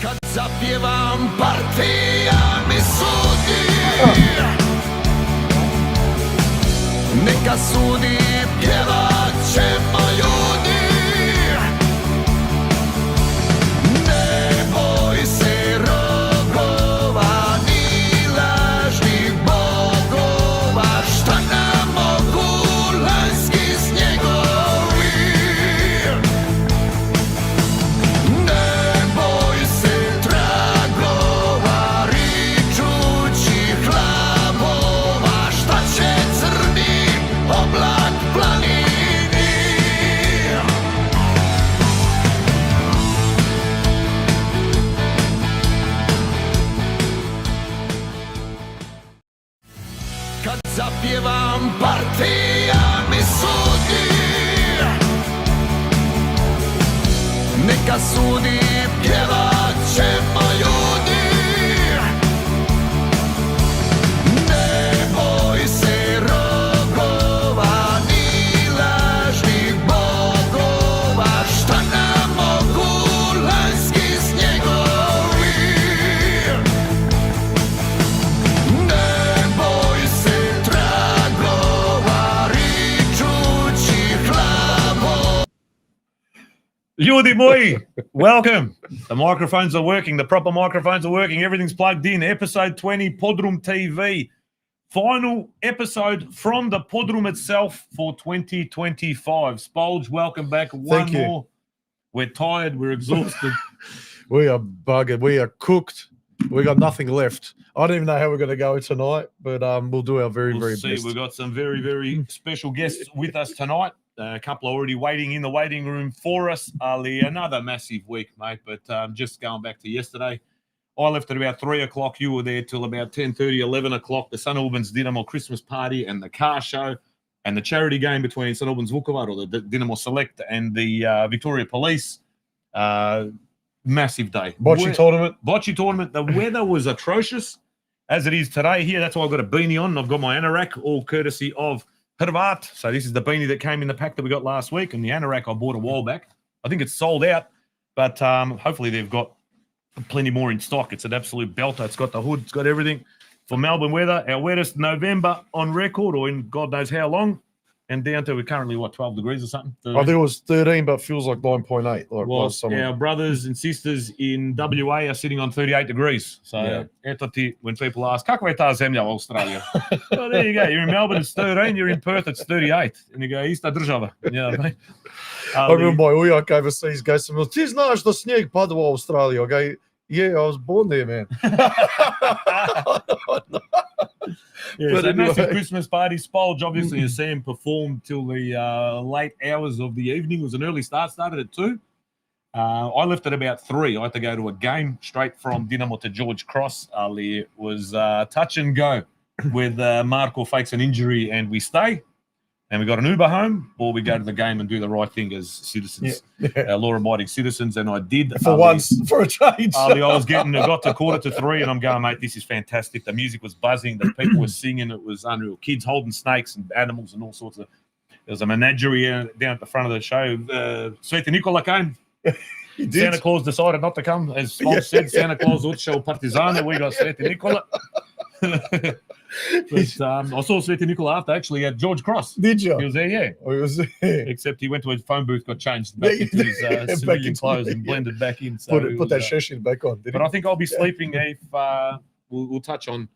Kad zapjevam partija mi sudi, neka sudi, pjevat ćemo ljudi. Ne boj se rogova ni lažnih bogova, šta nam mogu lanjski snjegovi. Ne boj se tragova ričućih hlabova, šta će crni oblak planini. Kad zapjevam partija mi sudi, neka sudi, pjevat ćemo ljudi. Ne boj se rogova ni lažnih bogova, šta nam mogu lanjski snjegovi. Ne boj se tragova ričućih hlabova. Ljudi moji, welcome. The microphones are working. The proper microphones are working. Everything's plugged in. Episode 20, PodroomTV. Final episode from the Podroom itself for 2025. Spolge, welcome back. One you. more. We're tired. We're exhausted. We are buggered. We are cooked. We got nothing left. I don't even know how we're going to go tonight, but we'll do our very We'll see. best. We've got some very, very special guests with us tonight. A couple already waiting in the waiting room for us. Ali, another massive week, mate. But just going back to yesterday, I left at about 3 o'clock. You were there till about 10:30, 11 o'clock. The St Albans Dynamo Christmas party and the car show and the charity game between St Albans Vukovar, or the Dynamo Select, and the Victoria Police. Massive day. Bocce tournament. Bocce tournament. The weather was atrocious, as it is today here. That's why I've got a beanie on. And I've got my anorak, all courtesy of Hrvat. So this is the beanie that came in the pack that we got last week, and the anorak I bought a while back. I think it's sold out, but hopefully they've got plenty more in stock. It's an absolute belter. It's got the hood. It's got everything. For Melbourne weather, our wettest November on record, or in God knows how long, and down to we're currently, 12 degrees or something? I think it was 13, but feels like 9.8. Like Well, last summer. our brothers and sisters in WA are sitting on 38 degrees. So, eto ti, when people ask, kako je ta zemlja u Australia? Well, there you go. You're in Melbourne, it's 13. You're in Perth, it's 38. And you go, ista država. Yeah, mate. I remember my ujak overseas goes to me, ti znaš da snijeg pada u Australiji? I go, yeah, I was born there, man. Yeah, But so anyway. massive Christmas party. Spolge, obviously, has seen him perform till the late hours of the evening. It was an early start, started at 2. I left at about 3. I had to go to a game straight from Dynamo to George Cross. Ali, it was touch and go with Marco fakes an injury and we stay. And we got an Uber home, or we go to the game and do the right thing as citizens, law-abiding citizens. And I did. For once, for a change. Ali, I got to 2:45 and I'm going, mate, this is fantastic. The music was buzzing. The people were singing. It was unreal. Kids holding snakes and animals and all sorts of. There was a menagerie down at the front of the show. Sveti Nikola came. He did. Santa Claus decided not to come. As Spolge said, Santa Claus Utsho Partizane. We got Sveti Nikola. But I saw Sveti Nikola after, actually, at George Cross. Did you? He was there, yeah. Oh, he was there. Except he went to his phone booth, got changed back into his civilian into- clothes and blended back in. So he Put was, that sheshin back on, did but he? I think I'll be sleeping if we'll touch on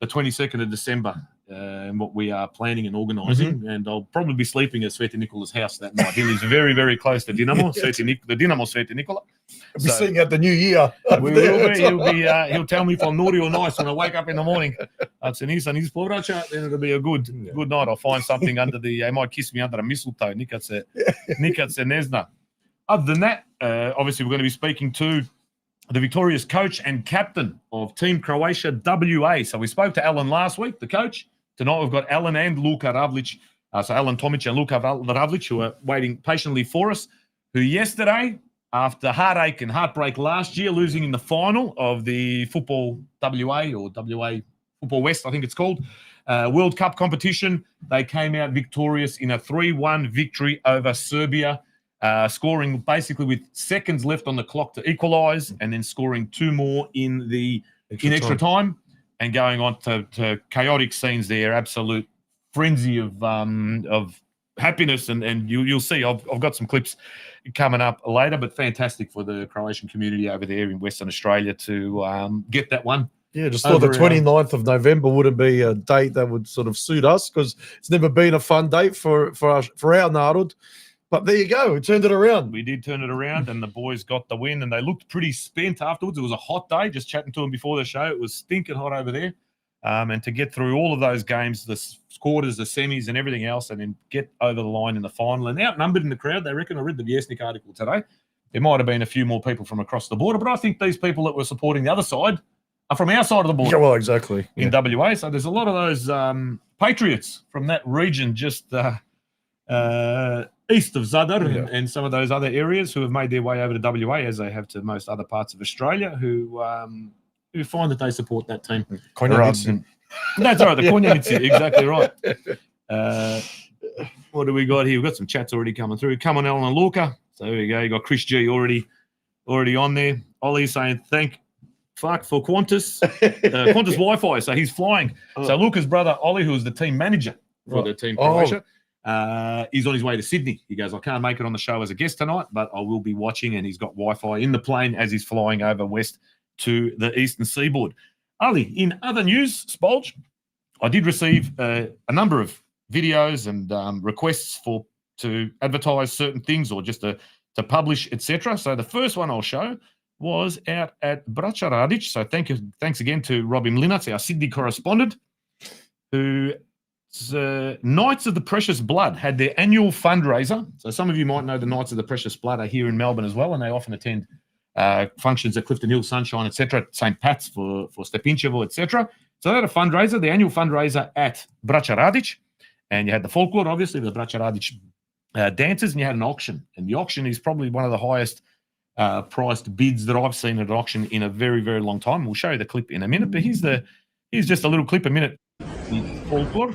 the 22nd of December and what we are planning and organising. And I'll probably be sleeping at Sveti Nikola's house that night. He lives very, very close to Dynamo, the Dynamo Sveti Nikola. I'll be seeing at the new year. We will be. He'll tell me if I'm naughty or nice when I wake up in the morning. I'd say, "Nisam iz povraća," then it'll be a good night. I'll find something under the. He might kiss me under a mistletoe. Nikad se ne zna. Other than that, obviously we're going to be speaking to the victorious coach and captain of Team Croatia WA. So we spoke to Alan last week, the coach. Tonight we've got Alan and Luka Ravlic. So Alan Tomic and Luka Ravlic, who are waiting patiently for us, who yesterday, after heartache and heartbreak last year, losing in the final of the Football WA or WA Football West, I think it's called, World Cup competition, they came out victorious in a 3-1 victory over Serbia. scoring basically with seconds left on the clock to equalise, and then scoring 2 more in extra time, and going on to chaotic scenes there, absolute frenzy of happiness, and you'll see. I've got some clips coming up later, but fantastic for the Croatian community over there in Western Australia to get that one. Yeah, just thought the over, 29th of November wouldn't be a date that would sort of suit us, because it's never been a fun date for our Narod. But there you go, we turned it around. We did turn it around, and the boys got the win, and they looked pretty spent afterwards. It was a hot day, just chatting to them before the show. It was stinking hot over there. And to get through all of those games, the quarters, the semis, and everything else, and then get over the line in the final, and outnumbered in the crowd. They reckon, I read the Viesnik article today, there might have been a few more people from across the border, but I think these people that were supporting the other side are from our side of the border. Yeah, well, exactly. In WA. So there's a lot of those patriots from that region just east of Zadar and some of those other areas who have made their way over to WA, as they have to most other parts of Australia, who find that they support that team. That's all right, the Konjanitsi, exactly right. What do we got here? We've got some chats already coming through. Come on, Alan Lorca. So there you go. You got Chris G already on there. Ollie's saying thank fuck for Qantas. Qantas Wi-Fi. So he's flying. So Luca's brother Ollie, who is the team manager for the team Croatia, he's on his way to Sydney. He goes, I can't make it on the show as a guest tonight, but I will be watching, and he's got Wi-Fi in the plane as he's flying over west to the eastern seaboard. Ali, in other news, Spolge, I did receive a number of videos and requests to advertise certain things or just to publish, etc. So the first one I'll show was out at Braća Radić. So thanks again to Robin Linarts, our Sydney correspondent, who Knights of the Precious Blood had their annual fundraiser. So some of you might know the Knights of the Precious Blood are here in Melbourne as well, and they often attend functions at Clifton Hill, Sunshine, etc., St. Pat's for Stepinčevo, etc. So they had a fundraiser, the annual fundraiser at Braća Radić, and you had the folklore, obviously, the Braća Radić dancers, and you had an auction. And the auction is probably one of the highest priced bids that I've seen at an auction in a very, very long time. We'll show you the clip in a minute, but here's just a little clip a minute. The folklore.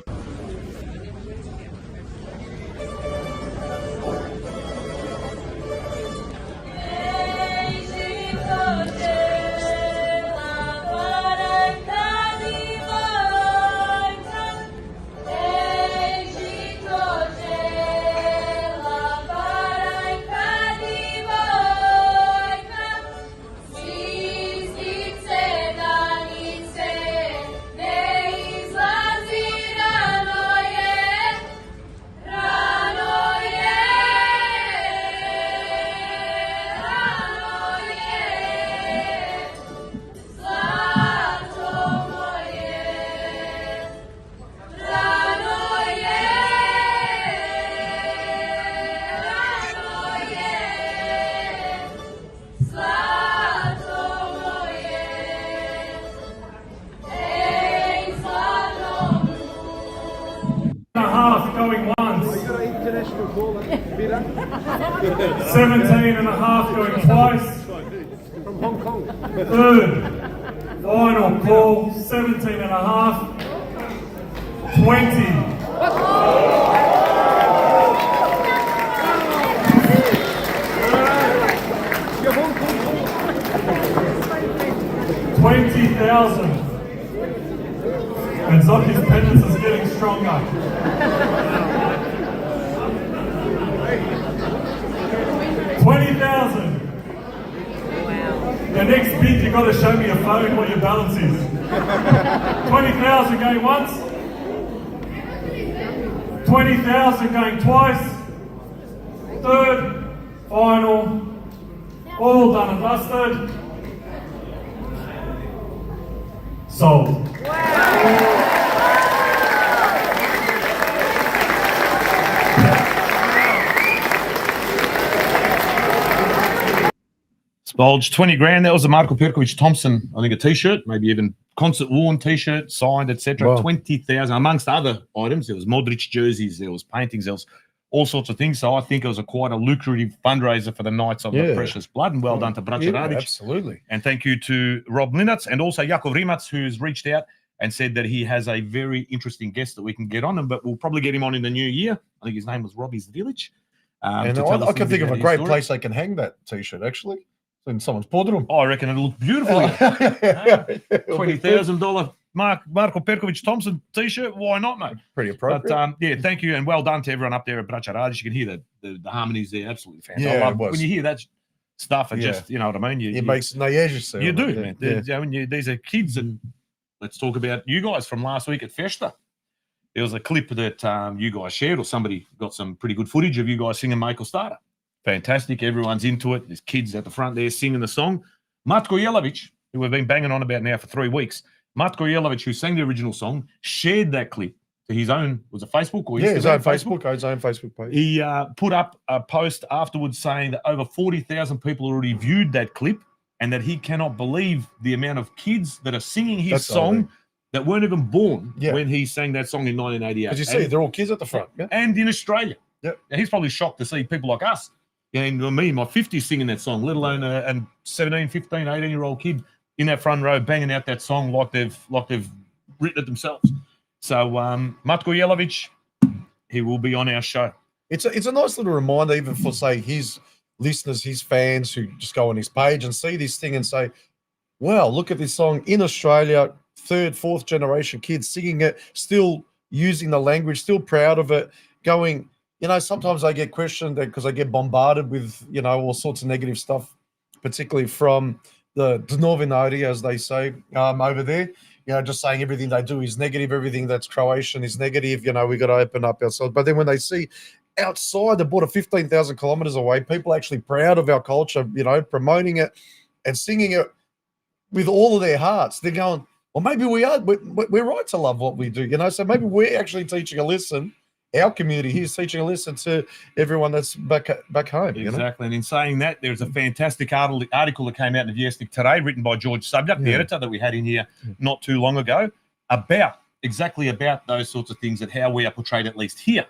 Going once. 17 and a half going twice. From Hong Kong. Third. Final call. 17 and a half. 20. 20,000. And Zoki's penance is getting stronger. 20,000. The next bid, you've got to show me your phone what your balance is. 20,000 going once. 20,000 going twice. Third, final, all done and dusted. Sold. Spolge, 20 grand. That was a Marko Perkovic Thompson, I think, a T-shirt, maybe even concert worn T-shirt, signed, etc. Wow. 20,000, amongst other items. There was Modric jerseys, there was paintings, there was all sorts of things. So I think it was quite a lucrative fundraiser for the Knights of the Precious Blood, and well done to Braća Radić. Absolutely. And thank you to Rob Linarts and also Jakov Rimac, who's reached out and said that he has a very interesting guest that we can get on, but we'll probably get him on in the new year. I think his name was Robbie's Village. And to tell us I can think of bit a about his great story. place they can hang that T-shirt, actually. In someone's Podroom. I reckon it'll look beautiful. $20,000 Marko Perkovic Thompson T-shirt. Why not, mate? Pretty appropriate. But yeah, thank you and well done to everyone up there at Bracha Radish. You can hear the harmonies there. Absolutely fantastic. Yeah, I it love was. when you hear that stuff and just, you know what I mean? It makes naežis. You do, man. You know, these are kids, and let's talk about you guys from last week at Festa. There was a clip that you guys shared, or somebody got some pretty good footage of you guys singing Michael Starter. Fantastic. Everyone's into it. There's kids at the front there singing the song. Matko Jelavic, who we've been banging on about now for 3 weeks, Matko Jelavic, who sang the original song, shared that clip to his own, was it Facebook or Instagram? His own Facebook page. He put up a post afterwards saying that over 40,000 people already viewed that clip and that he cannot believe the amount of kids that are singing his song that weren't even born when he sang that song in 1988. Because you see, they're all kids at the front. Yeah. And in Australia. Yep. Now, he's probably shocked to see people like us, and me in my 50s singing that song, let alone a 17, 15, 18-year-old kid in that front row banging out that song like they've written it themselves. So Matko Jelavic, he will be on our show. It's a nice little reminder, even for, say, his listeners, his fans who just go on his page and see this thing and say, wow, look at this song in Australia, 3rd, 4th generation kids singing it, still using the language, still proud of it, going, you know, sometimes I get questioned because I get bombarded with, you know, all sorts of negative stuff, particularly from the Novinari, as they say, over there. You know, just saying everything they do is negative, everything that's Croatian is negative, you know, we got to open up ourselves. But then when they see outside the border, 15,000 kilometers away, people actually proud of our culture, you know, promoting it and singing it with all of their hearts, they're going, well, maybe we're right to love what we do, you know, so maybe we're actually teaching a lesson. Our community here is teaching a lesson to everyone that's back home. Exactly. You know? And in saying that, there's a fantastic article that came out in the Viesnik today, written by George Subjak, the editor that we had in here not too long ago, about those sorts of things and how we are portrayed, at least here,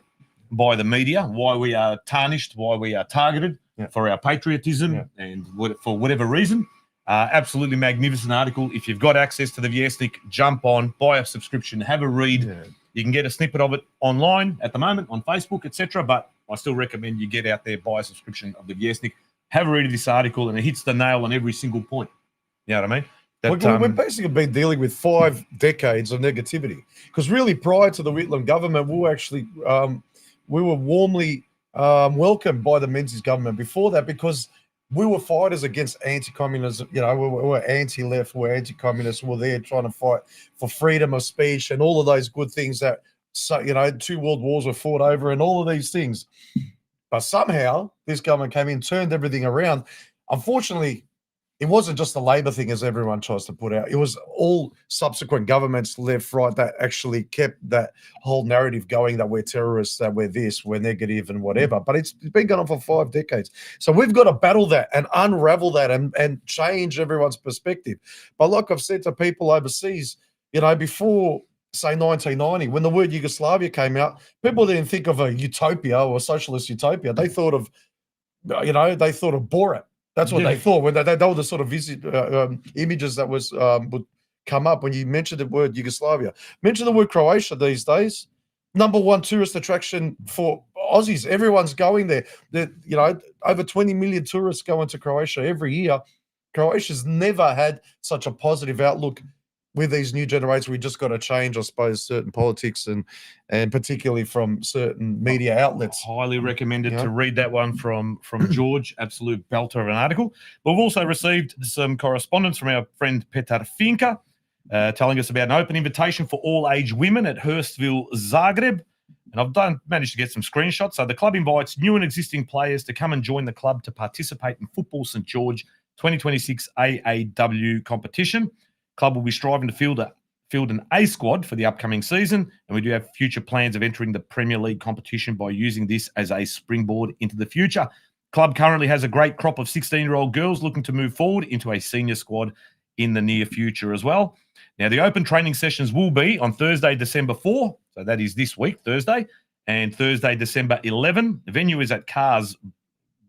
by the media, why we are tarnished, why we are targeted for our patriotism and for whatever reason. Absolutely magnificent article. If you've got access to the Viesnik, jump on, buy a subscription, have a read. Yeah. You can get a snippet of it online at the moment on Facebook, etc. But I still recommend you get out there, buy a subscription of the Viesnik, have a read of this article, and it hits the nail on every single point. You know what I mean? We've basically been dealing with 5 decades of negativity. Because really, prior to the Whitlam government, we were actually we were warmly welcomed by the Menzies government before that, because we were fighters against anti-communism. You know, we were anti-left, we were anti-communist. We were there trying to fight for freedom of speech and all of those good things that, you know, 2 world wars were fought over and all of these things. But somehow this government came in, turned everything around. Unfortunately, it wasn't just the Labor thing, as everyone tries to put out. It was all subsequent governments, left, right, that actually kept that whole narrative going that we're terrorists, that we're this, we're negative and whatever. But it's been going on for 5 decades. So we've got to battle that and unravel that and change everyone's perspective. But like I've said to people overseas, you know, before, say, 1990, when the word Yugoslavia came out, people didn't think of a utopia or a socialist utopia. They thought of, you know, they thought of Borat. That's what they thought when they were the sort of images that was would come up when you mentioned the word Yugoslavia. Mention the word Croatia these days. #1 tourist attraction for Aussies. Everyone's going there. You know, over 20 million tourists go into Croatia every year. Croatia's never had such a positive outlook. With these new generations, we just got to change, I suppose, certain politics and particularly from certain media outlets. Highly recommended to read that one from George. Absolute belter of an article. We've also received some correspondence from our friend Petar Finka, telling us about an open invitation for all-age women at Hurstville, Zagreb. And I've managed to get some screenshots. So the club invites new and existing players to come and join the club to participate in Football St George 2026 AAW competition. Club will be striving to field an A squad for the upcoming season, and we do have future plans of entering the Premier League competition by using this as a springboard into the future. Club currently has a great crop of 16-year-old girls looking to move forward into a senior squad in the near future as well. Now, the open training sessions will be on Thursday, December 4, so that is this week, Thursday, and Thursday, December 11. The venue is at Cars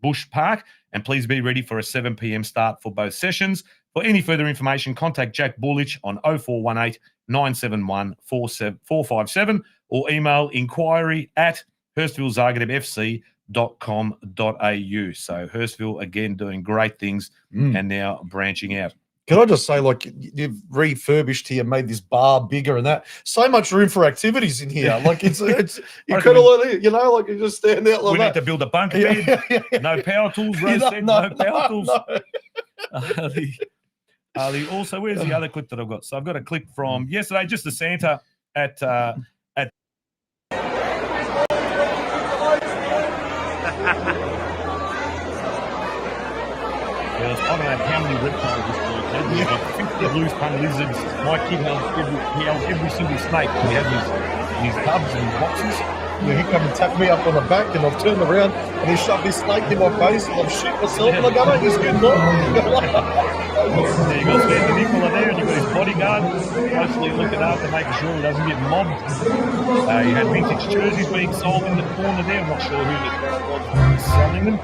Bush Park, and please be ready for a 7 p.m. start for both sessions. For any further information, contact Jack Bullich on 0418 971 457 or email inquiry@hurstvillezagrebfc.com. So Hurstville again doing great things and now branching out. Can I just say, like, you've refurbished here, made this bar bigger and that. So much room for activities in here. Like, it's you could have, you know, like you just stand out like We that. need to build a bunker bed. No power tools, Rose said. No power tools. Ali, also, where's the other clip that I've got? So I've got a clip from yesterday, just the Santa at I don't know how many reptiles this bloke had. He's got 50 blue tongue lizards. My kid held every single snake. We had his tubs and boxes. Yeah, he come and tapped me up on the back, and I've turned around, and he shoved his snake in my face, and I've shit myself, and I go, mate, he's good, look. There you go, Santa Nicola there, and you've got his bodyguard closely looking after, making sure he doesn't get mobbed. You had vintage jerseys being sold in the corner there. I'm not sure who was selling them.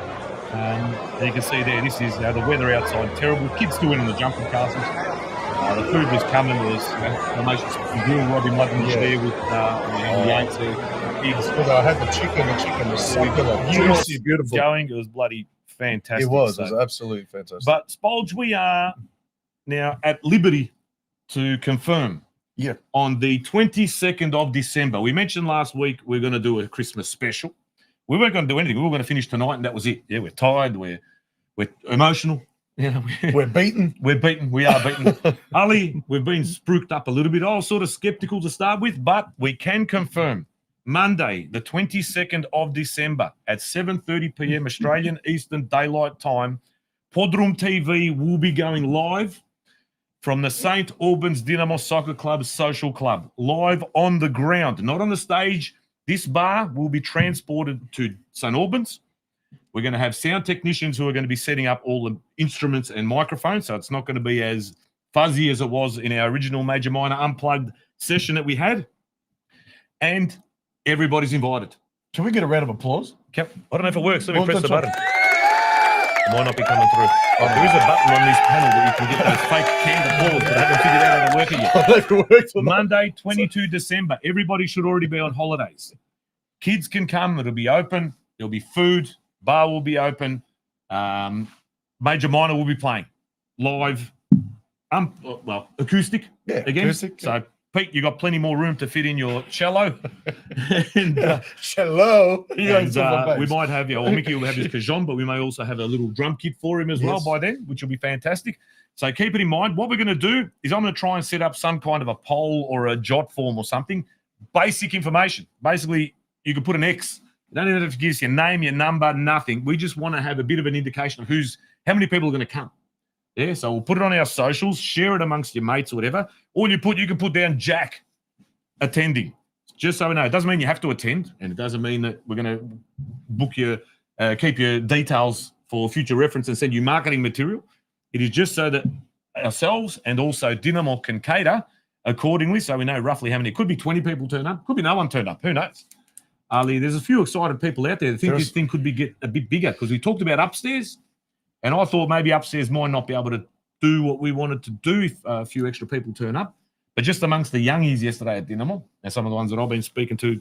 And you can see there, this is the weather outside terrible. Kids still in on the jumping castles. The food was coming. There was the most real Robbie Muddenich there with Yates there, pigs. But I had the chicken was succulent, juicy, beautiful. Going, it was bloody fantastic. It was absolutely fantastic. But Spolge, we are now at liberty to confirm. Yeah. On the 22nd of December, we mentioned last week we're going to do a Christmas special. We weren't going to do anything. We were going to finish tonight, and that was it. Yeah, we're tired. We're emotional. Yeah, we're beaten. We're beaten. We are beaten. Ali, we've been spruiked up a little bit. I was sort of skeptical to start with, but we can confirm Monday, the 22nd of December at 7:30 p.m. Australian Eastern Daylight Time, PodroomTV will be going live from the St. Albans Dynamo Soccer Club Social Club, live on the ground, not on the stage. This bar will be transported to St. Albans. We're going to have sound technicians who are going to be setting up all the instruments and microphones, so it's not going to be as fuzzy as it was in our original Major Minor Unplugged session that we had. And everybody's invited. Can we get a round of applause? I don't know if it works. Let me press the button. It might not be coming through. Oh, there is a button on this panel that you can get those fake candle applause, but I haven't figured out how to work it yet. Monday, 22 December. Everybody should already be on holidays. Kids can come. It'll be open. There'll be food. Bar will be open. Major Minor will be playing live. Acoustic. Yeah, again. acoustic. So, Pete, you got plenty more room to fit in your cello. And, cello. And, we might have, or Mickey will have his cajon, but we may also have a little drum kit for him as well by then, which will be fantastic. So keep it in mind. What we're going to do is I'm going to try and set up some kind of a poll or a jot form or something. Basic information. Basically, you can put an X. You don't even have to give us your name, your number, nothing. We just want to have a bit of an indication of how many people are going to come. Yeah, so we'll put it on our socials, share it amongst your mates or whatever. Or you can put down Jack attending, just so we know. It doesn't mean you have to attend, and it doesn't mean that we're going to book your, keep your details for future reference and send you marketing material. It is just so that ourselves and also Dynamo can cater accordingly, so we know roughly how many. It could be 20 people turn up, could be no one turned up. Who knows? Ali, there's a few excited people out there that think this thing could get a bit bigger because we talked about upstairs. And I thought maybe upstairs might not be able to do what we wanted to do if a few extra people turn up. But just amongst the youngies yesterday at Dynamo, and some of the ones that I've been speaking to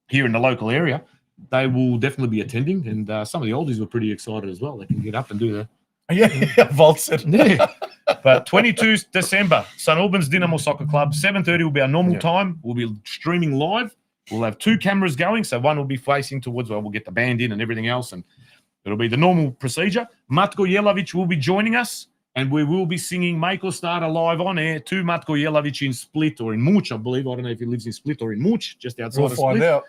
here in the local area, they will definitely be attending. And some of the oldies were pretty excited as well. They can get up and do the... Yeah, vaulted. Yeah. But 22 December, St. Albans Dynamo Soccer Club, 7:30 will be our normal time. We'll be streaming live. We'll have 2 cameras going. So one will be facing towards where we'll get the band in and everything else. And it'll be the normal procedure. Matko Jelavic will be joining us, and we will be singing Make or Starter live on air to Matko Jelavic in Split or in Much, I believe. I don't know if he lives in Split or in Much, just outside of Split. We'll find out.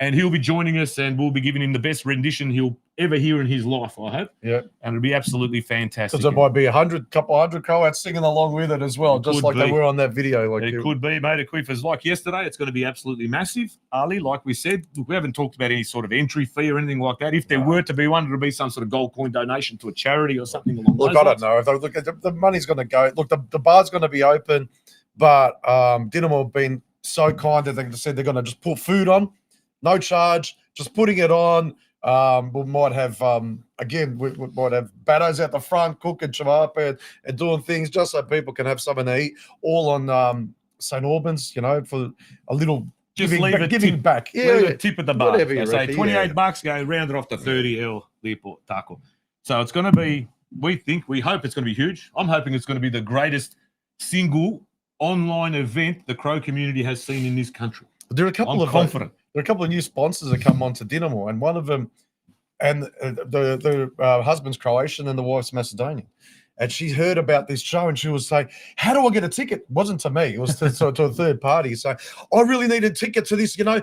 And he'll be joining us, and we'll be giving him the best rendition he'll ever hear in his life, I hope. Yeah. And it'll be absolutely fantastic. Because there might be couple hundred co-outs singing along with it as well, just like they were on that video. Like it could be, mate. If like yesterday, it's going to be absolutely massive. Ali, like we said, look, we haven't talked about any sort of entry fee or anything like that. If there were to be one, it'll be some sort of gold coin donation to a charity or something along those lines. I don't know. Look, the money's going to go. Look, the bar's going to be open, but Dynamo have been so kind that they said they're going to just put food on, no charge, just putting it on. We might have we might have batters at the front cooking chivapa and doing things just so people can have something to eat. All on St. Albans, for a little Just giving leave back, a giving tip. back. Leave Yeah, a tip at the bar. Whatever So you say reckon, 28 yeah. bucks, go round it off to 30 Leopold taco. So it's going to be, we hope it's going to be huge. I'm hoping it's going to be the greatest single online event the Crow community has seen in this country. There are a couple I'm of confident. There are a couple of new sponsors that come onto Dinamo, and one of them, and the husband's Croatian and the wife's Macedonian. And she heard about this show and she was saying, "How do I get a ticket?" It wasn't to me; it was to a third party. So I really need a ticket to this. You know,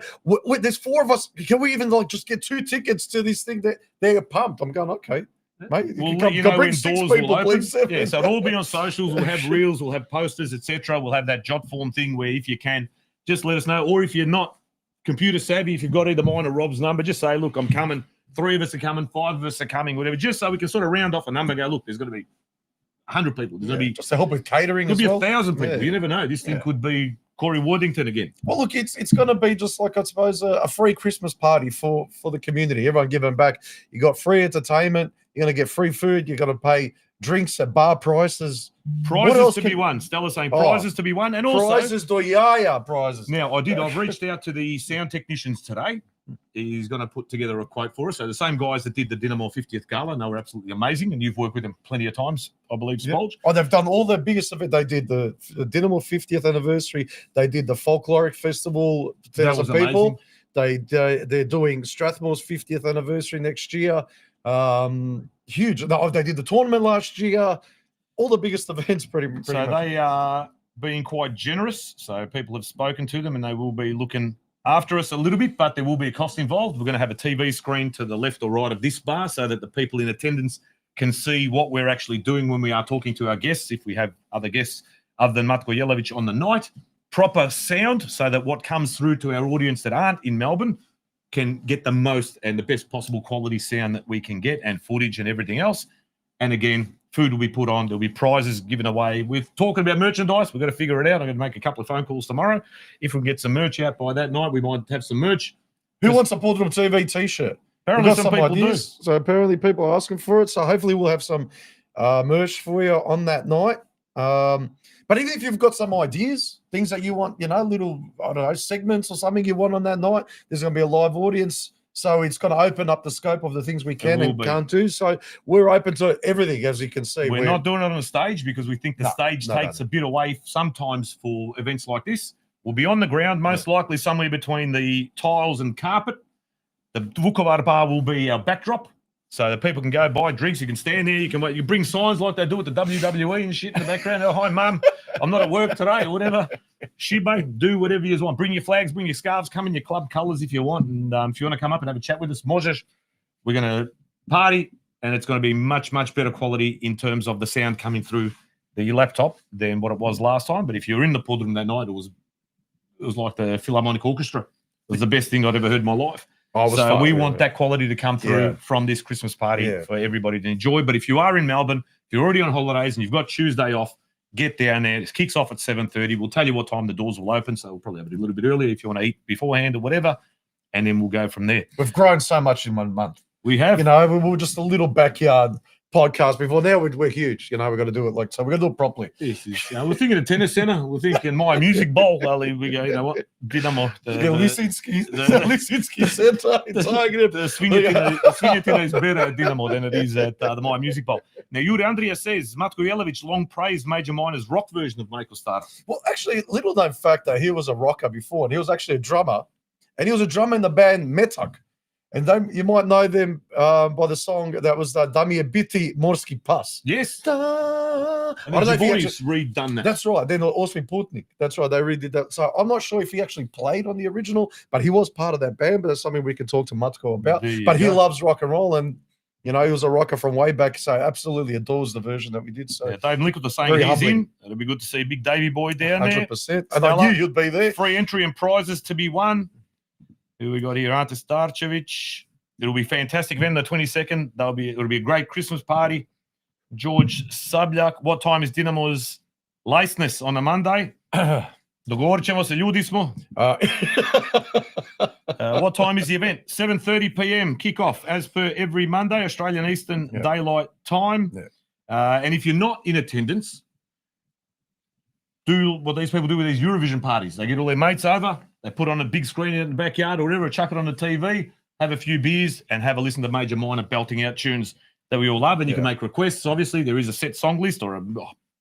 there's 4 of us. Can we even like just get 2 tickets to this thing? That they're pumped. I'm going, okay, mate. We'll Come, let you come know bring when 6 doors will people, open. please. Yeah, so it'll all be on socials. We'll have reels, we'll have posters, etc. We'll have that jot form thing where if you can, just let us know. Or if you're not computer savvy, if you've got either mine or Rob's number, just say, look, I'm coming. 3 of us are coming, 5 of us are coming, whatever, just so we can sort of round off a number and go, look, there's going to be 100 people. There's going to be just to help with catering. Could as be well. 1,000 people. Yeah. You never know. This thing could be Corey Worthington again. Well, look, it's going to be just like, I suppose, a free Christmas party for the community. Everyone giving back. You got free entertainment. You're going to get free food. You're going to pay drinks at bar prices. Prizes to be won. Stella's saying prizes to be won. And also prizes do yaya prizes. Now, I've reached out to the sound technicians today. He's going to put together a quote for us. So the same guys that did the Dinamo 50th Gala, and they were absolutely amazing. And you've worked with them plenty of times, I believe, Spolge. Oh, they've done all the biggest of it. They did the Dinamo 50th anniversary. They did the Folkloric Festival, 1,000 people. They're doing Strathmore's 50th anniversary next year. Huge. They did the tournament last year. All the biggest events, pretty much. So they are being quite generous. So people have spoken to them, and they will be looking after us a little bit, but there will be a cost involved. We're going to have a TV screen to the left or right of this bar so that the people in attendance can see what we're actually doing when we are talking to our guests, if we have other guests other than Matko Jelavic on the night. Proper sound so that what comes through to our audience that aren't in Melbourne can get the most and the best possible quality sound that we can get, and footage and everything else. And again, food will be put on. There'll be prizes given away. We're talking about merchandise. We've got to figure it out. I'm going to make a couple of phone calls tomorrow. If we can get some merch out by that night, we might have some merch. Who wants a PodroomTV t-shirt? Apparently some people do. So apparently people are asking for it. So hopefully we'll have some merch for you on that night. But even if you've got some ideas, things that you want, little, I don't know, segments or something you want on that night, there's going to be a live audience. So it's going to open up the scope of the things we can and can't do. So we're open to everything, as you can see. We're not doing it on a stage because we think the stage takes a bit away sometimes for events like this. We'll be on the ground, most likely somewhere between the tiles and carpet. The Vukovar bar will be our backdrop. So that people can go buy drinks. You can stand there. You can bring signs like they do at the WWE and shit in the background. Oh, hi, Mum. I'm not at work today or whatever. Shibbo, do whatever you want. Bring your flags, bring your scarves, come in your club colours if you want. And if you want to come up and have a chat with us, Moses, we're going to party, and it's going to be much, much better quality in terms of the sound coming through the laptop than what it was last time. But if you were in the Podroom that night, it was like the Philharmonic Orchestra. It was the best thing I'd ever heard in my life. So we want that quality to come through from this Christmas party for everybody to enjoy. But if you are in Melbourne, if you're already on holidays and you've got Tuesday off, get down there. It kicks off at 7:30. We'll tell you what time the doors will open, so we'll probably have it a little bit earlier if you want to eat beforehand or whatever, and then we'll go from there. We've grown so much in 1 month. We have. We were just a little backyard podcast before. Now we're huge. We've got to do it we're going to do it properly. We're thinking of tennis centre. We're thinking my music bowl. Well, we go, you know what? Dinamo. Lisinski Centre in Zagreb. The Svinjetina is better at Dinamo than it is at the My Music Bowl. Now, Jure Andrija says, Matko Jelavic long praised Major Minor's rock version of Mako Stara. Well, actually, little known fact that he was a rocker before, and he was actually a drummer. And he was a drummer in the band Metak. And you might know them by the song that was Da mi je biti morski pas. Yes. I don't know if he redone that. That's right. Then Osmi Putnik. That's right. They redid that. So I'm not sure if he actually played on the original, but he was part of that band. But that's something we can talk to Matko about. But he loves rock and roll, and he was a rocker from way back. So absolutely adores the version that we did. So Dave Lickle was saying he's in. It'll be good to see Big Davey boy down 100%. there. And I knew you'd be there. Free entry and prizes to be won. Who we got here? Ante Starcevic. It'll be fantastic event on the 22nd. It'll be a great Christmas party. George Sabljak. What time is Dinamo's license on a Monday? Dogovorit ćemo se, ljudi smo. What time is the event? 7:30 p.m. kickoff as per every Monday, Australian Eastern Daylight Time. And if you're not in attendance, do what these people do with these Eurovision parties. They get all their mates over, they put on a big screen in the backyard or whatever, chuck it on the TV, have a few beers, and have a listen to Major Minor belting out tunes that we all love. And you can make requests. Obviously, there is a set song list or a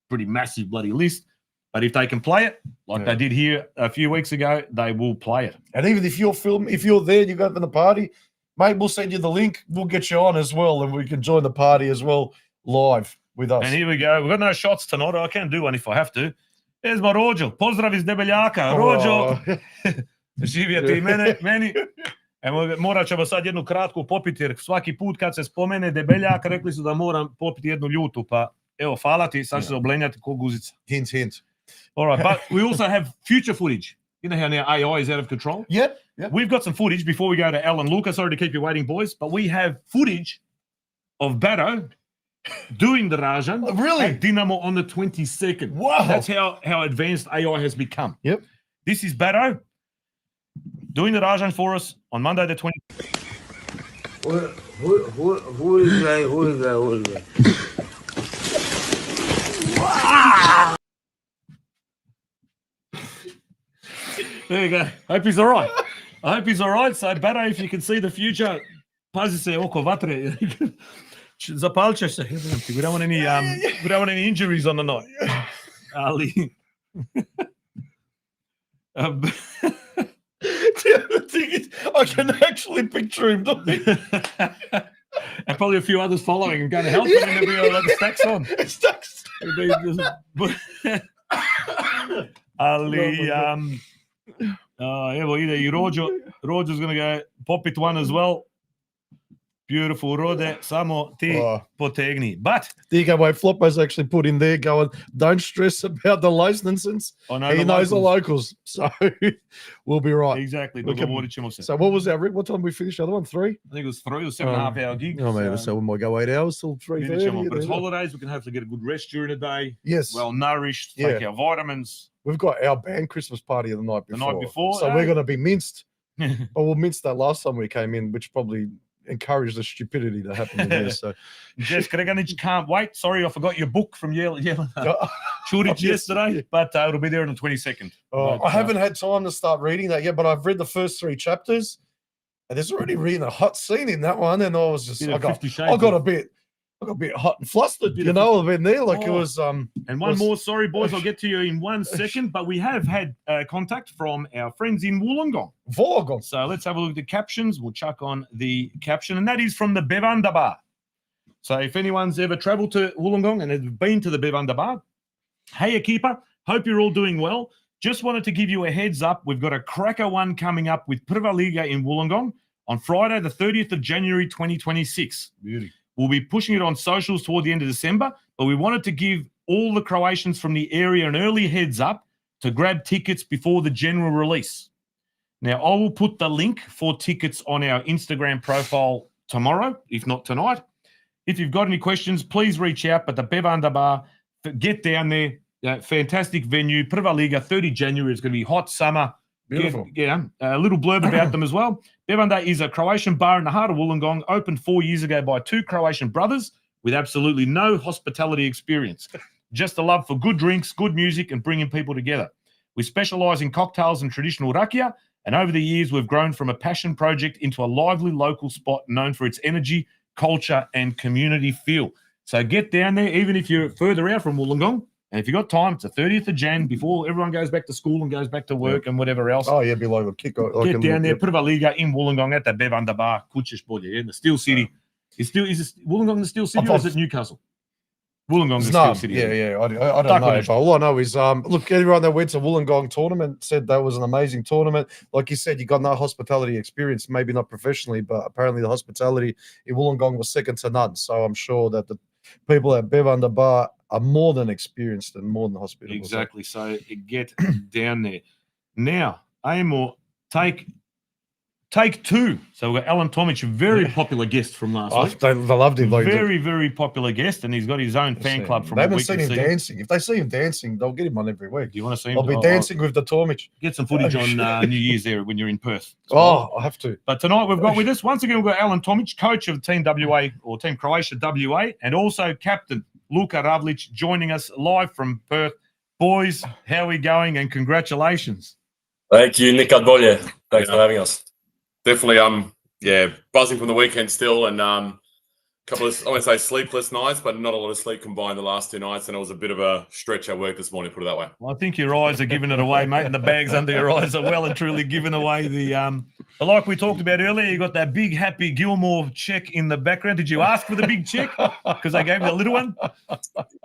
pretty massive bloody list. But if they can play it, like they did here a few weeks ago, they will play it. And even if you're there, you go to the party, mate, we'll send you the link. We'll get you on as well, and we can join the party as well live with us. And here we go. We've got no shots tonight. I can do one if I have to. There's my Rođo. Pozdrav iz Debeljaka. Rođo. Živio ti meni. Evo, morat ćemo sad jednu kratku popiti, jer svaki put kad se spomene Debeljak, rekli su da moram popiti jednu ljutu, pa evo, hvala ti, sad će se oblenjati ko guzica. Hint. All right, but we also have future footage. You know how now AI is out of control? Yep. We've got some footage before we go to Alan Luca. Sorry to keep you waiting, boys, but we have footage of Barrow doing the Rajan at Dinamo on the 22nd. Wow. That's how advanced AI has become. Yep. This is Barrow doing the Rajan for us on Monday the 20th. Who is that? There you go. Hope he's all right. I hope he's all right. So, Barrow, if you can see the future, pazi se oko vatre. Zapalit ćeš se. We don't want any injuries on the night. Ali. The thing is, I can actually picture him, don't I? And probably a few others following and going to help him, and there'll be a lot of stacks on. Ali, evo ide I Rođo. Rođo's going to go pop it one as well. Beautiful, Rode, samo ti potegni. But there you go, mate. Floppo's actually put in there going, don't stress about the licenses. He knows the locals. So we'll be right. Exactly. So what was what time did we finish the other one? 3? I think it was 3 or 7.5 hour gig. Oh, man, so we might go 8 hours till 3:30. But it's holidays. We can hopefully get a good rest during the day. Yes. Well nourished. Take our vitamins. We've got our band Christmas party the night before. So eh? we're going to be minced. But we'll mince that last time we came in, which probably encouraged the stupidity that happened in there. So Jess Kreganic can't wait. Sorry, I forgot your book from Churic yesterday, but it'll be there on the 22nd. I haven't had time to start reading that yet, but I've read the first 3 chapters, and there's already really a hot scene in that one. And I was just, I got a bit hot and flustered, you know, I've been there. Like it was. And one more, sorry, boys, I'll get to you in 1 second, but we have had contact from our friends in Wollongong. So let's have a look at the captions. We'll chuck on the caption, and that is from the Bevanda Bar. So if anyone's ever traveled to Wollongong and has been to the Bevanda Bar, hey, keeper, hope you're all doing well. Just wanted to give you a heads up. We've got a cracker one coming up with Prva Liga in Wollongong on Friday, the 30th of January, 2026. Beauty. We'll be pushing it on socials toward the end of December, but we wanted to give all the Croatians from the area an early heads up to grab tickets before the general release. Now, I will put the link for tickets on our Instagram profile tomorrow, if not tonight. If you've got any questions, please reach out. But the Bevanda Bar, get down there. Fantastic venue. Prva Liga, 30 January. It's going to be hot summer. Beautiful. Yeah, a little blurb about them as well. Bevanda is a Croatian bar in the heart of Wollongong, opened 4 years ago by 2 Croatian brothers with absolutely no hospitality experience. Just a love for good drinks, good music, and bringing people together. We specialise in cocktails and traditional rakia, and over the years, we've grown from a passion project into a lively local spot known for its energy, culture, and community feel. So get down there, even if you're further out from Wollongong. And if you've got time, it's the 30th of Jan before everyone goes back to school and goes back to work and whatever else. Oh, yeah, be like a kick. Get down there, Prva Liga in Wollongong at the Bevanda Bar, Kučić bolje, in the Steel City. Is Wollongong the Steel City or is it Newcastle? Wollongong the Steel City. Yeah. I don't know. But all I know is, look, everyone that went to Wollongong tournament said that was an amazing tournament. Like you said, you got no hospitality experience, maybe not professionally, but apparently the hospitality in Wollongong was second to none. So I'm sure that the people at Bevanda Bar are more than experienced and more than hospitable. Exactly. So get down there. Now, Amor, take 2. So we've got Alan Tomic, a very popular guest from last week. They loved him. Very, very popular guest, and he's got his own fan club from They haven't seen him dancing. If they see him dancing, they'll get him on every week. Do you want to see him? I'll be dancing with the Tomic. Get some footage on New Year's there when you're in Perth. I have to. But tonight we've got with us, once again, we've got Alan Tomic, coach of Team WA or Team Croatia WA, and also captain Luka Ravlic joining us live from Perth. Boys, how are we going? And congratulations. Thank you, Nick Adbolje. Thanks Yeah. for having us. Definitely, buzzing from the weekend still, and couple of, I won't say sleepless nights, but not a lot of sleep combined the last 2 nights, and it was a bit of a stretch at work this morning, put it that way. Well, I think your eyes are giving it away, mate, and the bags under your eyes are well and truly giving away the like we talked about earlier, you got that big Happy Gilmore check in the background. Did you ask for the big check? Because they gave you a little one?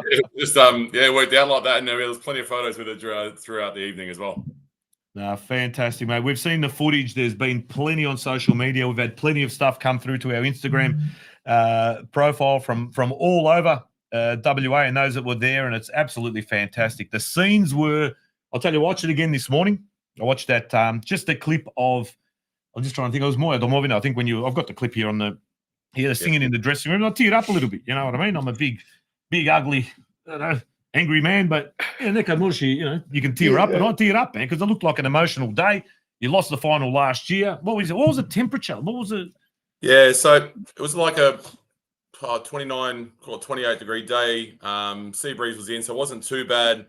It just it worked out like that, and there was plenty of photos with it throughout the evening as well. No, fantastic, mate. We've seen the footage. There's been plenty on social media. We've had plenty of stuff come through to our Instagram profile from all over WA and those that were there, and it's absolutely fantastic. The scenes were, I'll tell you, watch it again this morning. I watched that, just a clip of, I'm just trying to think, it was more Domovina. I think I've got the clip here on the singing in the dressing room. I teared up a little bit, you know what I mean? I'm a big, ugly, I don't know, angry man, but Nick Adbolje, you can tear up, and I teared up, man, because it looked like an emotional day. You lost the final last year. What was the temperature? What was it? Yeah, so it was like a 29, 28-degree day. Sea breeze was in, so it wasn't too bad.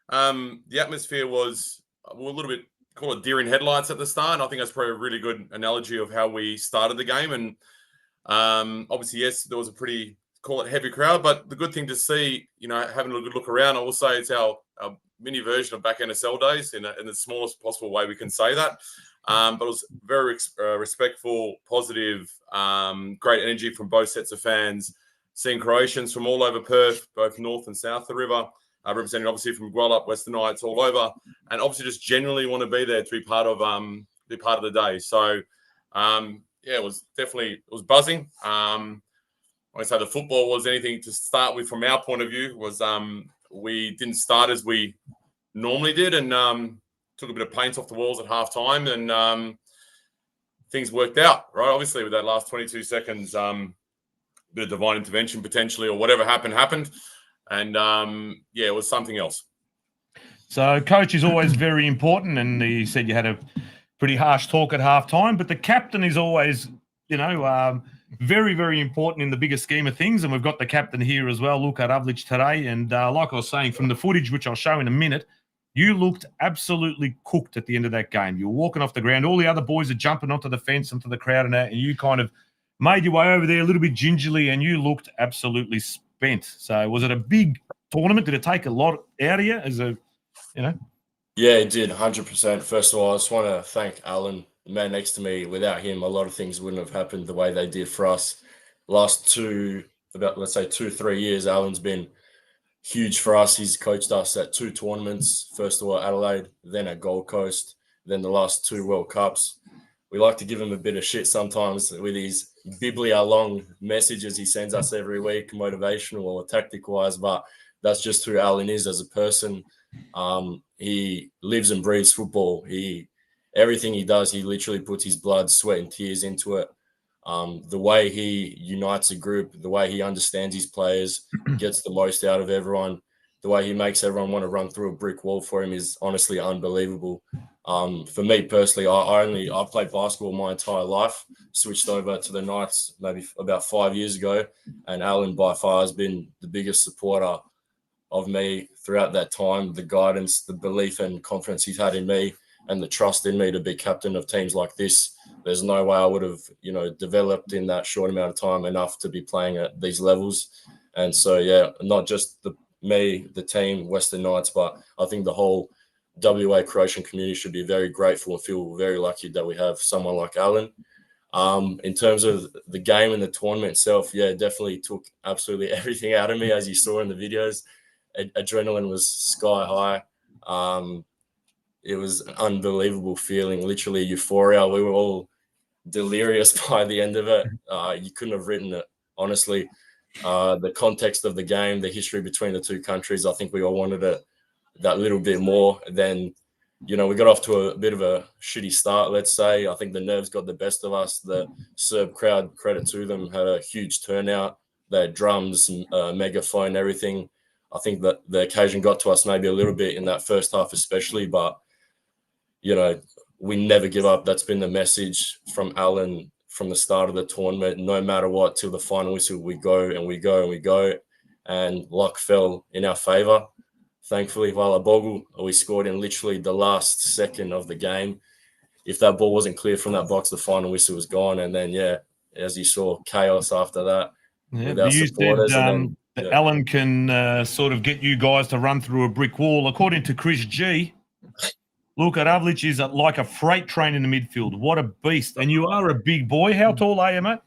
The atmosphere was a little bit, call it deer in headlights at the start. I think that's probably a really good analogy of how we started the game. And obviously, yes, there was a pretty, call it heavy crowd, but the good thing to see, having a good look around, I will say it's our mini version of back NSL days in the smallest possible way we can say that. But it was very respectful, positive, great energy from both sets of fans. Seeing Croatians from all over Perth, both north and south of the river, represented obviously from Gwelup, Western Knights, all over, and obviously just genuinely want to be there to be part of the day. So it was buzzing. I say the football was anything to start with from our point of view was we didn't start as we normally did, and took a bit of paint off the walls at halftime, and things worked out, right? Obviously, with that last 22 seconds, bit of divine intervention potentially, or whatever happened. And it was something else. So coach is always very important, and you said you had a pretty harsh talk at halftime, but the captain is always, very, very important in the bigger scheme of things, and we've got the captain here as well, Luka Ravlic, today, and like I was saying, from the footage, which I'll show in a minute, you looked absolutely cooked at the end of that game. You were walking off the ground. All the other boys are jumping onto the fence, onto the crowd and that, and you kind of made your way over there a little bit gingerly, and you looked absolutely spent. So was it a big tournament? Did it take a lot out of you Yeah, it did, 100%. First of all, I just want to thank Alan, the man next to me. Without him, a lot of things wouldn't have happened the way they did for us. Last 2-3 years, Alan's been huge for us. He's coached us at 2 tournaments, first of all Adelaide, then at Gold Coast, then the last 2 World Cups. We like to give him a bit of shit sometimes with his biblia-long messages he sends us every week, motivational or tactic-wise, but that's just who Alan is as a person. He lives and breathes football. Everything he does, he literally puts his blood, sweat, and tears into it. The way he unites a group, the way he understands his players, gets the most out of everyone, the way he makes everyone want to run through a brick wall for him is honestly unbelievable. For me personally, I played basketball my entire life, switched over to the Knights maybe about 5 years ago, and Alan by far has been the biggest supporter of me throughout that time. The guidance, the belief and confidence he's had in me, and the trust in me to be captain of teams like this. There's no way I would have, developed in that short amount of time enough to be playing at these levels. And so, not just the team, Western Knights, but I think the whole WA Croatian community should be very grateful and feel very lucky that we have someone like Alan. In terms of the game and the tournament itself, it definitely took absolutely everything out of me, as you saw in the videos. Adrenaline was sky high. It was an unbelievable feeling, literally euphoria. We were all delirious by the end of it. You couldn't have written it, honestly. The context of the game, the history between the two countries, I think we all wanted it that little bit more. Then, we got off to a bit of a shitty start, let's say. I think the nerves got the best of us. The Serb crowd, credit to them, had a huge turnout. They had drums, megaphone, everything. I think that the occasion got to us maybe a little bit in that first half especially, but we never give up. That's been the message from Alan from the start of the tournament. No matter what, till the final whistle, we go and we go and we go. And luck fell in our favour. thankfully, Vala Bogle, we scored in literally the last second of the game. If that ball wasn't clear from that box, the final whistle was gone. And then, yeah, as you saw, chaos after that with our You supporters. said And then, that Alan can sort of get you guys to run through a brick wall. According to Chris G, Luka Ravlic is like a freight train in the midfield. What a beast. And you are a big boy. How tall are you, mate?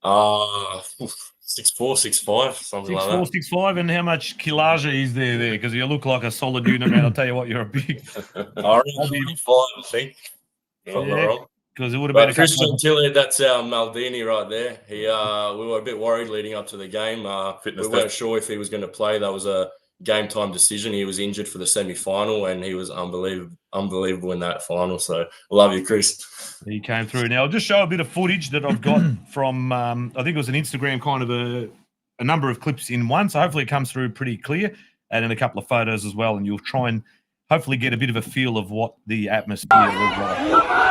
6'4", 6'5", something like that. 6'4", 6'5", and how much kilage is there? Because you look like a solid unit, man. I'll tell you what, you're a big. I think. If I'm not wrong. Because it would have been But Christian Tilley, that's our Maldini right there. He, we were a bit worried leading up to the game. We weren't sure if he was going to play. That was a game time decision. He was injured for the semi-final, and he was unbelievable in that final. So love you, Chris. He came through. Now I'll just show a bit of footage that I've got from. I think it was an Instagram kind of a number of clips in one. So hopefully it comes through pretty clear, and in a couple of photos as well. And you'll try and hopefully get a bit of a feel of what the atmosphere was like.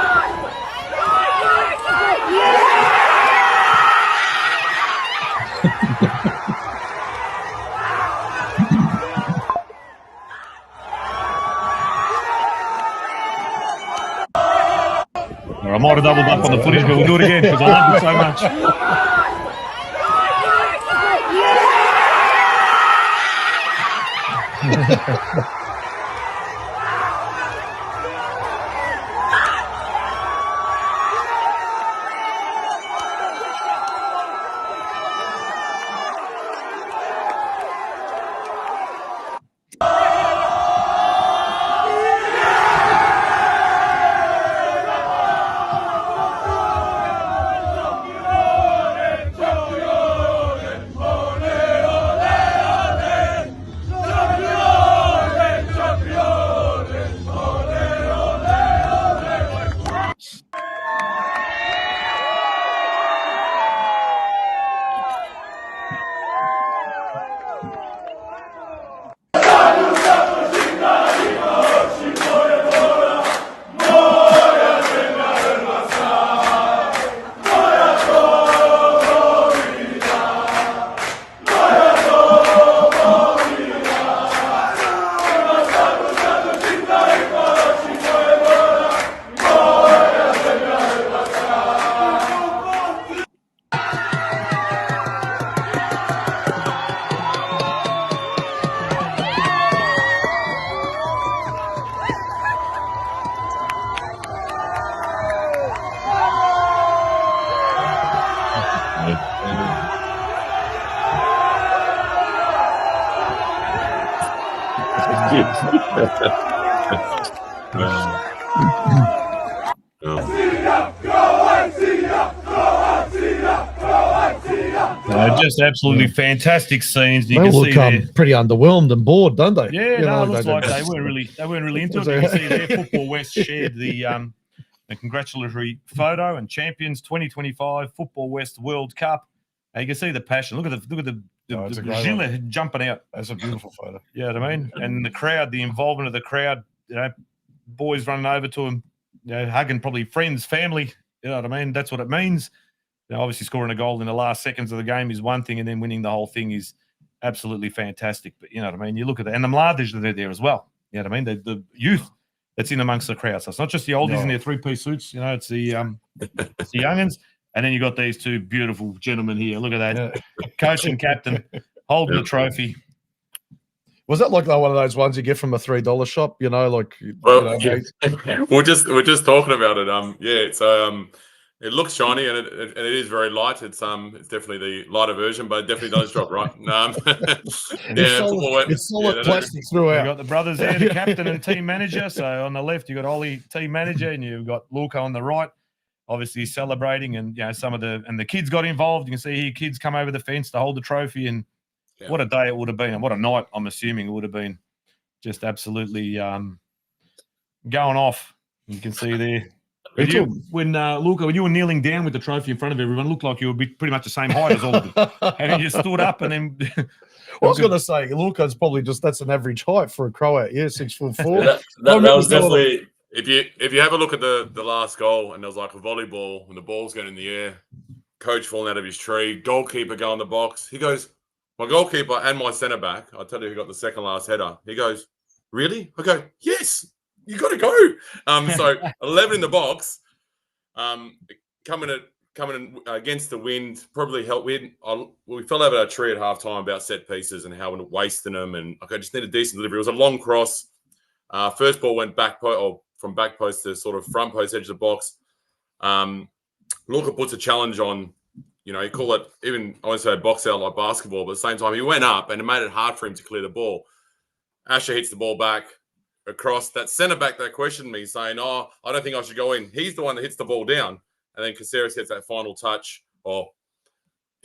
I might have doubled up on the footage, but we'll do it again because I love it so much. Just absolutely fantastic scenes. You They can look see there. pretty underwhelmed and bored, don't they? Yeah, You know, it looks they like don't- they weren't really into it. You can see there, Football West shared the congratulatory photo and champions 2025 Football West World Cup. And you can see the passion. Look at the Oh, it's a great gilet jumping out. That's a beautiful photo. You know what I mean? And the crowd, the involvement of the crowd. You know, boys running over to him, you know, hugging probably friends, family. You know what I mean? That's what it means. You know, obviously, scoring a goal in the last seconds of the game is one thing, and then winning the whole thing is absolutely fantastic. But you know what I mean? You look at that, and the Mladic that are there as well. You know what I mean? The youth that's in amongst the crowd. So it's not just the oldies in their three-piece suits. You know, it's the youngins. And then you got these two beautiful gentlemen here. Look at that, coach and captain holding the trophy. Was that like one of those ones you get from a $3 shop? You know, like Well, you know, yeah. we're just talking about it. Yeah, so it looks shiny and it is very light. It's definitely the lighter version, but it definitely does drop right. it's solid plastic You throughout. got the brothers there, the captain and team manager. So on the left, you got Ollie, team manager, and you've got Luca on the right. Obviously celebrating, and you know some of the kids got involved. You can see here kids come over the fence to hold the trophy, and what a day it would have been, and what a night I'm assuming it would have been. Just absolutely going off. You can see there. When Luca, when you were kneeling down with the trophy in front of everyone, it looked like you were pretty much the same height as all of them. And then you stood up, and then I was going to say Luca's probably that's an average height for a Croat. Yeah, 6'4". That was definitely. If you have a look at the last goal, and there was like a volleyball when the ball's going in the air, coach falling out of his tree, goalkeeper go in the box. He goes, My goalkeeper and my centre back, I tell you who got the second last header. He goes, "Really?" I go, "Yes, you got to go." So 11 in the box, coming in against the wind, probably helped. We fell over our tree at halftime about set pieces and how we're wasting them. And I just need a decent delivery. It was a long cross. First ball went from back post to sort of front post edge of the box. Luca puts a challenge on. You call it, even I won't say a box out like basketball, but at the same time, he went up and it made it hard for him to clear the ball. Asher hits the ball back across. That centre back that questioned me, saying, "Oh, I don't think I should go in." He's the one that hits the ball down. And then Caceres gets that final touch, or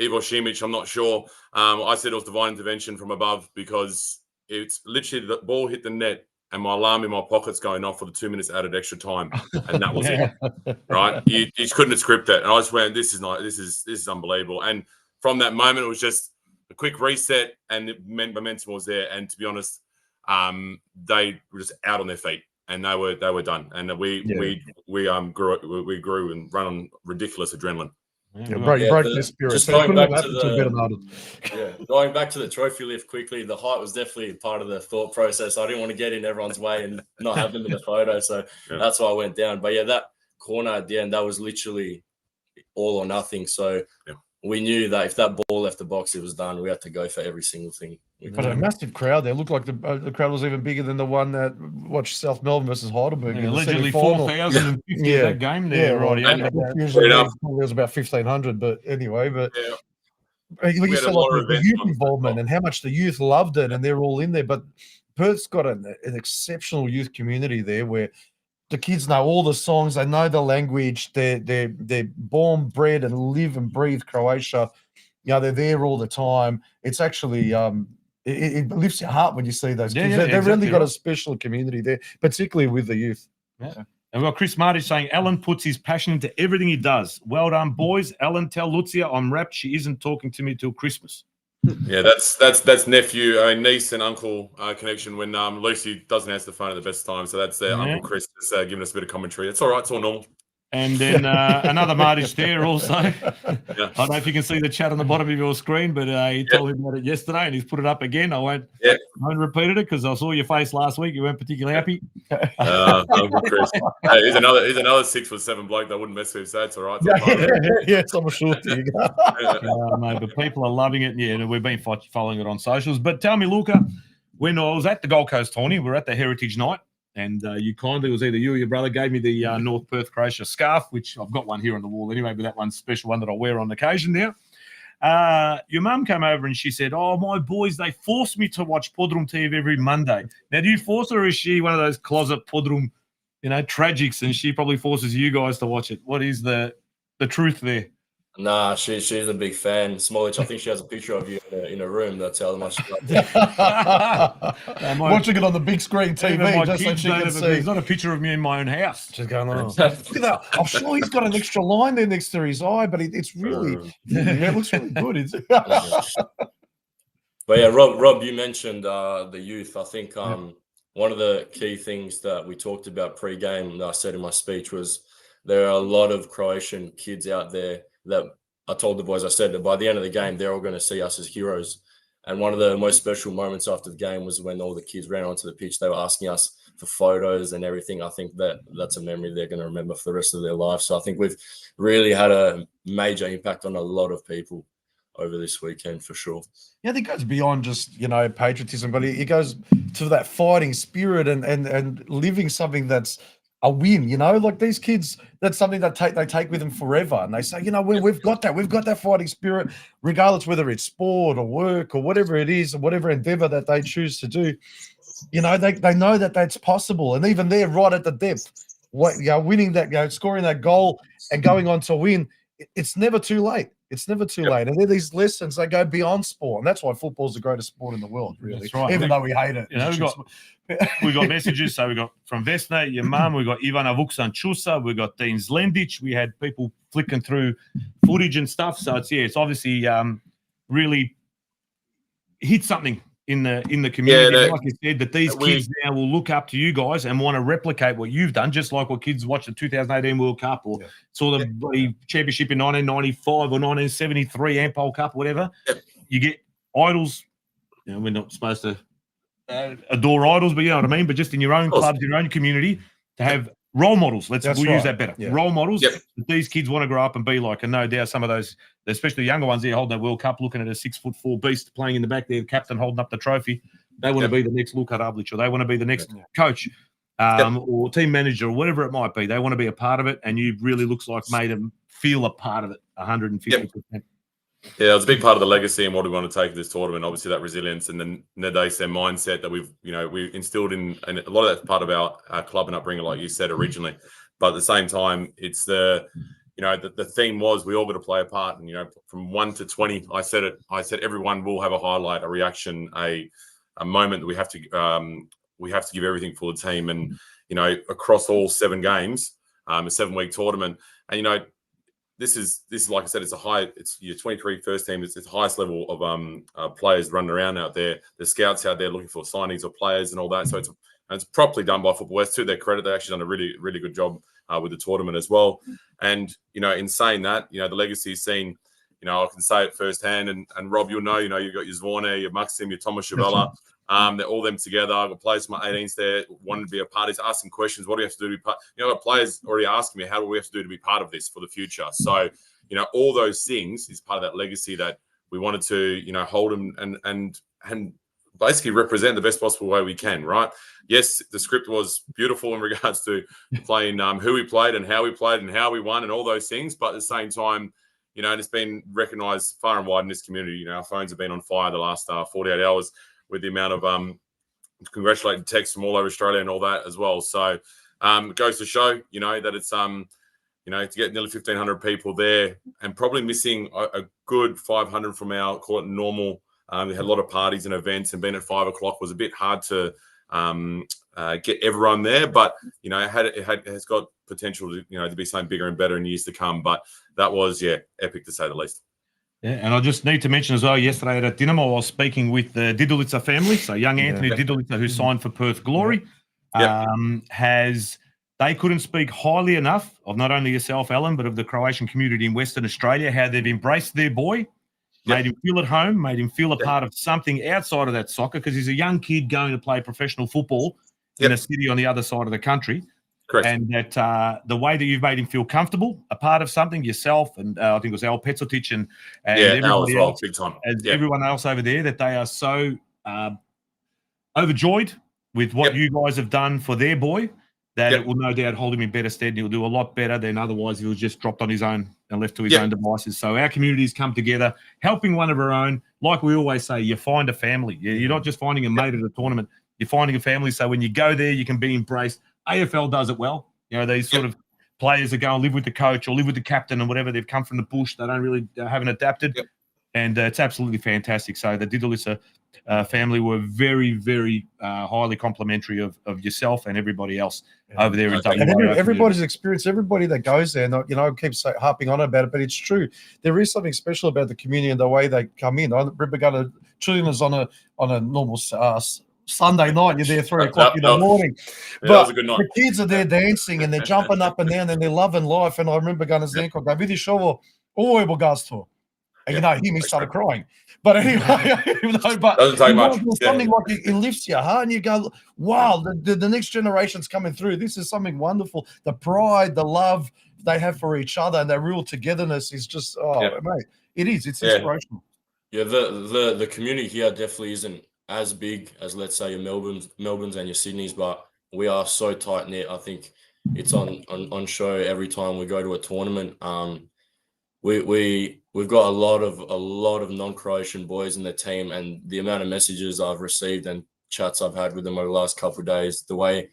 Ivo Simic, I'm not sure. I said it was divine intervention from above because it's literally the ball hit the net and my alarm in my pocket's going off for the 2 minutes added extra time. And that was it. Right? You just couldn't have scripted it. And I just went, this is unbelievable. And from that moment, it was just a quick reset and the momentum was there. And to be honest, they were just out on their feet. And they were done, and we grew and run on ridiculous adrenaline. Broke their spirit. Just So going back to going back to the trophy lift quickly, the height was definitely part of the thought process. I didn't want to get in everyone's way and not have them in the photo, so that's why I went down. But yeah, that corner at the end, that was literally all or nothing. So we knew that if that ball left the box, it was done. We had to go for every single thing. But a massive crowd there. Looked like the crowd was even bigger than the one that watched South Melbourne versus Heidelberg. Yeah, allegedly 4,050 that game there, right? Usually it was about 1,500, but anyway. But you saw like the youth involvement and how much the youth loved it, and they're all in there. But Perth's got an exceptional youth community there where the kids know all the songs, they know the language, they're born, bred, and live and breathe Croatia. They're there all the time. It's actually it lifts your heart when you see those kids. They've really got a special community there, particularly with the youth. Yeah. And we've got Chris Marty saying, Alan puts his passion into everything he does. Well done, boys. Alan, tell Lucia I'm wrapped. She isn't talking to me till Christmas. Yeah, that's nephew, niece and uncle connection when Lucy doesn't answer the phone at the best time. So that's Uncle Chris that's giving us a bit of commentary. It's all right. It's all normal. And then another Marty's there also. I don't know if you can see the chat on the bottom of your screen, but he told me about it yesterday and he's put it up again. I won't repeat it because I saw your face last week. You weren't particularly happy. Uncle Chris. Hey, here's another 6'7" bloke that wouldn't mess with, so it's all right. Yes, I'm sure. No, but people are loving it. Yeah, we've been following it on socials. But tell me, Luca, when I was at the Gold Coast tourney, we were at the Heritage Night. And you kindly, it was either you or your brother, gave me the North Perth Croatia scarf, which I've got one here on the wall anyway, but that one's a special one that I wear on occasion now. Your mum came over and she said, "Oh, my boys, they force me to watch PodroomTV every Monday." Now, do you force her, or is she one of those closet Podroom, tragics, and she probably forces you guys to watch it? What is the truth there? Nah, she's a big fan. Smallich, I think she has a picture of you in a room. That's how much she loves it. Watching it on the big screen TV, just so she can see. There's not a picture of me in my own house. Just going on. Look at that. I'm sure he's got an extra line there next to his eye, but it's really, it looks really good. But yeah, Rob, you mentioned the youth. I think one of the key things that we talked about pre-game that I said in my speech was there are a lot of Croatian kids out there that I told the boys, I said that by the end of the game, they're all going to see us as heroes. And one of the most special moments after the game was when all the kids ran onto the pitch. They were asking us for photos and everything. I think that's a memory they're going to remember for the rest of their life. So I think we've really had a major impact on a lot of people over this weekend for sure. Yeah, I think it goes beyond just, patriotism, but it goes to that fighting spirit and living something that's a win, like these kids, that's something that they take with them forever. And they say, we've got that fighting spirit, regardless whether it's sport or work or whatever it is, or whatever endeavor that they choose to do. They know that that's possible. And even they're right at the depth, winning that, scoring that goal and going on to win, it's never too late. It's never too late. And they're these lessons that go beyond sport. And that's why football's the greatest sport in the world, really. That's right. Even though we hate it. We got messages. So we got from Vesna, your mum, we got Ivana Vuksanchusa, we got Dean Zlendic. We had people flicking through footage and stuff. So it's obviously really hit something in the community. Like you said, that these kids now will look up to you guys and want to replicate what you've done, just like what kids watch the 2018 World Cup or saw the championship in 1995 or 1973 Ampol Cup, whatever. You get idols. We're not supposed to adore idols, but you know what I mean. But just in your own clubs, in your own community, to have role models. We'll use that better. Yeah. Role models Yep. that these kids want to grow up and be like. And no doubt some of those, especially the younger ones there holding that World Cup, looking at a 6'4" beast playing in the back there, the captain holding up the trophy. They want to be the next Luka Doncic, or they want to be the next coach or team manager or whatever it might be. They want to be a part of it, and you really looks like made them feel a part of it 150%. Yeah, it was a big part of the legacy and what we want to take to this tournament. Obviously, that resilience and then Nadese mindset that we've instilled in, and a lot of that's part of our club and upbringing, like you said originally. But at the same time, it's the theme was we all got to play a part. And from 1 to 20, I said everyone will have a highlight, a reaction, a moment that we have to give everything for the team. And across all 7 games, a 7-week tournament, and this is like I said, it's your 23 first team. It's the highest level of players running around out there. The scouts out there looking for signings of players and all that. So it's properly done by Football West. To their credit, they've actually done a really, really good job with the tournament as well. And in saying that, the legacy is seen. I can say it firsthand. And Rob, you'll know. You've got your Zvorne, your Maxim, your Thomas Chavella. They're all them together. I've got players from my 18s there wanting to be a part of this, asking questions. What do we have to do to be part? Players already asking me, how do we have to do to be part of this for the future? So, all those things is part of that legacy that we wanted to, hold and basically represent the best possible way we can, right? Yes, the script was beautiful in regards to playing who we played and how we won and all those things. But at the same time, and it's been recognised far and wide in this community. Our phones have been on fire the last 48 hours. With the amount of congratulating texts from all over Australia and all that as well. So it goes to show, that it's, to get nearly 1,500 people there and probably missing a good 500 from our normal. We had a lot of parties and events, and being at 5 o'clock was a bit hard to get everyone there. But, it has got potential to be something bigger and better in years to come. But that was, epic to say the least. Yeah, and I just need to mention as well, yesterday at Dinamo, I was speaking with the Didulitza family. So young Anthony Didulitza, who signed for Perth Glory, they couldn't speak highly enough of not only yourself, Alan, but of the Croatian community in Western Australia, how they've embraced their boy, made him feel at home, made him feel a part of something outside of that soccer, because he's a young kid going to play professional football in a city on the other side of the country. Correct. And that the way that you've made him feel comfortable, a part of something, yourself, and I think it was Al Petzotic and everybody else, big time. everyone else over there, that they are so overjoyed with what you guys have done for their boy, that it will no doubt hold him in better stead, and he'll do a lot better than otherwise he was just dropped on his own and left to his own devices. So our communities come together, helping one of our own. Like we always say, you find a family. You're not just finding a mate at a tournament, you're finding a family. So when you go there, you can be embraced. AFL does it well. These sort of players that go and live with the coach or live with the captain and whatever. They've come from the bush. They don't really haven't adapted. And it's absolutely fantastic. So the Didulitza family were very, very highly complimentary of yourself and everybody else over there in WA. Everybody's experience, everybody that goes there, and keeps harping on about it, but it's true. There is something special about the community and the way they come in. I remember going to Trillions on a normal Sunday night, you're there 3 o'clock in the morning. Yeah, but that was a good night. the kids are there dancing and they're jumping up and down and they're loving life. And I remember going to Zenko, da vidiš ovo je bogatstvo. And he started crying. But anyway, but doesn't take much. Something like it lifts your heart and you go, wow, the next generation's coming through. This is something wonderful. The pride, the love they have for each other and their real togetherness is just, mate, it's inspirational. Yeah, the community here definitely isn't as big as, let's say, your Melbourne's and your Sydney's, but we are so tight knit. I think it's on show every time we go to a tournament. We've got a lot of non-Croatian boys in the team, and the amount of messages I've received and chats I've had with them over the last couple of days, the way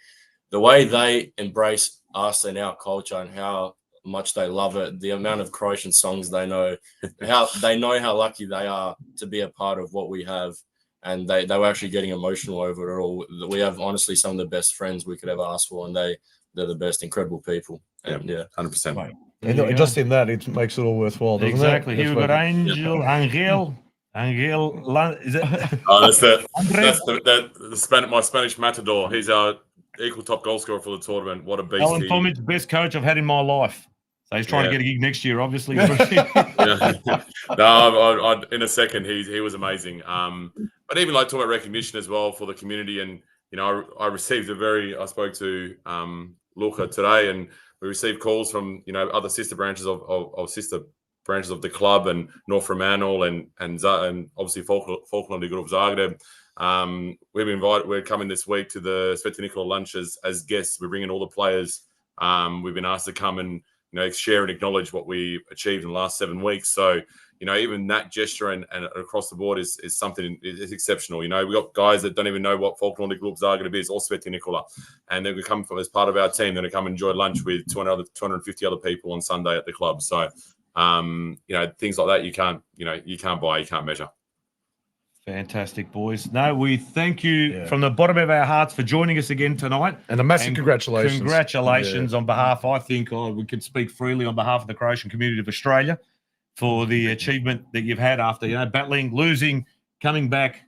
they embrace us and our culture and how much they love it, the amount of Croatian songs they know, how lucky they are to be a part of what we have. And they were actually getting emotional over it all. We have honestly some of the best friends we could ever ask for, and they're the best, incredible people. And 100%. And just in that, it makes it all worthwhile, doesn't exactly. it? Here we've got Angel. Is it? Oh, that's my Spanish matador. He's our equal top goal scorer for the tournament. What a beast! Alan Tomic, best coach I've had in my life. So he's trying to get a gig next year, obviously. Yeah. No, in a second, he was amazing. But even like talking about recognition as well for the community, and I received I spoke to Luca today, and we received calls from other sister branches of the club, and North Fremantle and obviously Falkland Group Zagreb. We've been invited. We're coming this week to the Sveti Nikola lunch as guests. We're bringing all the players. We've been asked to come and share and acknowledge what we achieved in the last 7 weeks. So, even that gesture and across the board is something is exceptional. We got guys that don't even know what Falkland Group Zagreb is or Sveti Nikola, and they're going to come from as part of our team. They're going to come enjoy lunch with 250 other people on Sunday at the club. So, things like that you can't buy, you can't measure. Fantastic, boys. No, we thank you from the bottom of our hearts for joining us again tonight. And a massive congratulations. Congratulations on behalf, I think we could speak freely on behalf of the Croatian community of Australia for the achievement that you've had after, battling, losing, coming back,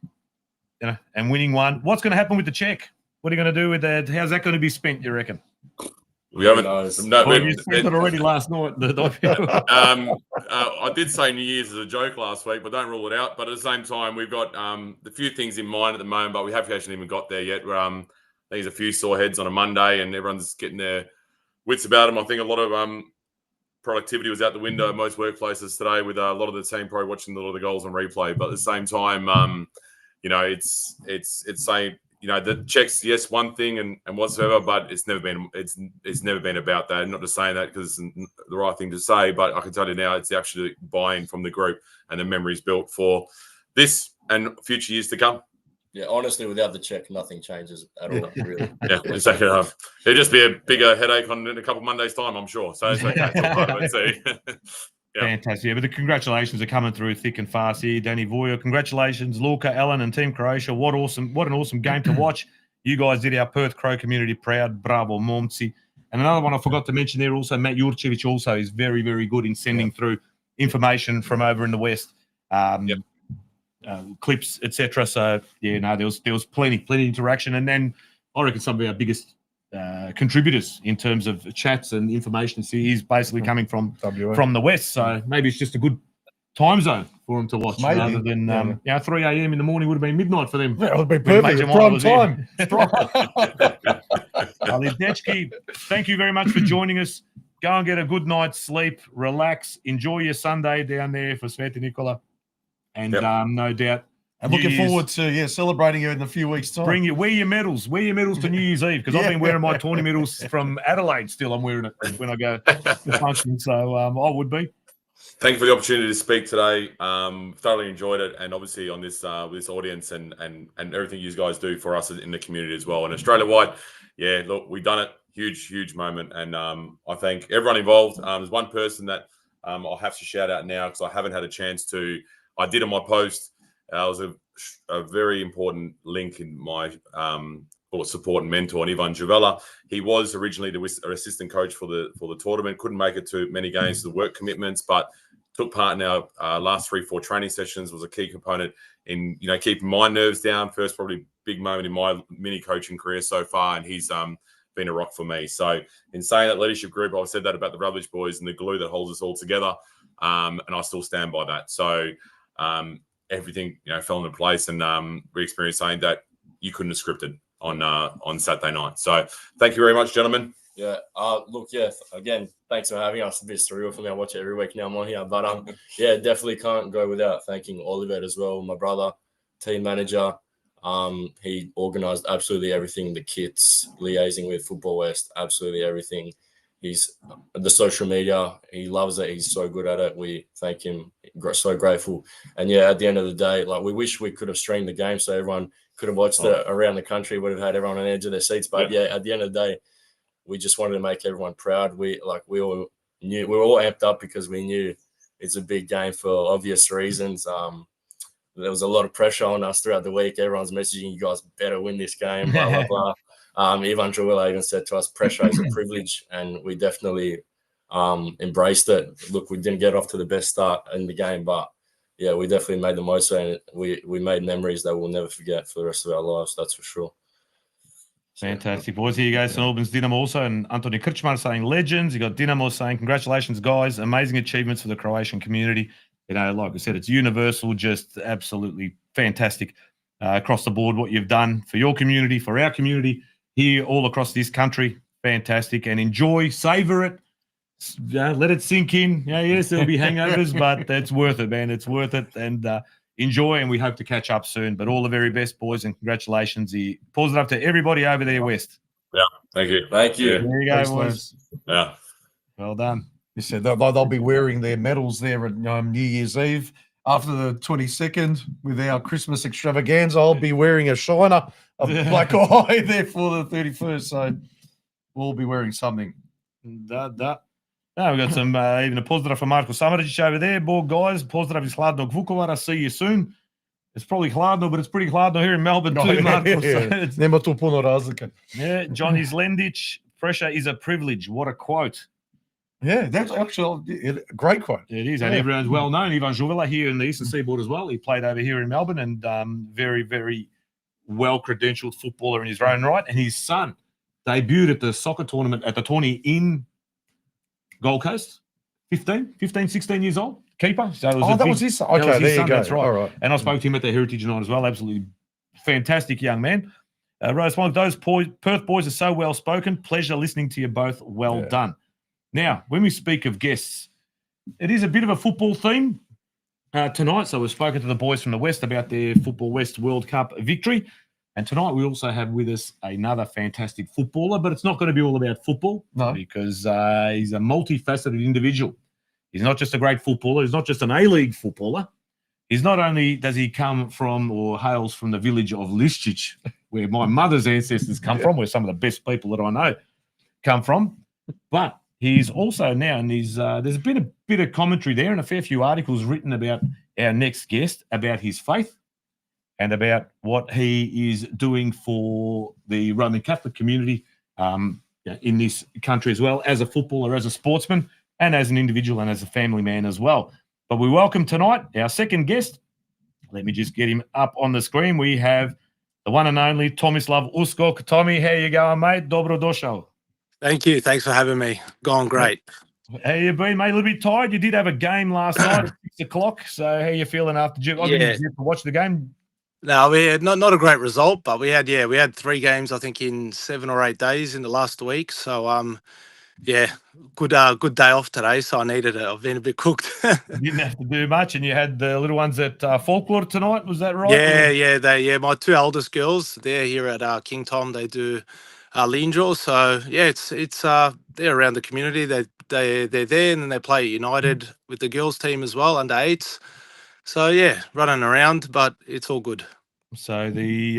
and winning one. What's going to happen with the check? What are you going to do with that? How's that going to be spent, you reckon? We haven't. You spent it already last night. I did say New Year's as a joke last week, but don't rule it out. But at the same time, we've got a few things in mind at the moment, but we haven't actually even got there yet. I think there's a few sore heads on a Monday, and everyone's getting their wits about them. I think a lot of productivity was out the window at most workplaces today, with a lot of the team probably watching a lot of the goals on replay. But at the same time, it's saying. The checks, yes, one thing and whatsoever, but it's never been about that. I'm not just saying that because it's the right thing to say, but I can tell you now, it's the absolute buy-in from the group and the memories built for this and future years to come. Yeah, honestly, without the check, nothing changes at all. Really. Yeah, exactly. It'd just be a bigger headache in a couple of Mondays' time, I'm sure. So it's okay. It's all part of it, so. Yeah. Fantastic. Yeah, but the congratulations are coming through thick and fast here. Danny Voyer, congratulations. Luca, Alan, and Team Croatia. What an awesome game to watch. You guys did our Perth Crow community proud. Bravo, Momci. And another one I forgot to mention there also, Matt Jurcevic also is very, very good in sending through information from over in the West, clips, etc. So, there was plenty interaction. And then I reckon some of our biggest contributors in terms of chats and information. So he's basically coming from the West. So maybe it's just a good time zone for them to watch rather than 3 a.m. in the morning would have been midnight for them. Yeah, it would be perfect. Prime time. Ali Dechki, thank you very much for joining us. Go and get a good night's sleep, relax, enjoy your Sunday down there for Sveti Nikola. And no doubt. And looking forward to celebrating you in a few weeks' time. Wear your medals to New Year's Eve, because I've been wearing my tourney medals from Adelaide still. I'm wearing it when I go to function, so I would be. Thank you for the opportunity to speak today. Thoroughly enjoyed it, and obviously on this this audience and everything you guys do for us in the community as well. And Australia-wide, look, we've done it. Huge moment, and I thank everyone involved. There's one person that I'll have to shout out now because I haven't had a chance to. I did on my post. It was a very important link in my support and mentor, and Ivan Juvela. He was originally the assistant coach for the tournament. Couldn't make it to many games to work commitments, but took part in our last 3-4 training sessions. Was a key component in keeping my nerves down. First, probably big moment in my mini coaching career so far, and he's been a rock for me. So, in saying that leadership group, I've said that about the Rutledge boys and the glue that holds us all together, and I still stand by that. So. Everything fell into place, and we experienced something that you couldn't have scripted on Saturday night. So thank you very much, gentlemen. Yeah. Again, thanks for having us. A bit surreal for me. I watch it every week now. I'm on here, but definitely can't go without thanking Oliver as well, my brother, team manager. He organised absolutely everything, the kits, liaising with Football West, absolutely everything. He's the social media. He loves it. He's so good at it. We thank him. So grateful. And at the end of the day, we wish we could have streamed the game so everyone could have watched it around the country. Would have had everyone on the edge of their seats. But at the end of the day, we just wanted to make everyone proud. We all knew, we were all amped up because we knew it's a big game for obvious reasons. There was a lot of pressure on us throughout the week. Everyone's messaging, you guys better win this game. Blah blah blah. Ivan Jovila even said to us, pressure is a privilege, and we definitely embraced it. Look, we didn't get off to the best start in the game, but we definitely made the most of it. We made memories that we'll never forget for the rest of our lives. That's for sure. Fantastic, boys. Here you go, St Albans Dinamo also, and Anthony Krčmar saying legends. You got Dinamo saying congratulations, guys. Amazing achievements for the Croatian community. You know, like I said, it's universal, just absolutely fantastic across the board what you've done for your community, for our community here all across this country. Fantastic. And enjoy, savor it. Let it sink in. Yeah, yes, there'll be hangovers, but it's worth it, man. It's worth it. And enjoy, and we hope to catch up soon. But all the very best, boys, and congratulations. Pulls it up to everybody over there, West. Yeah, thank you. Thank you. There you go, Thanks, boys. Yeah. Well done. You said they'll be wearing their medals there at New Year's Eve. After the 22nd, with our Christmas extravaganza, I'll be wearing a shiner, a black eye there for the 31st. So we'll be wearing something. Now we've got some even a pozdrav from Marko Samarić over there. Bog, guys. Pozdrav iz hladnog Vukovara. See you soon. It's probably hladno, but it's pretty hladno here in Melbourne too, Marko. So Nema tu puno razlika. yeah, Johnny Zlendić. Pressure is a privilege. What a quote. Yeah, that's actually a great quote. It is, and everyone's well known. Ivan Juvela here in the Eastern Seaboard as well. He played over here in Melbourne, and very, very well credentialed footballer in his own right. And his son debuted at the soccer tournament at the tourney in Gold Coast, 15, 16 years old, keeper. So it was Was his son. Okay, there you go. That's right. All right. And I spoke to him at the Heritage Night as well. Absolutely fantastic young man. Rose Monk, those Perth boys are so well spoken. Pleasure listening to you both. Well done. Now, when we speak of guests, it is a bit of a football theme tonight. So we've spoken to the boys from the West about their Football West World Cup victory. And tonight we also have with us another fantastic footballer, but it's not going to be all about football because he's a multifaceted individual. He's not just a great footballer. He's not just an A-League footballer. He's not only does he come from or hails from the village of Liščić, where my mother's ancestors come from, where some of the best people that I know come from, but he's also now, and there's been a bit of commentary there and a fair few articles written about our next guest, about his faith and about what he is doing for the Roman Catholic community in this country as well, as a footballer, as a sportsman, and as an individual and as a family man as well. But we welcome tonight our second guest. Let me just get him up on the screen. We have the one and only Tomislav Uskok. Tommy, how you going, mate? Dobro došao. Thank you. Thanks for having me. Going great. How you been, mate? A little bit tired. You did have a game last night at 6 o'clock. So how you feeling after? I didn't get to watch the game. No, we had not a great result, but we had 3 games I think in 7 or 8 days in the last week. So good day off today. So I needed it. I've been a bit cooked. You didn't have to do much, and you had the little ones at Folklore tonight. Was that right? Yeah. My 2 eldest girls, they're here at King Tom. They do Lindro. So yeah, it's they're around the community. They're there, and then they play United with the girls team as well, under 8s. So yeah, running around, but it's all good. So the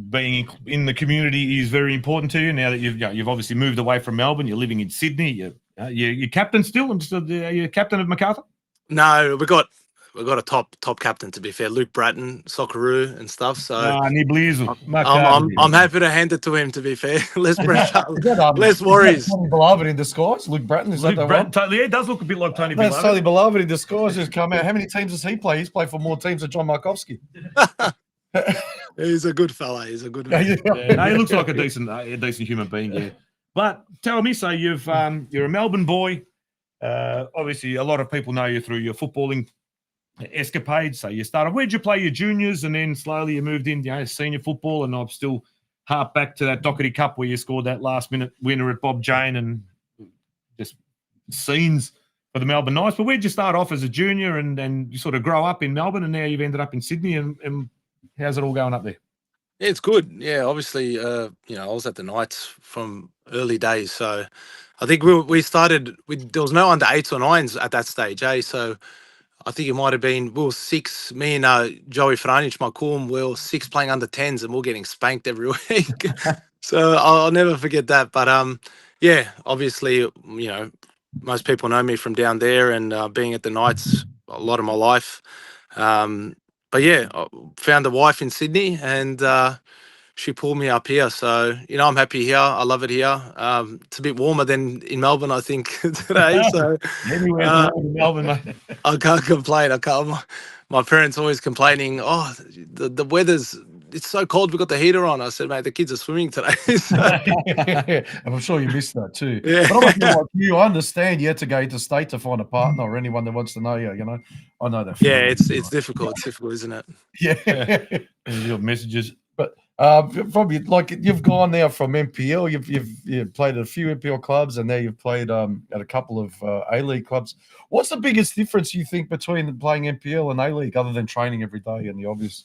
being in the community is very important to you now that you've obviously moved away from Melbourne. You're living in Sydney. You're captain still. Are you captain of MacArthur? No, we got a top captain, to be fair, Luke Bratton, Socceroo and stuff. So I'm happy to hand it to him. To be fair, less pressure, less worries. Tony Beloved in disguise, Luke Bratton. Is Luke that Bratton, the one? he does look a bit like Tony That's Beloved. Tony Beloved in disguise just come out. How many teams does he play? He's played for more teams than John Markovsky. He's a good fella. He's a good man. No, he looks like a decent human being. Yeah. But tell me, so you're a Melbourne boy. Obviously, a lot of people know you through your footballing escapades. So you started. Where'd you play your juniors, and then slowly you moved in, senior football. And I've still harped back to that Doherty Cup where you scored that last-minute winner at Bob Jane, and just scenes for the Melbourne Knights. But where'd you start off as a junior, and you sort of grow up in Melbourne, and now you've ended up in Sydney, and how's it all going up there? Yeah, it's good. Yeah, obviously, I was at the Knights from early days. So I think we started there was no under 8s or 9s at that stage, So I think it might have been, we were 6, me and Joey Franic, my cool, we were 6 playing under 10s, and we were getting spanked every week. So I'll never forget that. But obviously, most people know me from down there and being at the Knights a lot of my life. But yeah, I found a wife in Sydney, and she pulled me up here. So, I'm happy here. I love it here. It's a bit warmer than in Melbourne, I think, today. So Anywhere in Melbourne, mate. I can't complain. My parents always complaining, the weather's it's so cold. We got the heater on. I said, mate, the kids are swimming today. So, And I'm sure you missed that too. Yeah. But obviously, like you, I understand you had to go interstate to find a partner or anyone that wants to know you. You know, I know that. yeah, feeling. it's difficult. It's difficult, isn't it? Yeah. Your messages. But probably like you've gone now from MPL, you've played at a few MPL clubs, and now you've played at a couple of A-League clubs. What's the biggest difference you think between playing MPL and A-League, other than training every day and the obvious?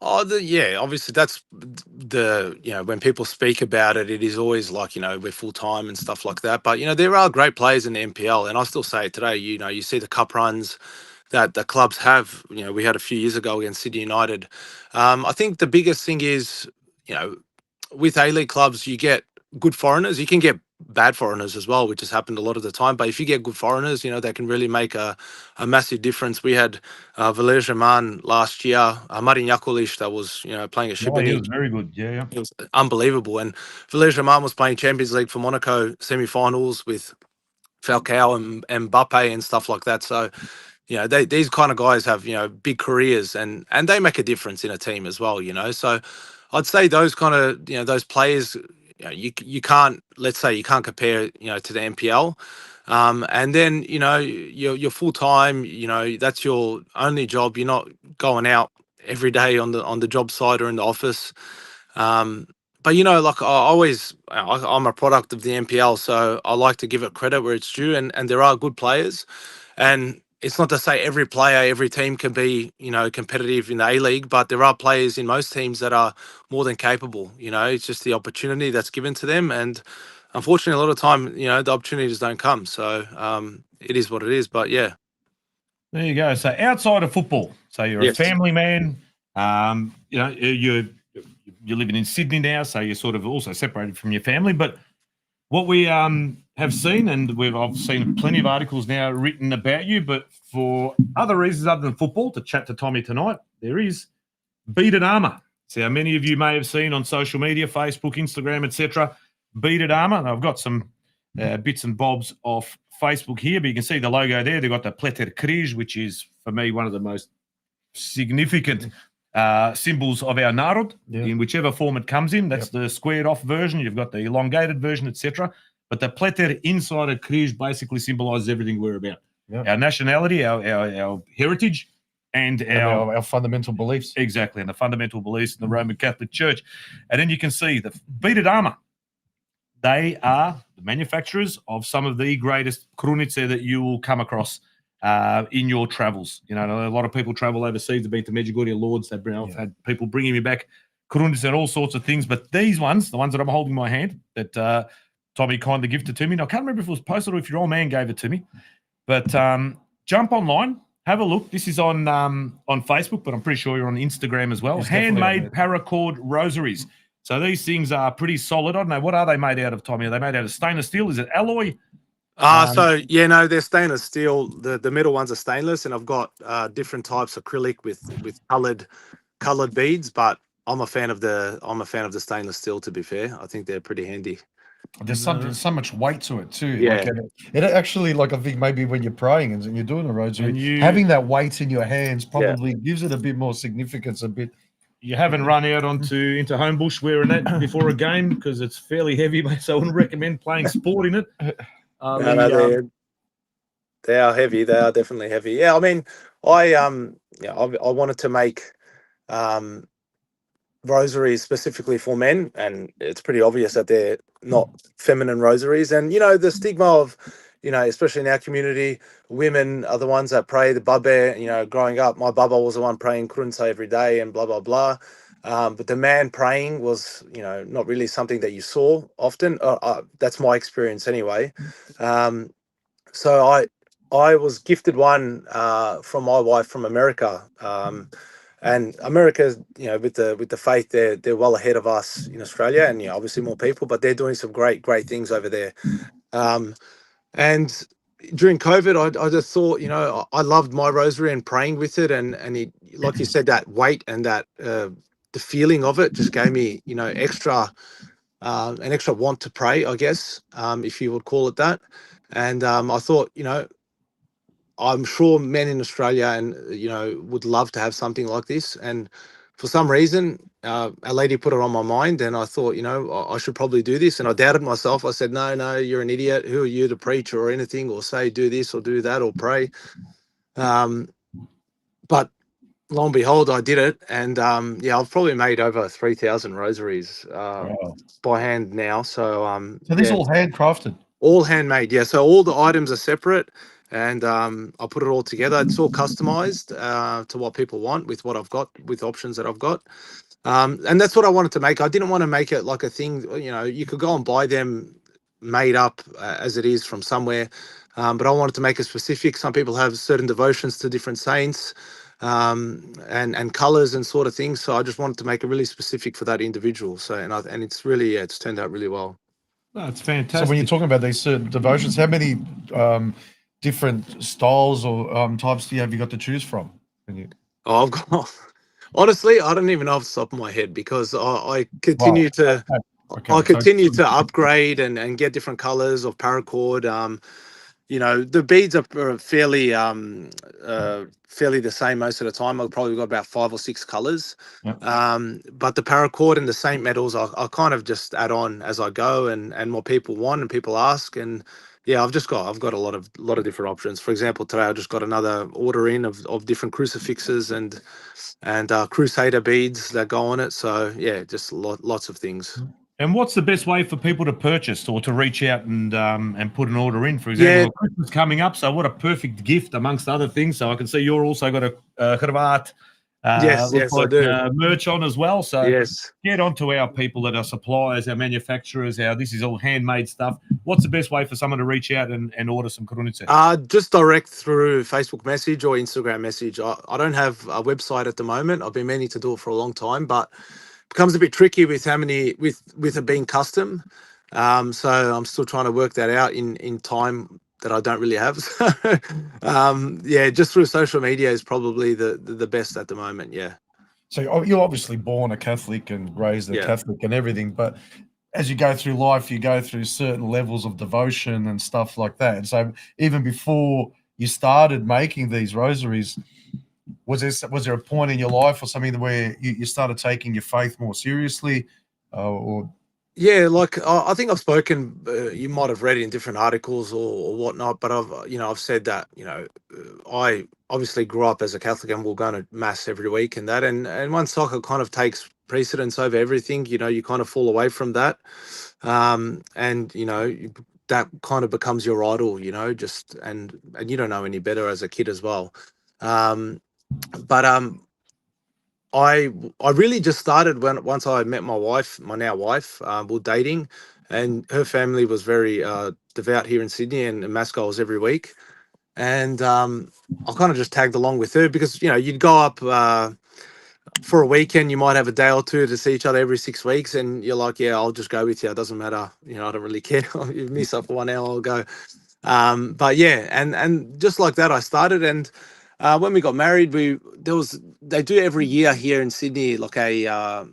Oh, yeah, obviously that's when people speak about it, it is always like, we're full time and stuff like that. But, there are great players in the MPL, and I still say it today, you see the cup runs that the clubs have. We had a few years ago against Sydney United. I think the biggest thing is, with A-League clubs, you get good foreigners. You can get bad foreigners as well, which has happened a lot of the time. But if you get good foreigners, they can really make a massive difference. We had Valer Rahman last year, Marin Jakulic that was playing at Oh, he Šibenik. was very good. Yeah. It was unbelievable. And Valer Rahman was playing Champions League for Monaco semi-finals with Falcao and Mbappe and stuff like that. So, these kind of guys have, big careers and they make a difference in a team as well, So I'd say those kind of, those players, you can't, let's say you can't compare, to the MPL. And then, you're full time, that's your only job. You're not going out every day on the job site or in the office. But like I'm a product of the MPL, so I like to give it credit where it's due, and there are good players, and it's not to say every player, every team can be competitive in the A-League, but there are players in most teams that are more than capable. It's just the opportunity that's given to them, and unfortunately, a lot of time, the opportunities don't come. So it is what it is. But yeah, There you go. So outside of football, so you're Yes. a family man. You're living in Sydney now, so you're sort of also separated from your family. But what we have seen, and I've seen plenty of articles now written about you, but for other reasons other than football, to chat to Tommy tonight, there is beaded armour. So many of you may have seen on social media, Facebook, Instagram, etc. Beaded armour. And I've got some bits and bobs off Facebook here, but you can see the logo there. They've got the Pleter Križ, which is, for me, one of the most significant symbols of our narod, in whichever form it comes in. That's the squared off version. You've got the elongated version, etc. But the Pleter inside of Križ basically symbolises everything we're about. Our nationality, our heritage, and our fundamental beliefs. Exactly, and the fundamental beliefs in the Roman Catholic Church. And then you can see the beaded armour. They are the manufacturers of some of the greatest krunice that you will come across in your travels. A lot of people travel overseas. They've been to Medjugorje, Lords. I've had people bringing me back krunice and all sorts of things. But these ones, the ones that I'm holding in my hand, that Tommy kindly gifted to me. Now, I can't remember if it was posted or if your old man gave it to me. But jump online, have a look. This is on Facebook, but I'm pretty sure you're on Instagram as well. Handmade paracord rosaries. So these things are pretty solid. I don't know. What are they made out of, Tommy? Are they made out of stainless steel? Is it alloy? They're stainless steel. The middle ones are stainless, and I've got different types of acrylic with colored beads. But I'm a fan of the stainless steel. To be fair, I think they're pretty handy. There's so much weight to it too. Yeah. Like it actually, like I think maybe when you're praying and you're doing a rosary, having that weight in your hands probably gives it a bit more significance. You haven't run out into Homebush wearing that before a game because it's fairly heavy, mate. So I wouldn't recommend playing sport in it. They are heavy. They are definitely heavy. Yeah, I mean, I wanted to make rosaries specifically for men, and it's pretty obvious that they're not feminine rosaries. And the stigma of especially in our community, women are the ones that pray the Babbe. Growing up, my Baba was the one praying krunca every day and blah blah blah. But the man praying was not really something that you saw often. That's my experience anyway. So I was gifted one from my wife from America. And America, with the faith, they're well ahead of us in Australia, and obviously more people, but they're doing some great things over there. And during COVID, I just thought, I loved my rosary and praying with it, and it, like you said, that weight and that the feeling of it just gave me, an extra want to pray, I guess, if you would call it that. And I thought, I'm sure men in Australia and would love to have something like this, and for some reason, a lady put it on my mind, and I thought, I should probably do this. And I doubted myself. I said, no, you're an idiot. Who are you to preach or anything or say do this or do that or pray? But lo and behold, I did it. And I've probably made over 3,000 rosaries Wow. by hand now. So, So these all handcrafted. all handmade. Yeah. So all the items are separate. And I put it all together. It's all customized to what people want with what I've got, with options that I've got. And that's what I wanted to make. I didn't want to make it like a thing, you could go and buy them made up as it is from somewhere. But I wanted to make it specific. Some people have certain devotions to different saints and colors and sort of things. So I just wanted to make it really specific for that individual. So, and it's really, it's turned out really well. That's fantastic. So when you're talking about these certain devotions, how many different styles or types have you got to choose from? Oh, I've got, honestly, I don't even know off the top of my head, because I continue to upgrade and get different colors of paracord. The beads are fairly the same most of the time. I've probably got about 5 or 6 colors. Yep. But the paracord and the saint metals, I kind of just add on as I go, and more people want and people ask. And yeah, I've got a lot of different options. For example, today I just got another order in of different crucifixes and crusader beads that go on it. So yeah, just lots of things. And what's the best way for people to purchase or to reach out and put an order in? For example, Christmas coming up, so what a perfect gift amongst other things. So I can see you're also got a cravat, yes, I do. Merch on as well. So yes, get onto our people that are suppliers, our manufacturers. This is all handmade stuff. What's the best way for someone to reach out and order some korunice? Just direct through Facebook message or Instagram message. I don't have a website at the moment. I've been meaning to do it for a long time, but becomes a bit tricky with how many with it being custom. So I'm still trying to work that out in time that I don't really have. So just through social media is probably the best at the moment. Yeah. So you're obviously born a Catholic and raised a Catholic and everything, but as you go through life, you go through certain levels of devotion and stuff like that. And so even before you started making these rosaries, was there a point in your life or something where you started taking your faith more seriously, or? Yeah, like I think I've spoken. You might have read it in different articles or whatnot, but I've said that I obviously grew up as a Catholic and we'll go to mass every week and that, and once soccer kind of takes precedence over everything, you kind of fall away from that, and that kind of becomes your idol, just and you don't know any better as a kid as well. But I really just started once I met my wife, my now wife. We were dating, and her family was very devout here in Sydney, and mass goes every week. And I kind of just tagged along with her because you'd go up for a weekend, you might have a day or two to see each other every 6 weeks, and you're like, yeah, I'll just go with you. It doesn't matter, I don't really care. You miss up for 1 hour, I'll go. But yeah, and just like that, I started. And when we got married, they do every year here in Sydney like a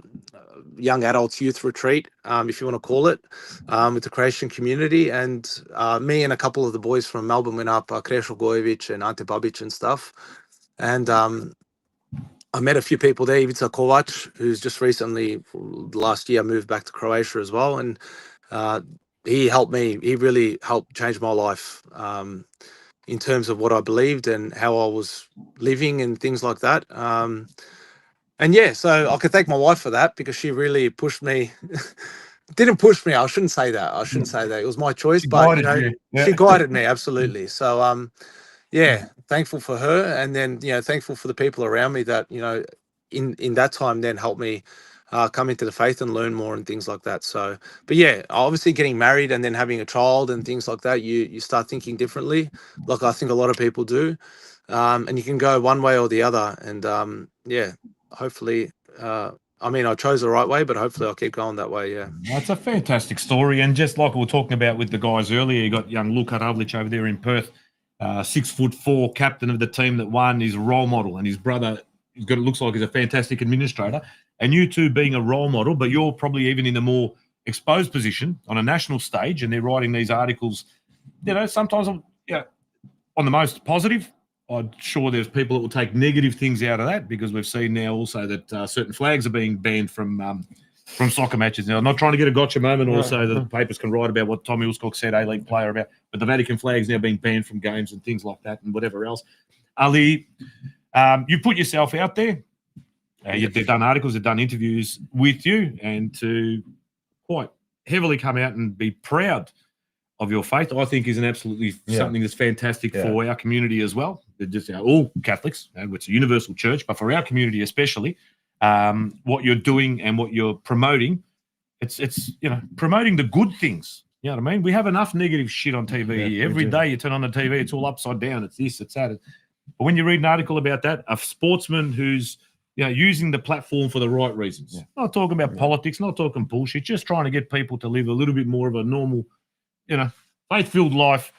young adults youth retreat, if you want to call it, with the Croatian community. And me and a couple of the boys from Melbourne went up, Krešo Gojević and Ante Babić and stuff. And I met a few people there, Ivica Kovac, who's just recently, last year, moved back to Croatia as well. And he helped me. He really helped change my life in terms of what I believed and how I was living and things like that. And yeah, so I could thank my wife for that because she really pushed me. Didn't push me. I shouldn't say that. It was my choice, She but guided you. Yeah. she guided me absolutely. So yeah, thankful for her, and then thankful for the people around me that in that time then helped me come into the faith and learn more and things like that. So, but yeah, obviously getting married and then having a child and things like that, you start thinking differently, like I think a lot of people do, and you can go one way or the other. And yeah, hopefully, I chose the right way, but hopefully I'll keep going that way. Yeah, that's a fantastic story. And just like we were talking about with the guys earlier, you got young Luka Ravlic over there in Perth, 6'4", captain of the team that won, is a role model, and his brother looks like he's a fantastic administrator. And you two being a role model, but you're probably even in a more exposed position on a national stage, and they're writing these articles, sometimes on the most positive I'm sure there's people that will take negative things out of that, because we've seen now also that certain flags are being banned from soccer matches. Now, I'm not trying to get a gotcha moment also that the papers can write about what Tomi Uskok said, A-League player, about, but the Vatican flag's now being banned from games and things like that and whatever else. Ali, you put yourself out there. They've done articles, they've done interviews with you, and to quite heavily come out and be proud of your faith, I think, is an absolutely something that's fantastic for our community as well. They're just all Catholics, and it's a universal church, but for our community especially, what you're doing and what you're promoting, it's promoting the good things. You know what I mean? We have enough negative shit on TV here. Every day you turn on the TV, it's all upside down. It's this, it's that. But when you read an article about that, a sportsman who's using the platform for the right reasons, not talking about politics, not talking bullshit, just trying to get people to live a little bit more of a normal, faith-filled life.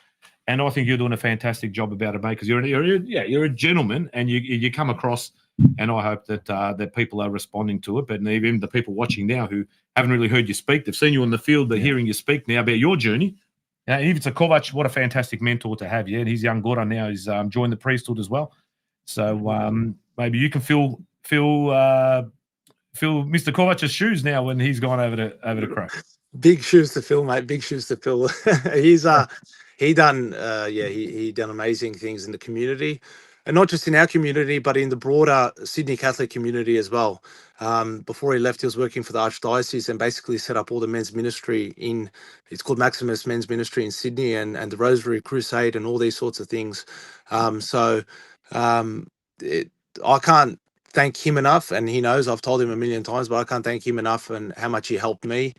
And I think you're doing a fantastic job about it, mate, because you're a gentleman, and you come across, and I hope that people are responding to it. But even the people watching now who haven't really heard you speak, they've seen you on the field, they're hearing you speak now about your journey. Ivica Kovac, what a fantastic mentor to have, and his young Goran now is joined the priesthood as well. So maybe you can fill Mr. Kovac's shoes now when he's gone over to Crow. Big shoes to fill, mate. Big shoes to fill. He done amazing things in the community, and not just in our community, but in the broader Sydney Catholic community as well. Before he left, he was working for the Archdiocese and basically set up all the men's ministry it's called Maximus Men's Ministry in Sydney, and the Rosary Crusade and all these sorts of things. I can't thank him enough, and he knows I've told him a million times, but I can't thank him enough and how much he helped me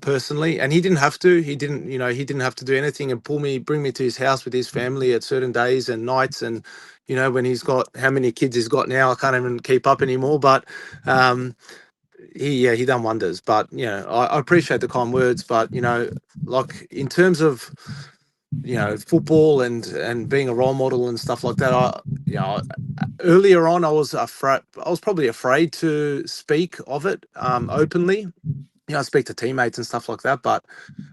personally. And he didn't have to. He didn't have to do anything and bring me to his house with his family at certain days and nights. And when he's got how many kids he's got now, I can't even keep up anymore. But he done wonders. But I appreciate the kind words. But like in terms of football and being a role model and stuff like that, earlier on I was probably afraid to speak of it openly. I speak to teammates and stuff like that, but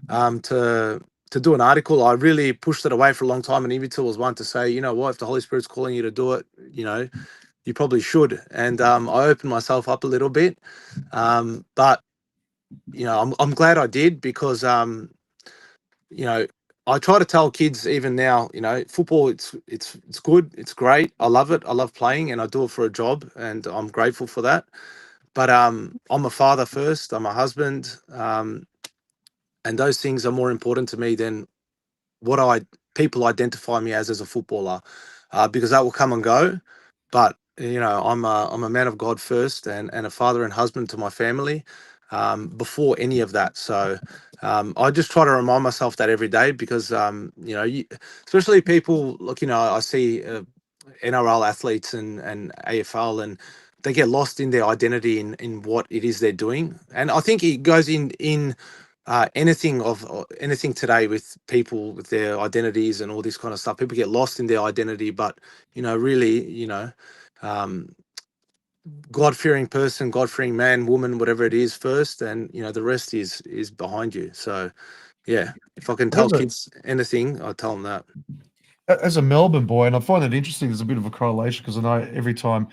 to do an article, I really pushed it away for a long time. And Ivica was one to say, if the Holy Spirit's calling you to do it, you probably should. And I opened myself up a little bit, but I'm glad I did, because I try to tell kids even now, football, it's good, it's great, I love it, I love playing, and I do it for a job, and I'm grateful for that. But I'm a father first, I'm a husband, and those things are more important to me than what people identify me as a footballer, because that will come and go. But I'm a man of God first, and a father and husband to my family, before any of that. So I just try to remind myself that every day, because especially people look, I see NRL athletes and AFL, and they get lost in their identity in what it is they're doing. And I think it goes in anything today with people with their identities and all this kind of stuff. People get lost in their identity, but really, God-fearing person, God-fearing man, woman, whatever it is first, and the rest is behind you. So if I can tell kids anything, I'll tell them that. As a Melbourne boy, and I find it interesting, there's a bit of a correlation, because I know every time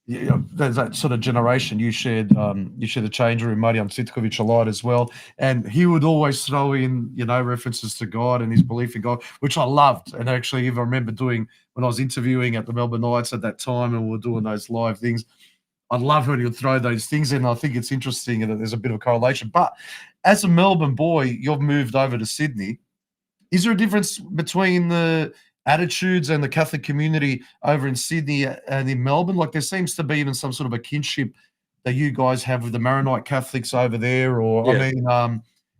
there's that sort of generation, you shared the change room, Marijan Citkovic, a lot as well, and he would always throw in references to God and his belief in God, which I loved. And actually, even I remember doing when I was interviewing at the Melbourne Knights at that time, and we were doing those live things, I love when he would throw those things in. I think it's interesting that there's a bit of a correlation. But as a Melbourne boy, you've moved over to Sydney. Is there a difference between the attitudes and the Catholic community over in Sydney and in Melbourne? Like, there seems to be even some sort of a kinship that you guys have with the Maronite Catholics over there, or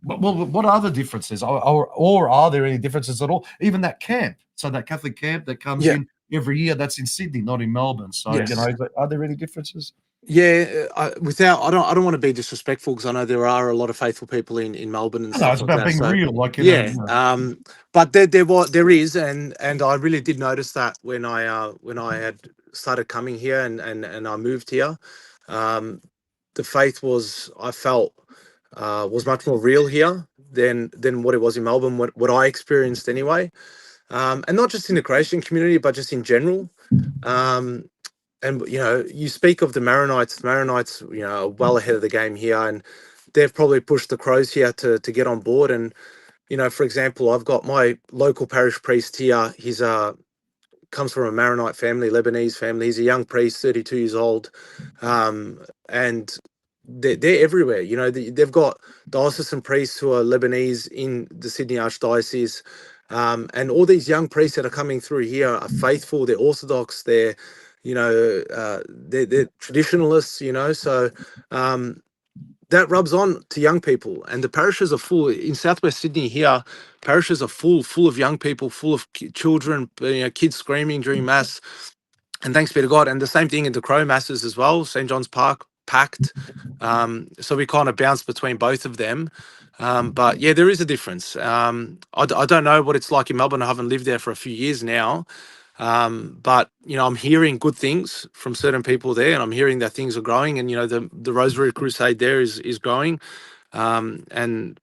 what are the differences, or are there any differences at all? Even that camp, so that Catholic camp that comes in every year, that's in Sydney, not in Melbourne. So are there any differences? I don't want to be disrespectful, because I know there are a lot of faithful people in Melbourne and stuff it's like about that. being real, But there is, and I really did notice that when I had started coming here and I moved here. The faith I felt was much more real here than what it was in Melbourne, what I experienced anyway. and not just in the Croatian community, but just in general. And you speak of the Maronites. The Maronites, are well ahead of the game here, and they've probably pushed the Crows here to get on board. And for example, I've got my local parish priest here. He's comes from a Maronite family, Lebanese family. He's a young priest, 32 years old, and they're everywhere. They've got diocesan priests who are Lebanese in the Sydney Archdiocese, and all these young priests that are coming through here are faithful. They're Orthodox. They're they're traditionalists. So that rubs on to young people, and the parishes are full in Southwest Sydney here. Parishes are full of young people, full of children, kids screaming during mass. And thanks be to God. And the same thing in the Crow masses as well. St. John's Park packed. So we kind of bounce between both of them. But yeah, there is a difference. I don't know what it's like in Melbourne. I haven't lived there for a few years now. But I'm hearing good things from certain people there, and I'm hearing that things are growing, and the Rosary Crusade there is growing, and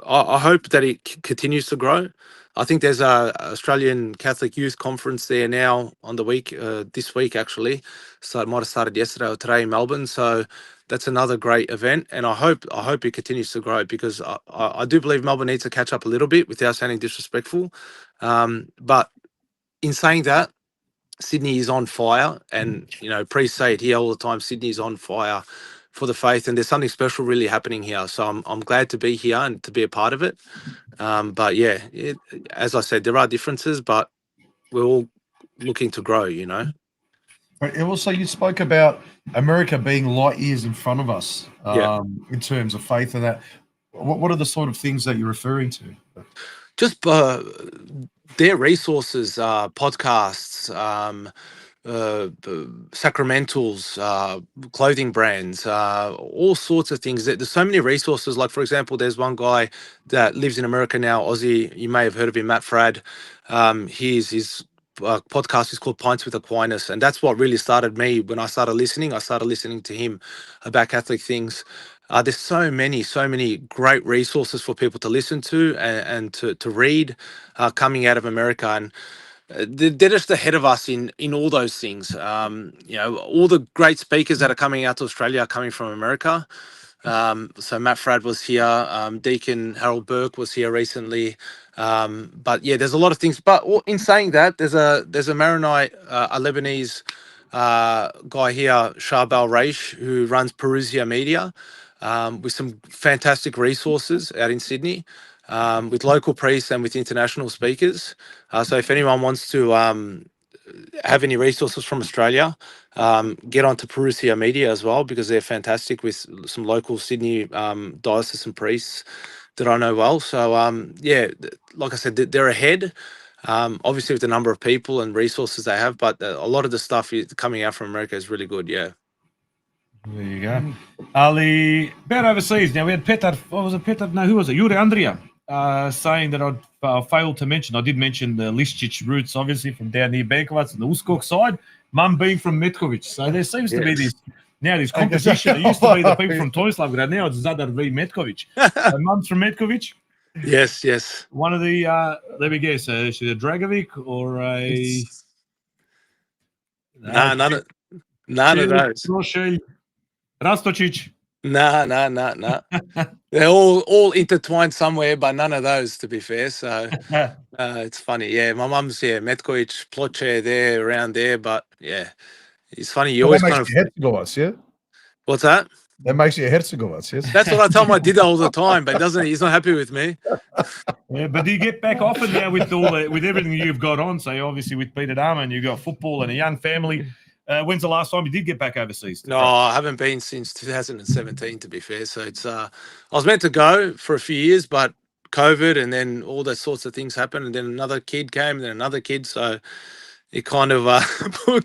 I hope that it continues to grow. I think there's a Australian Catholic Youth Conference there now on the week, this week actually. So it might have started yesterday or today in Melbourne. So that's another great event, and I hope it continues to grow, because I do believe Melbourne needs to catch up a little bit without sounding disrespectful. But in saying that, Sydney is on fire, and priests say it here all the time. Sydney is on fire for the faith, and there's something special really happening here. So I'm glad to be here and to be a part of it. But yeah, as I said, there are differences, but we're all looking to grow. But also, you spoke about America being light years in front of us, Yeah. in terms of faith and that. What are the sort of things that you're referring to? Just their resources, podcasts, sacramentals, clothing brands, all sorts of things. There's so many resources. Like, for example, there's one guy that lives in America now, Aussie. You may have heard of him, Matt Frad. His podcast is called Pints with Aquinas, and that's what really started me when I started listening. I started listening to him about Catholic things. There's so many great resources for people to listen to and to read coming out of America, and they're just ahead of us in all those things. All the great speakers that are coming out to Australia are coming from America. So Matt Frad was here, Deacon Harold Burke was here recently. But yeah, there's a lot of things. But in saying that, there's a Maronite, a Lebanese guy here, Sharbal Reish, who runs Perusia Media, with some fantastic resources out in Sydney, with local priests and with international speakers. So if anyone wants to have any resources from Australia, get onto Perusia Media as well, because they're fantastic with some local Sydney diocesan priests that I know well. So yeah, like I said, they're ahead. Obviously with the number of people and resources they have, but a lot of the stuff coming out from America is really good. Yeah. There you go. Ali, about overseas now, we had Petar. What was it, Petar? No, who was it? Yuri Andrea, saying that I'd failed to mention. I did mention the Liščić roots, obviously from down near Benkovac and the Uskok side. Mum being from Metkovic, so there seems to be this competition. It used to be the people from Tomislavgrad. Now it's Zadar v Metkovic. So Mum's from Metkovic. Yes. One of the let me guess, she's a Dragovic or a none of those. Rastočić. Nah. They're all intertwined somewhere, but none of those, to be fair. So it's funny. Yeah, my mum's Metkovic, Ploče, there, around there. But yeah, it's funny. You always kind of. Herzegovac, yeah? What's that? That makes you a Herzegovac, yes? That's what I tell my dida all the time, but he's not happy with me. Yeah, but do you get back often now with with everything you've got on? So obviously with Peter Dharma, and you've got football and a young family. When's the last time you did get back overseas? No, I haven't been since 2017, to be fair. So it's I was meant to go for a few years, but COVID and then all those sorts of things happened, and then another kid came, and then another kid. So it kind of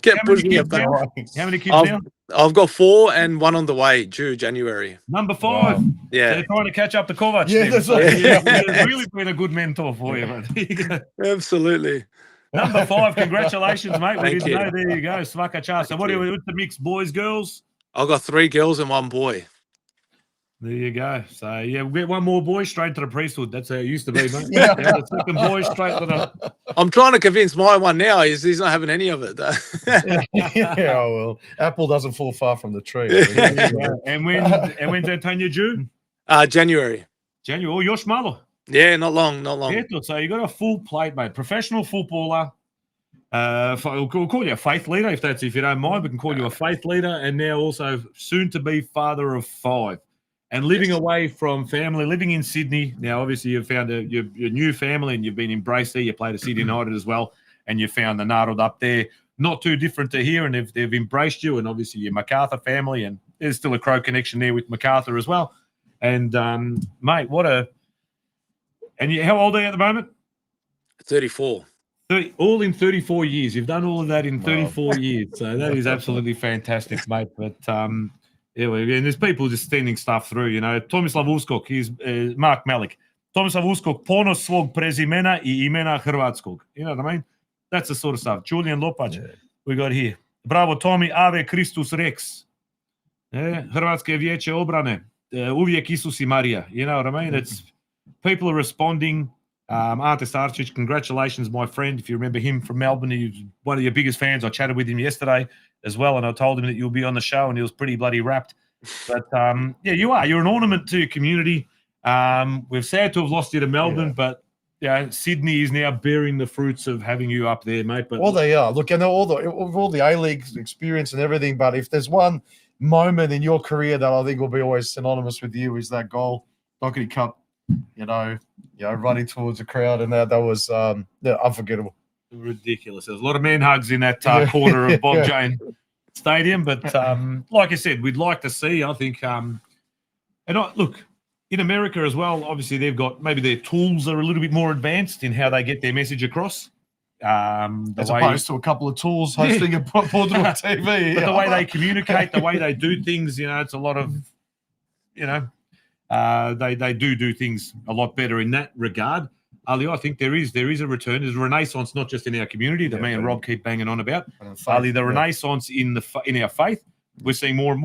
kept pushing me back. How many kids now? I've got 4 and 1 on the way, due January. Number 5. Wow. Yeah. So they're trying to catch up to Kovac. Yeah, that's right. He's really been a good mentor for you, mate. Absolutely. Number 5, congratulations, mate. Thank you. There you go. Svaka čast. So what are you with the mix, boys, girls? I've got 3 girls and 1 boy. There you go. So yeah, we'll get one more boy straight to the priesthood. That's how it used to be, mate. Yeah. Yeah, the second boy straight to the. I'm trying to convince my one now. He's not having any of it. Yeah, well, apple doesn't fall far from the tree. Yeah. And when's Antonio due? January. January. Oh, you're smaller. Yeah, not long. Yeah, so you got a full plate, mate. Professional footballer. We'll call you a faith leader if you don't mind. We can call you a faith leader, and now also soon to be father of 5, and living away from family, living in Sydney. Now, obviously, you've found your new family, and you've been embraced there. You played at Sydney United as well, and you found the Nardled up there. Not too different to here, and they've embraced you, and obviously your MacArthur family, and there's still a Crow connection there with MacArthur as well. And mate, how old are you at the moment? 34. All in 34 years. You've done all of that in 34 years. So that is absolutely fantastic, mate. But yeah, and there's people just sending stuff through, you know. Tomi Uskok, he's Mark Malik. Tomi Uskok, ponos svog prezimena I imena Hrvatskog. You know what I mean? That's the sort of stuff. Julian Lopać, we got here. Bravo, Tomi, Ave Christus Rex. Hrvatske vijeće obrane. Uvijek Isus I Marija. You know what I mean? It's people are responding. Ante Starčić, congratulations, my friend. If you remember him from Melbourne, he's one of your biggest fans. I chatted with him yesterday as well, and I told him that you'll be on the show, and he was pretty bloody rapt. But yeah, you are. You're an ornament to your community. We're sad to have lost you to Melbourne, but yeah, Sydney is now bearing the fruits of having you up there, mate. But well, they are. Look, I know all the A-League experience and everything, but if there's one moment in your career that I think will be always synonymous with you, is that goal, Doherty Cup. You know, running towards the crowd, and that was unforgettable. Ridiculous. There's a lot of man hugs in that corner of Bob Jane Stadium, but like I said, we'd like to see. I think, look, in America as well. Obviously, they've got maybe their tools are a little bit more advanced in how they get their message across. As opposed to a couple of tools hosting a PodroomTV. But the way they communicate, the way they do things, you know, it's a lot of, you know. They do things a lot better in that regard. Ali, I think there is a return. There's a renaissance, not just in our community that me and Rob keep banging on about. Ali, the renaissance in our faith. We are seeing more and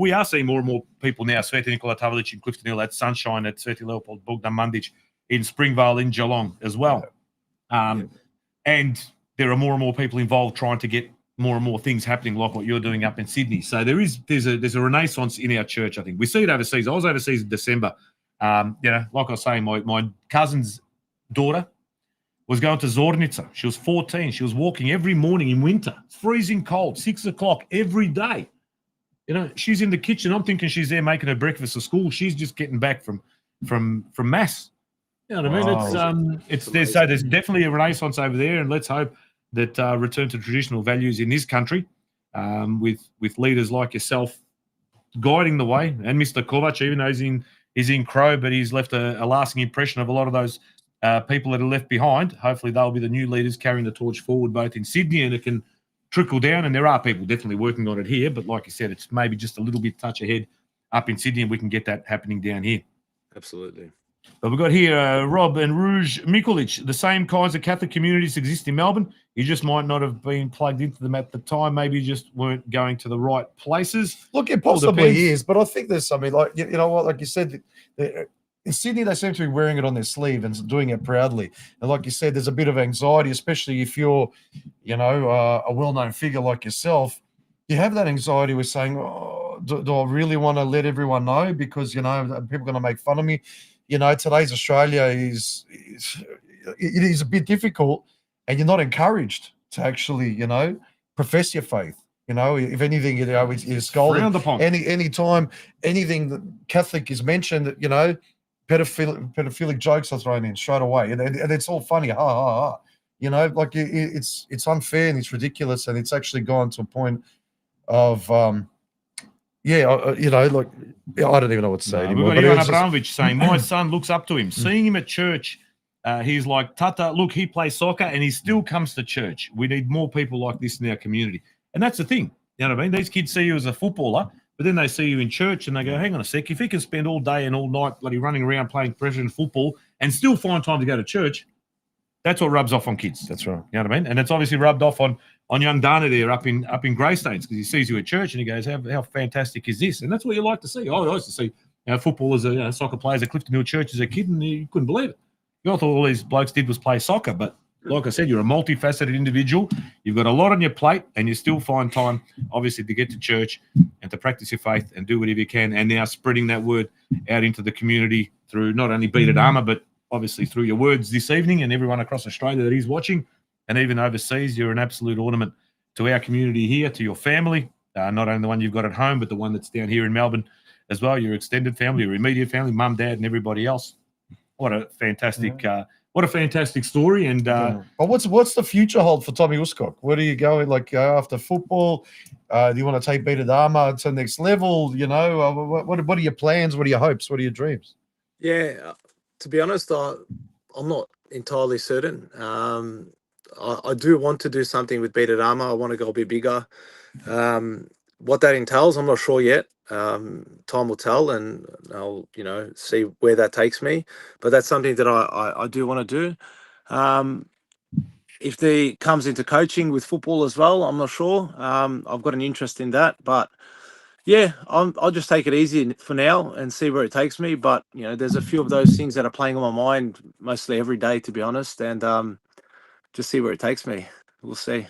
more people now. Sveti Nikola Tavlić in Clifton Hill, at Sunshine, at Sveti Leopold Bogdan Mandić in Springvale in Geelong as well. And there are more and more people involved trying to get more and more things happening like what you're doing up in Sydney. So there's a renaissance in our church, I think. We see it overseas. I was overseas in December. You know, like I was saying, my cousin's daughter was going to Zornica. She was 14. She was walking every morning in winter. It's freezing cold, 6 o'clock every day. You know, she's in the kitchen. I'm thinking she's there making her breakfast for school. She's just getting back from mass. You know what I mean? There's definitely a renaissance over there, and let's hope that return to traditional values in this country, with leaders like yourself guiding the way, and Mr. Kovac, even though he's in Crow, but he's left a lasting impression of a lot of those people that are left behind. Hopefully they'll be the new leaders carrying the torch forward, both in Sydney, and it can trickle down. And there are people definitely working on it here, but like you said, it's maybe just a little bit touch ahead up in Sydney, and we can get that happening down here. Absolutely. But we've got here Rob and Rouge Mikulic. The same kinds of Catholic communities exist in Melbourne. You just might not have been plugged into them at the time. Maybe you just weren't going to the right places. Look, it possibly is, but I think there's something like, you know what, like you said, in Sydney, they seem to be wearing it on their sleeve and doing it proudly. And like you said, there's a bit of anxiety, especially if you're, you know, a well-known figure like yourself. You have that anxiety with saying, oh, do I really want to let everyone know? Because, you know, people are going to make fun of me. You know, today's Australia is a bit difficult, and you're not encouraged to actually, you know, profess your faith. You know, if anything, you know, it's golden. Any time anything that Catholic is mentioned, you know, pedophilic jokes are thrown in straight away, and it's all funny, ha ha ha. You know, like it's unfair and it's ridiculous, and it's actually gone to a point of you know, like I don't even know what to say anymore. We've got Ivan Abramovich saying, my son looks up to him. Seeing him at church, he's like, Tata, look, he plays soccer and he still comes to church. We need more people like this in our community. And that's the thing. You know what I mean? These kids see you as a footballer, but then they see you in church and they go, hang on a sec, if he can spend all day and all night bloody running around playing professional football and still find time to go to church, that's what rubs off on kids. That's right. You know what I mean? And it's obviously rubbed off on young Dana there up in Greystanes, because he sees you at church and he goes, how fantastic is this? And that's what you like to see. I used to see footballers, soccer players at Clifton Hill Church as a kid, and you couldn't believe it. You thought all these blokes did was play soccer, but like I said, you're a multifaceted individual. You've got a lot on your plate, and you still find time, obviously, to get to church and to practice your faith and do whatever you can. And now spreading that word out into the community through not only Beat It Armour, but obviously through your words this evening and everyone across Australia that is watching, and even overseas. You're an absolute ornament to our community here, to your family, not only the one you've got at home, but the one that's down here in Melbourne as well. Your extended family, your immediate family, mum, dad, and everybody else. What a fantastic story. And But what's the future hold for Tomi Uskok? Where do you go? Like after football, do you want to take Beat It Armour to the next level? You know, what are your plans? What are your hopes? What are your dreams? Yeah, to be honest, I'm not entirely certain. I do want to do something with Beat It Armour. I want to go a bit bigger. What that entails, I'm not sure yet. Time will tell, and I'll see where that takes me. But that's something that I do want to do. If there comes into coaching with football as well, I'm not sure. I've got an interest in that, but yeah, I'll just take it easy for now and see where it takes me. But there's a few of those things that are playing on my mind mostly every day, to be honest, and just see where it takes me. We'll see.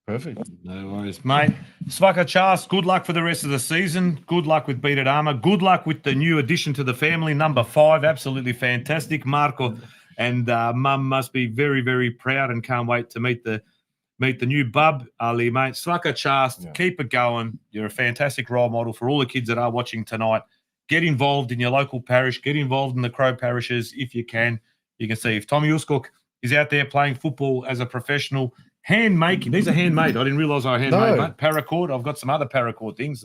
Perfect. No worries, mate. Svaka Chas, good luck for the rest of the season. Good luck with Beat It Armour. Good luck with the new addition to the family, number 5. Absolutely fantastic. Marco and Mum must be very, very proud and can't wait to meet the new bub, Ali, mate. Svaka Chas, keep it going. You're a fantastic role model for all the kids that are watching tonight. Get involved in your local parish. Get involved in the Crow parishes if you can. You can see if Tomi Uskok is out there playing football as a professional, hand-making. These are handmade. I didn't realise they were handmade, mate. Paracord. I've got some other paracord things.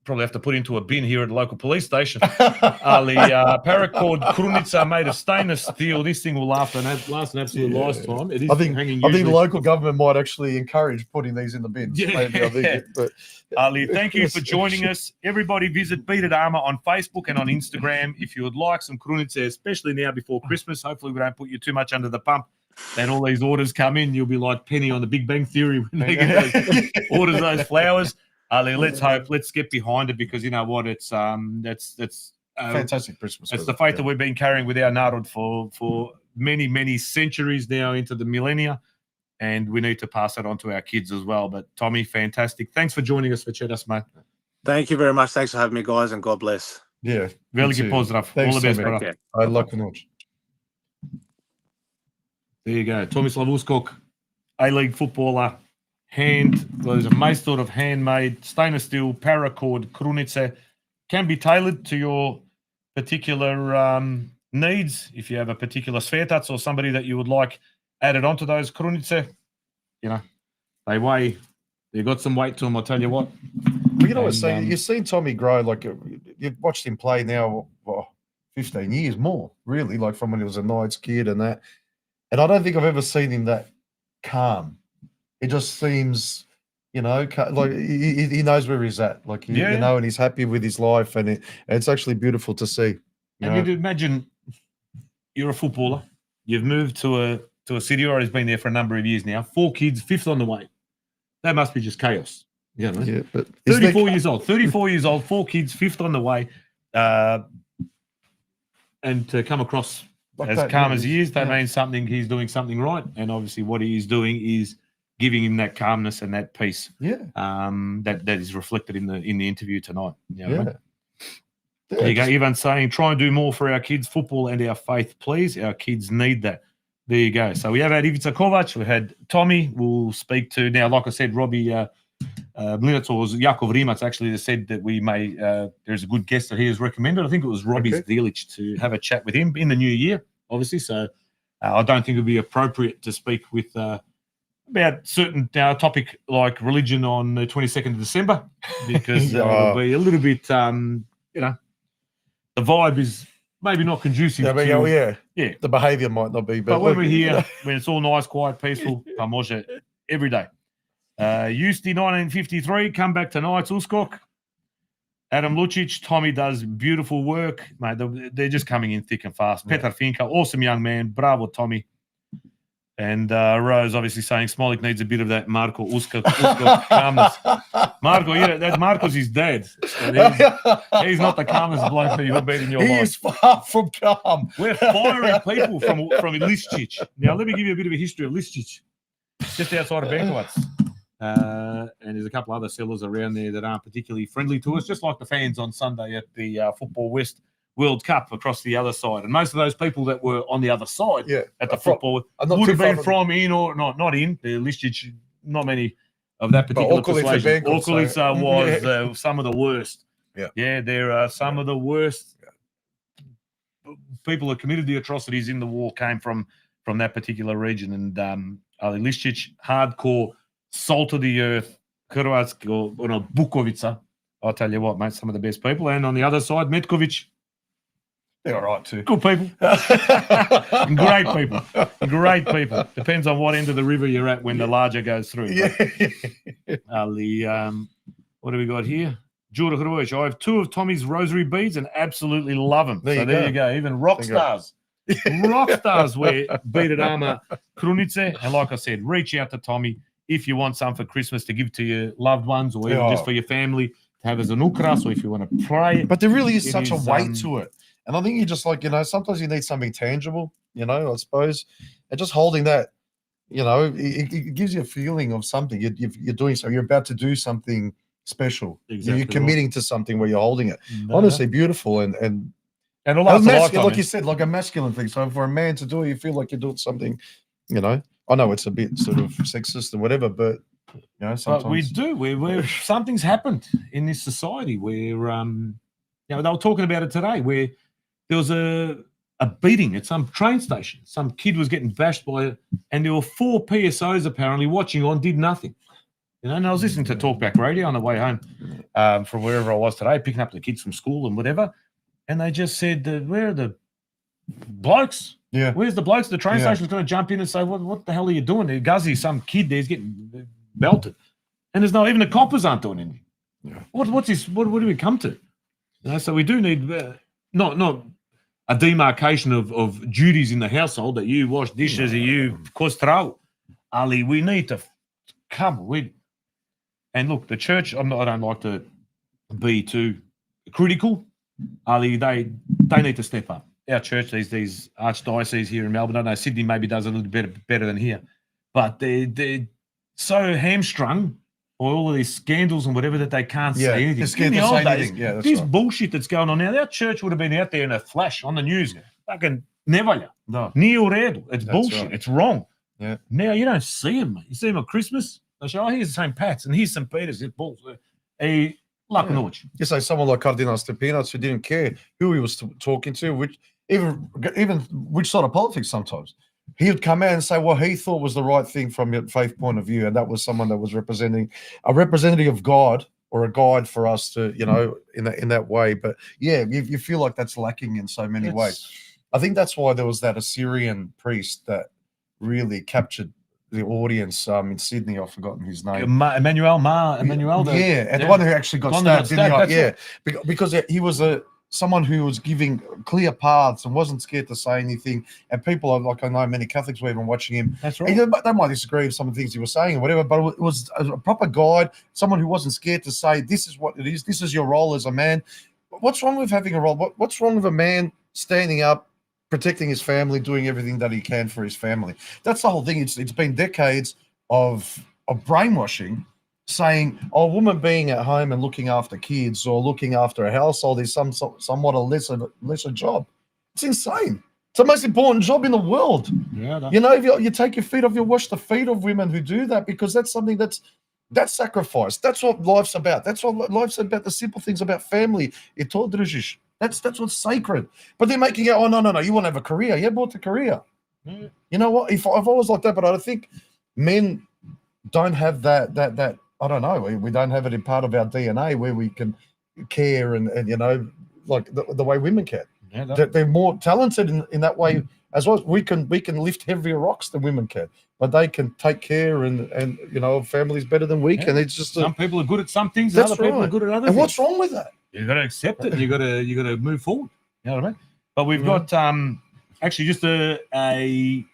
Probably have to put into a bin here at the local police station. Ali, paracord Krunica made of stainless steel. This thing will last an absolute lifetime. It is I think hanging the local government might actually encourage putting these in the bins. Yeah. Maybe, I think. But Ali, thank you for joining us. Everybody visit Beat It Armour on Facebook and on Instagram. If you would like some Krunica, especially now before Christmas, hopefully we don't put you too much under the pump. And all these orders come in, you'll be like Penny on the Big Bang Theory when they get those orders, those flowers. Ali, let's hope, let's get behind it, because you know what, it's that's fantastic Christmas. It's the faith that we've been carrying with our Narod for many, many centuries now into the millennia, and we need to pass that on to our kids as well. But Tomi, fantastic. Thanks for joining us for Chedas, mate. Thank you very much. Thanks for having me, guys, and God bless. Yeah. Veliki pozdrav. Thanks, All the best, Tomi. brother. I like the watch. There you go. Tomislav Uskok, A-League footballer, there's a sort of handmade stainless steel paracord Krunica. Can be tailored to your particular needs. If you have a particular svetats or somebody that you would like added onto those Krunica, they've got some weight to them, I'll tell you what. Well, you know what, so you've seen Tomi grow, like you've watched him play now, 15 years more, really, like from when he was a Knights kid and that. And I don't think I've ever seen him that calm. It just seems, like he knows where he's at, like, and he's happy with his life, and it's actually beautiful to see. And you'd imagine you're a footballer, you've moved to a city, or he's been there for a number of years now, 4 kids, 5th on the way. That must be just chaos. Yeah, but 34 years old, 4 kids, 5th on the way, and to come across like as that, calm as he is, that means he's doing something right. And obviously what he is doing is giving him that calmness and that peace. Yeah. That is reflected in the interview tonight. You know what I mean? Yeah. There you go. Ivan saying, try and do more for our kids, football and our faith, please. Our kids need that. There you go. So we have had Ivica Kovac, we had Tomi. We'll speak to now, like I said, Robbie Mlinator's Jakov Rimac actually said that we may there's a good guest that he has recommended. I think it was Robbie Zdelic, to have a chat with him in the new year, obviously. So I don't think it would be appropriate to speak with about certain topic like religion on the 22nd of December, because it'll be a little bit, the vibe is maybe not conducive to... The behaviour might not be. But when we're here, when it's all nice, quiet, peaceful, Pamoja every day. Usti 1953, come back to Knights Uskok. Adam Lucic, Tomi does beautiful work. Mate, they're just coming in thick and fast. Petar Finka, awesome young man. Bravo, Tomi. And Rose obviously saying Smolik needs a bit of that Marko Uskok calmness. Marko, that Marko's his dad. And he's not the calmest bloke that you've been in your He life. is far from calm. We're firing people from Lisčić. Now, let me give you a bit of a history of Lisčić. Just outside of Benkovac. And there's a couple other sellers around there that aren't particularly friendly to us, just like the fans on Sunday at the Football West World Cup across the other side. And most of those people that were on the other side at the football would have been from in or not in. The Lisčić, not many of that particular persuasion. Okulica was some of the worst. Yeah, there are some of the worst people that committed the atrocities in the war came from that particular region. And Lisčić, hardcore, salt of the earth, Hrvatsko, Bukovica. I'll tell you what, mate, some of the best people. And on the other side, Metković. They're all right too. Good people. Great people. Great people. Depends on what end of the river you're at when the larger goes through. What do we got here? Jura Hrvojić. I have 2 of Tommy's rosary beads and absolutely love them. There you go. Even rock stars. Rock stars wear beaded armor krunice. And like I said, reach out to Tommy if you want some for Christmas to give to your loved ones or even just for your family to have as an ukras, or if you want to pray. But there really is such a weight to it. And I think you just sometimes you need something tangible, I suppose. And just holding that, it gives you a feeling of something. You're doing something. You're about to do something special. Exactly. You're committing to something where you're holding it. Honestly, beautiful and a lifetime, like you said, like a masculine thing. So for a man to do it, you feel like you're doing something, I know it's a bit sort of sexist and whatever, but sometimes. But we do. We're something's happened in this society where, they were talking about it today, where there was a beating at some train station. Some kid was getting bashed by it, and there were 4 PSOs apparently watching on, did nothing. And I was listening to Talkback Radio on the way home from wherever I was today, picking up the kids from school and whatever. And they just said, where are the blokes? Yeah. Where's the blokes? The train station's going to jump in and say, what the hell are you doing? Guzzy, some kid there's getting belted. And there's even the coppers aren't doing anything. Yeah. What's this? What do we come to? So we do need not a demarcation of duties in the household that you wash dishes or you kostrao. Ali, we need to come with. And look, the church, I don't like to be too critical. Ali, they need to step up. Our church, these archdioceses here in Melbourne, I know Sydney maybe does a little bit better than here, but they're so hamstrung by all of these scandals and whatever that they can't say anything. They're scared to say anything. Yeah, this bullshit that's going on now, our church would have been out there in a flash on the news. Fucking never. No. It's bullshit. Right. It's wrong. Yeah. Now you don't see them. You see them at Christmas. They say, here's the St. Pat's and here's St. Peter's. It's balls. Luck and orch. You say someone like Cardinal Stepinac who didn't care who he was talking to, which even which side of politics sometimes. He would come out and say what he thought was the right thing from your faith point of view, and that was someone that was representing a representative of God or a guide for us to, in that way. But yeah, you feel like that's lacking in so many ways. I think that's why there was that Assyrian priest that really captured the audience in Sydney. I've forgotten his name. Emmanuel. The one who actually got stabbed. Didn't he? Because he was someone who was giving clear paths and wasn't scared to say anything. And people, I know many Catholics were even watching him. That's right. They might disagree with some of the things he was saying or whatever, but it was a proper guide, someone who wasn't scared to say, this is what it is. This is your role as a man. What's wrong with having a role? What's wrong with a man standing up, protecting his family, doing everything that he can for his family? That's the whole thing. It's been decades of brainwashing, saying, a woman being at home and looking after kids or looking after a household is somewhat a lesser job. It's insane. It's the most important job in the world. Yeah, if you take your feet off, you wash the feet of women who do that, because that's something that's sacrifice. That's what life's about. That's what life's about, the simple things about family. That's what's sacred. But they're making it, no, you want to have a career. Yeah, bought the career. Yeah. You know what? I've always liked that, but I think men don't have that I don't know. We don't have it in part of our DNA where we can care and like the way women can. Yeah, they're more talented in that way as well. We can lift heavier rocks than women can, but they can take care and of families better than we can. It's just some people are good at some things, and other people are good at other things. And what's wrong with that? You got to accept it. You got to move forward. You know what I mean? But we've got actually just a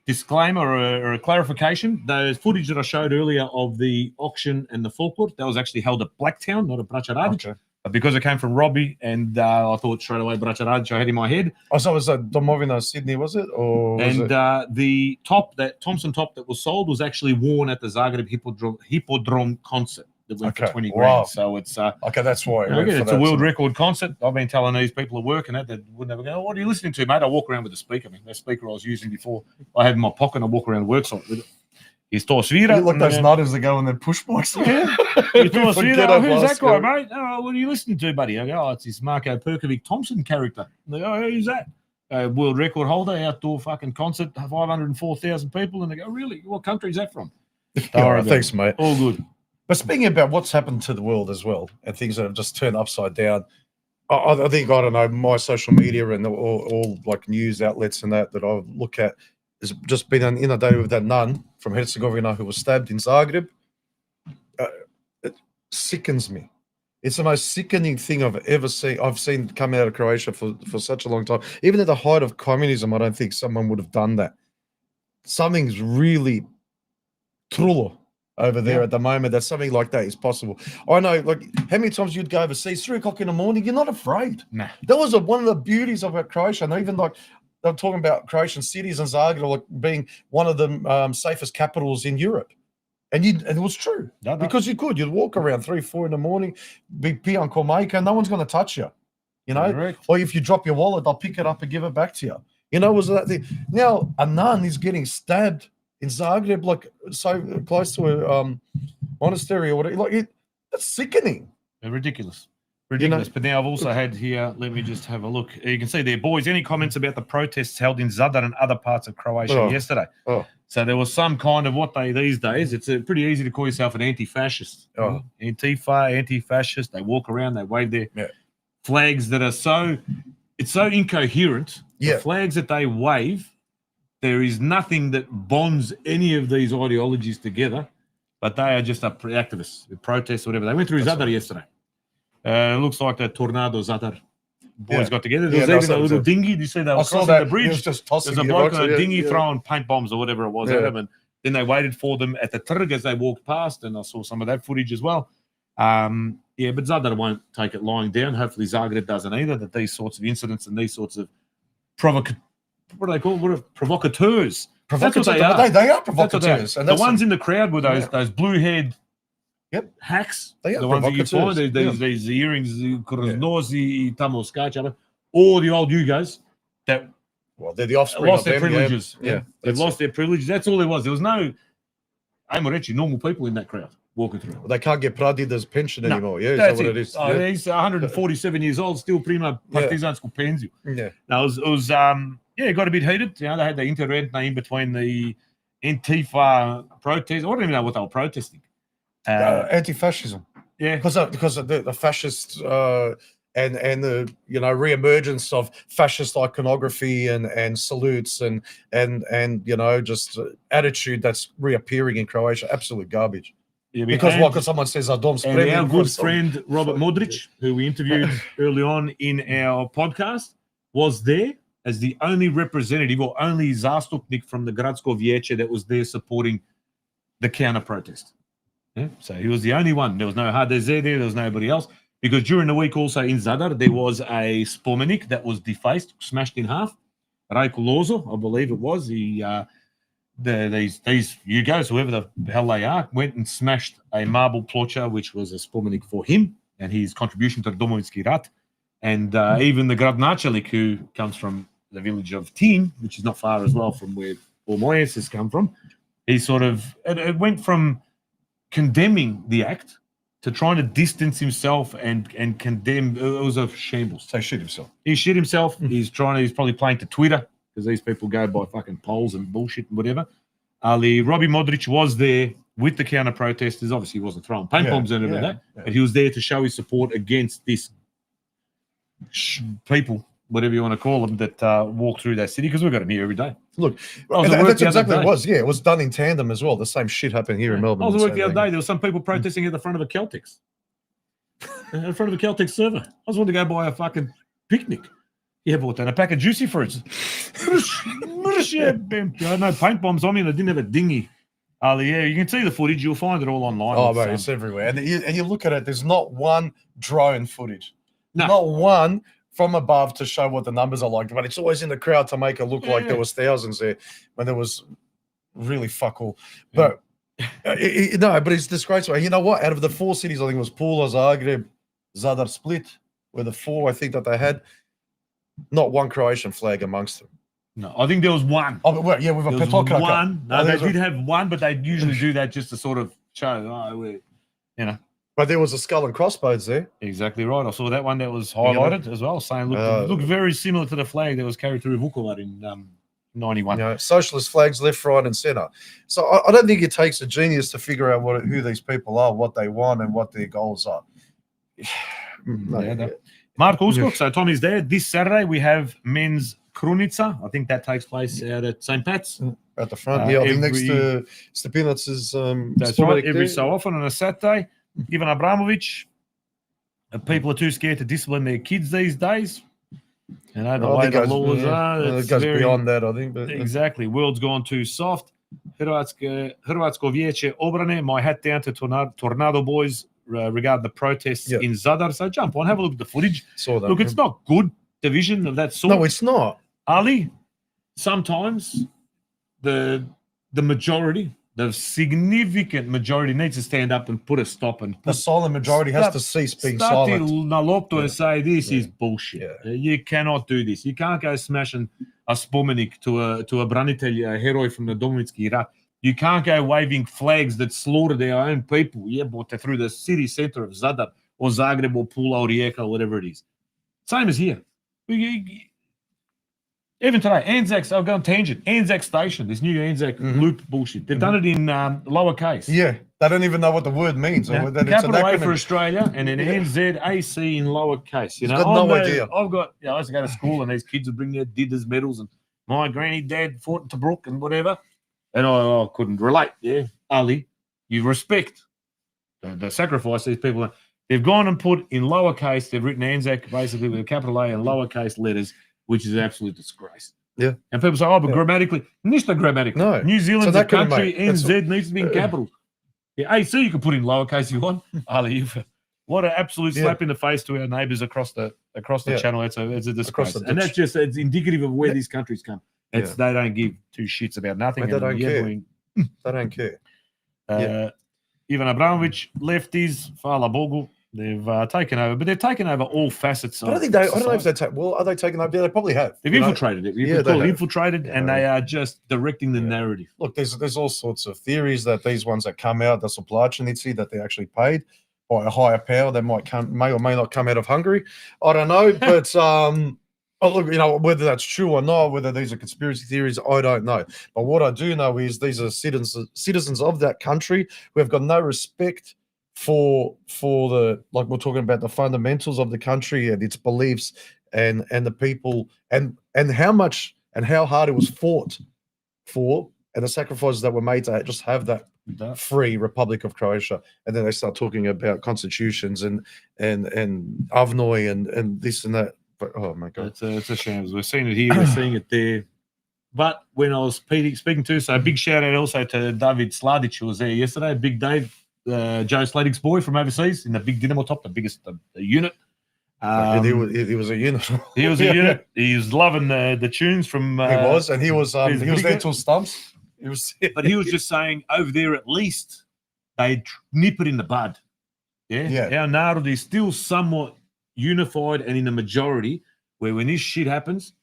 disclaimer or a clarification. Those footage that I showed earlier of the auction and the forecourt, that was actually held at Blacktown, not at Bracharadic. Okay. But because it came from Robbie, and I thought straight away Bracharadic I had in my head. Oh, so it was Domovina Sydney, was it? Or was And the top, that Thompson top that was sold, was actually worn at the Zagreb Hippodrome concert that went for 20 grand. Wow. So it's okay, that's why. again, it's a world record concert. I've been telling these people who work in it that would never go, oh, what are you listening to, mate? I walk around with the speaker. I mean, that speaker I was using before, I have in my pocket and I walk around the worksite with it. He's Torsvira. You look those nutters that go on their push bikes. Yeah. He's Torsvira. Oh, who's that guy, guy? mate? Oh, what are you listening to, buddy? I go, oh, it's this Marko Perkovic Thompson character. And they go, oh, who's that? World record holder, outdoor fucking concert, 504,000 people. And they go, really? What country is that from? All right, thanks, mate. All good. But speaking about what's happened to the world as well, and things that have just turned upside down, I think, I don't know, my social media and all like news outlets and that I look at has just been inundated with that nun from Herzegovina who was stabbed in Zagreb. It sickens me. It's the most sickening thing I've ever seen. I've seen come out of Croatia for such a long time. Even at the height of communism, I don't think someone would have done that. Something's really trullo over there at the moment that something like that is possible. I know, like, how many times you'd go overseas, 3 o'clock in the morning, you're not afraid. Nah. That was one of the beauties of Croatia. And even like, they're talking about Croatian cities and Zagreb like being one of the safest capitals in Europe. And it was true. No. Because you'd walk around 3, 4 in the morning, be pijan ko majka, no one's going to touch you. You know? Correct. Or if you drop your wallet, they'll pick it up and give it back to you. You know, was that thing. Now, a nun is getting stabbed in Zagreb, like so close to a monastery or whatever. Like that's sickening. Ridiculous. You know, But now I've also had here, let me just have a look. You can see there, boys, any comments about the protests held in Zadar and other parts of Croatia yesterday? Oh. So there was some kind of these days, it's pretty easy to call yourself an anti-fascist. Oh. Antifa, anti-fascist. They walk around, they wave their flags that are it's so incoherent. Yeah. The flags that they wave, there is nothing that bonds any of these ideologies together, but they are just activists, protests, whatever. They went through Zadar yesterday. It looks like the Tornado Zadar boys got together. There was even a little dinghy. Did you see they were crossing the bridge? He was just tossing There's a bloke on a dinghy throwing paint bombs or whatever it was at them, and then they waited for them at the Trg as they walked past, and I saw some of that footage as well. But Zadar won't take it lying down. Hopefully Zagreb doesn't either, that these sorts of incidents and these sorts of what are they called? Provocateurs. That's what they are. They are provocateurs. And the ones in the crowd were those blue-haired hacks. They are the ones that you find, these earrings, or the old Yugos that they're the offspring lost of their them, privileges. Yeah. They've lost their privileges. That's all there was. There was no normal people in that crowd walking through. They can't get Pradida's pension anymore. Yeah, that's what it is. He's 147 years old, still prima partizansko penziju. Yeah. Now, it was it got a bit heated. You know, they had the interrent in between the Antifa protests. I don't even know what they were protesting. Anti-fascism. Yeah. Because of the fascists and the re-emergence of fascist iconography and salutes and just attitude that's reappearing in Croatia. Absolute garbage. Yeah, because someone says Adom Spremni. And our good friend Robert Modric, who we interviewed early on in our podcast, was there as the only representative or only zastupnik from the Gradsko Vijeće that was there supporting the counter-protest. Yeah? So he was the only one. There was no HDZ there was nobody else. Because during the week also in Zadar, there was a spomenik that was defaced, smashed in half. Rajko Lozo, I believe it was, these Yugos, whoever the hell they are, went and smashed a marble plocha, which was a spomenik for him and his contribution to the Domovinski Rat. And even the Gradnačelnik, who comes from the village of Tin, which is not far as well from where all my ancestors come from, he sort of, it went from condemning the act to trying to distance himself and condemn. It was a shambles. So he shit himself. He shit himself. He's probably playing to Twitter because these people go by fucking polls and bullshit and whatever. Robbie Modric was there with the counter protesters. Obviously, he wasn't throwing paint bombs and everything like that, but he was there to show his support against this people, whatever you want to call them, that walk through that city, because we've got them here every day. Look, that's exactly what it was. Yeah, it was done in tandem as well. The same shit happened here in Melbourne. I was at work the other day. There were some people protesting at the front of a Celtics. In front of a Celtics server. I was wanting to go buy a fucking picnic. Yeah, bought that. A pack of juicy fruits. I had no paint bombs on me and I didn't have a dinghy. Ali, yeah, you can see the footage. You'll find it all online. Oh, It's, mate, it's everywhere. And you look at it, there's not one drone footage. No. Not one from above to show what the numbers are like. But it's always in the crowd to make it look like there Yeah. was thousands there when there was really fuck all. But no, but it's disgraceful. And you know what? Out of the 4 cities, I think it was Pula, Zagreb, Zadar, Split, were the 4 I think that they had. Not one Croatian flag amongst them. No, I think there was one. Oh, but well, yeah, with a There was Petokra. one. No, they did have one, but they usually do that just to sort of show, oh, we're, you know. But there was a skull and crossbones there. Exactly right. I saw that one that was highlighted as well, saying looked very similar to the flag that was carried through Vukovar in 91. You know, socialist flags left, right, and centre. So I don't think it takes a genius to figure out who these people are, what they want, and what their goals are. Marko Uskok, so Tommy's there. This Saturday we have men's Krunica. I think that takes place out at St. Pat's. At the front, I think next to Stepinac' That's right, every so often on a Saturday. Ivan Abramovich, people are too scared to discipline their kids these days. You know, the way the laws are. It goes beyond that, I think. But exactly. World's gone too soft. Hrvatsko vijeće obrane, my hat down to Tornado Boys regarding the protests in Zadar. So jump on, have a look at the footage. Saw that. Look, it's not good division of that sort. No, it's not. Ali, sometimes the majority, the significant majority needs to stand up and put a stop and the silent majority has to cease being silent. And say this is bullshit. You cannot do this. You can't go smashing a spomenik to a branitelj, a hero from the Domovinski rat. You can't go waving flags that slaughter their own people. Yeah, but through the city center of Zadar or Zagreb or Pula or Rijeka or whatever it is. Same as here. Even today, Anzac, I'll go on tangent. Anzac Station, this new Anzac loop bullshit. They've done it in lowercase. Yeah, they don't even know what the word means. Yeah. Capital A for Australia and then NZAC in lowercase. You know, got no idea. I used to go to school and these kids would bring their Didders medals and my granny dad fought in Tobruk and whatever. And I couldn't relate. Yeah, Ali, you respect the sacrifice these people. They've gone and put in lowercase, they've written Anzac basically with a capital A and lowercase letters, which is an absolute disgrace. Yeah. And people say, oh, but grammatically, not grammatically. No. New Zealand's So a country, NZ needs to be in capital. Yeah, AC you can put in lowercase if you want. Ali, what an absolute slap in the face to our neighbours across the channel. It's a disgrace. And that's just, it's indicative of where these countries come. They don't give 2 shits about nothing. They don't care. They don't care. Ivan Abramovich, lefties, Fala Bogu, they've taken over, but they've taken over all facets of I don't know if they take. Well, are they taking over? Yeah, they probably have. They've infiltrated it. You can call it infiltrated, and they are just directing the narrative. Look, there's all sorts of theories that these ones that come out, the Soplačenici, that they're actually paid by a higher power that may or may not come out of Hungary. I don't know, but look, you know, whether that's true or not, whether these are conspiracy theories, I don't know. But what I do know is these are citizens of that country who have got no respect for the, like we're talking about, the fundamentals of the country and its beliefs and the people and how much and how hard it was fought for and the sacrifices that were made to just have that free Republic of Croatia. And then they start talking about constitutions and Avnoj and this and that. But oh my God, it's a shame. We're seeing it here, we're seeing it there. But when I was speaking to, so a big shout out also to David Sladic, who was there yesterday. Big Dave, Joe Sladic's boy from overseas in the big Dynamo Top, the biggest the unit. He was a unit. He was a unit. He was loving the tunes from. He was there till stumps. But he was just saying over there at least they nip it in the bud. Yeah. Our narod is still somewhat unified and in a majority where when this shit happens,